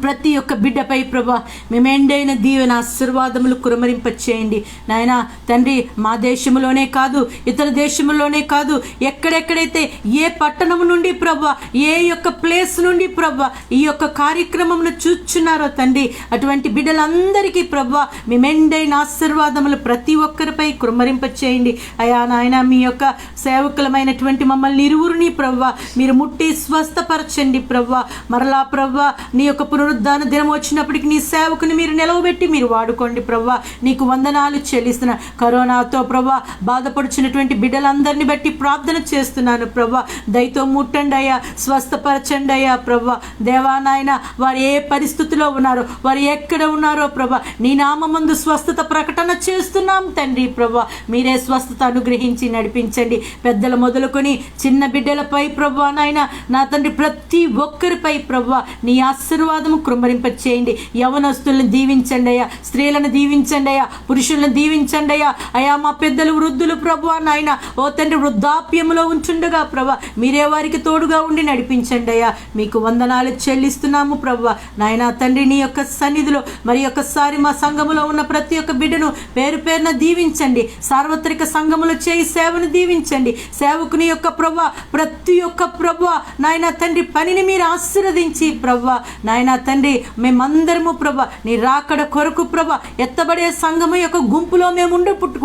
ప్రతి ఒక్క బిడ్డపై ప్రభా మేమెండైన దీవెన ఆశీర్వాదములు కురమరింప చేయండి నాయన తండ్రి. మా దేశంలోనే కాదు, ఇతర దేశంలోనే కాదు, ఎక్కడెక్కడైతే ఏ పట్టణం నుండి ప్రభా, ఏ యొక్క ప్లేస్ నుండి ప్రభా ఈ యొక్క కార్యక్రమమును చూచున్నారో తండ్రి, అటువంటి బిడ్డలందరికీ ప్రభా మేమెండైన ఆశీర్వాదములు ప్రతి ఒక్కరిపై కురమరింప చేయండి అయా నాయన. మీ యొక్క సేవకులమైనటువంటి మమ్మల్ని ఇరువురిని ప్రభా మీరు ముట్టి స్వస్థపరచండి ప్రభా. మరలా ప్రభా నీ యొక్క పునరుద్ధాన దినం వచ్చినప్పటికీ నీ సేవకుని మీరు నిలవబెట్టి మీరు వాడుకోండి ప్రభా. నీకు వందనాలు చెల్లిస్తున్నా. కరోనాతో ప్రభా బాధపడుచున్నటువంటి బిడ్డలందరినీ బట్టి ప్రార్థన చేస్తున్నాను ప్రభా. దయతో ముట్టండి అయ్యా, స్వస్థపరచండి అయ్యా ప్రభా. దేవా నాయన వారు ఏ పరిస్థితిలో ఉన్నారో, వారు ఎక్కడ ఉన్నారో ప్రభా నీ నామమందు స్వస్థత ప్రకటన చేస్తున్నాం తండ్రి ప్రభా. మీరే స్వస్థత అనుగ్రహించి నడిపించండి. పెద్దల మొదలుకొని చిన్న బిడ్డలపై ప్రభా నాయన నా తండ్రి ప్రతి ఒక్కరిపై ప్రభా నీ ఆశీర్వాదం కృంభరింప చేయండి. యవనస్తులను దీవించండి అయ్యా, స్త్రీలను దీవించండి అయ్యా, పురుషులను దీవించండి అయ్యా. అయ్యా మా పెద్దలు వృద్ధులు ప్రభు నాయన ఓ తండ్రి వృద్ధాప్యంలో ఉంచుండగా ప్రభా మీరే వారికి తోడుగా ఉండి నడిపించండి అయ్యా. మీకు వందనాలు చెల్లిస్తున్నాము ప్రభు నాయన తండ్రి. నీ యొక్క సన్నిధిలో మరి ఒక్కసారి మా సంఘములో ఉన్న ప్రతి ఒక్క బిడ్డను పేరు పేరున దీవించండి. సార్వత్రిక సంఘములో చేయి సేవను దీవించండి. సేవకుని యొక్క ప్రభు ప్రతి ఒక్క ప్రభు నాయన తండ్రి పనిని మీరు ఆశీర్వదించి ప్రభు నాయన తండ్రి మేమందరము ప్రభ నీ రాకడ కొరకు ప్రభ ఎత్తబడే సంఘము యొక్క గుంపులో మేము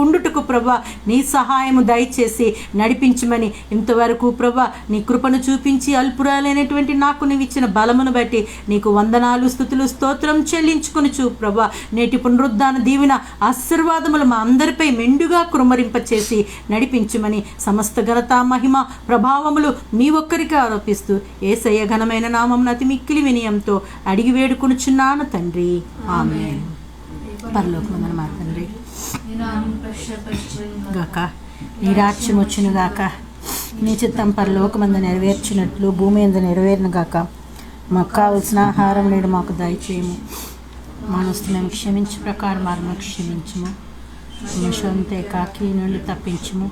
ఉండుటకు ప్రభ నీ సహాయము దయచేసి నడిపించమని ఇంతవరకు ప్రభ నీ కృపను చూపించి అల్పురాలైనటువంటి నాకు నీవు ఇచ్చిన బలమును బట్టి నీకు వందనాలు స్తుతులు స్తోత్రం చెల్లించుకొనుచు ప్రభ నేటి పునరుద్ధాన దీవెన ఆశీర్వాదములు మా అందరిపై మెండుగా కురుమరింప చేసి నడిపించమని సమస్త ఘనత మహిమ ప్రభావములు మీ ఒక్కరికి ఆరోపిస్తూ యేసయ్య ఘనమైన నామమున అతి మిక్కిలి వినయంతో అడిగి వేడుకొనుచున్నాను తండ్రి, ఆమేన్. పరలోకమందున్న మా తండ్రి గాక నీ రాజ్యం వచ్చును గాక, నీ చిత్తం పరలోకమందు నెరవేర్చినట్లు భూమి యందు నెరవేరును గాక. మాకు కావలసిన ఆహారం నేడు మాకు దయచేయము, మనసు మేము క్షమించు ప్రకారం వారిని క్షమించము, మోసంతే కాకి నుండి తప్పించము,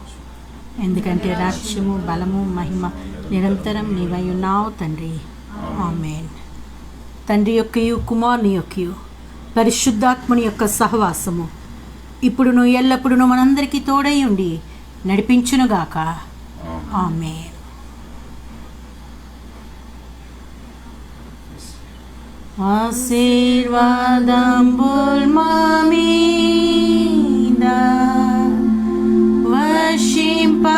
ఎందుకంటే రాజ్యము, బలము, మహిమ నిరంతరం నీవై ఉన్నావు తండ్రి. ఆమేన్. తండ్రి యొక్కయు, కుమారుని యొక్కయు, పరిశుద్ధాత్మని యొక్క సహవాసము ఇప్పుడును ఎల్లప్పుడూ మనందరికీ తోడై ఉండి నడిపించునుగాక. ఆమేన్. ఆశీర్వాదంబుల్ మా మీద వర్షింపజేయుమిషా,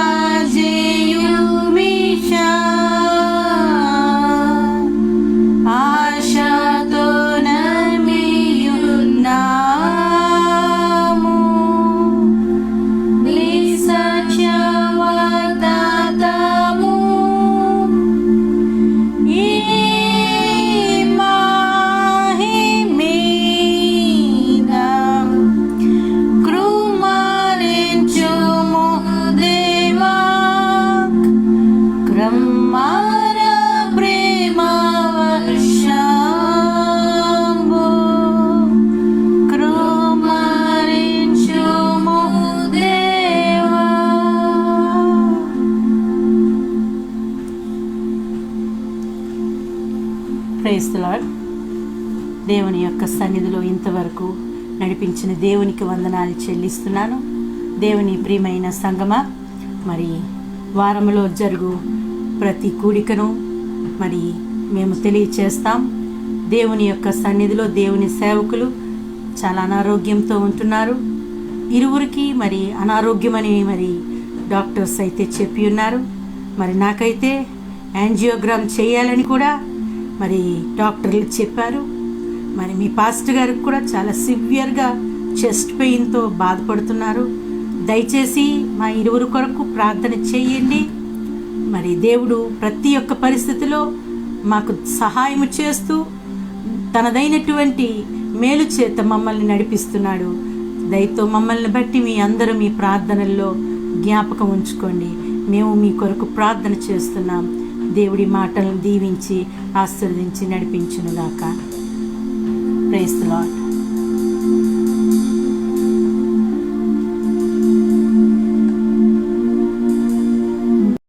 ఆశతో నమ్మియున్నాము. నీ సత్యవాగ్దానము ఈ మహిమీద కృమరించుము దేవా, క్రమర ప్రేమ వర్షంబు కృమరించుము దేవా. Praise the lord. దేవుని యొక్క సన్నిధిలో ఇంతవరకు నడిపించిన దేవునికి వందనాలు చెల్లిస్తున్నాను. దేవుని ప్రియమైన సంగమా, మరి వారంలో జరుగు ప్రతి కూడికను మరి మేము తెలియచేస్తాం. దేవుని యొక్క సన్నిధిలో దేవుని సేవకులు చాలా అనారోగ్యంతో ఉంటున్నారు. ఇరువురికి మరి అనారోగ్యమని మరి డాక్టర్స్ అయితే చెప్పి ఉన్నారు. మరి నాకైతే యాంజియోగ్రామ్ చేయాలని కూడా మరి డాక్టర్లు చెప్పారు. మరి మీ పాస్టర్ గారికి కూడా చాలా సివియర్గా చెస్ట్ పెయిన్తో బాధపడుతున్నారు. దయచేసి మా ఇరువురు కొరకు ప్రార్థన చేయండి. మరి దేవుడు ప్రతి ఒక్క పరిస్థితిలో మాకు సహాయం చేస్తూ తనదైనటువంటి మేలు చేత మమ్మల్ని నడిపిస్తున్నాడు. దయతో మమ్మల్ని బట్టి మీ అందరూ మీ ప్రార్థనల్లో జ్ఞాపకం ఉంచుకోండి. మేము మీ కొరకు ప్రార్థన చేస్తున్నాం. దేవుడి మాటలను దీవించి ఆశీర్వదించి నడిపించునుగాక. Praise the lord.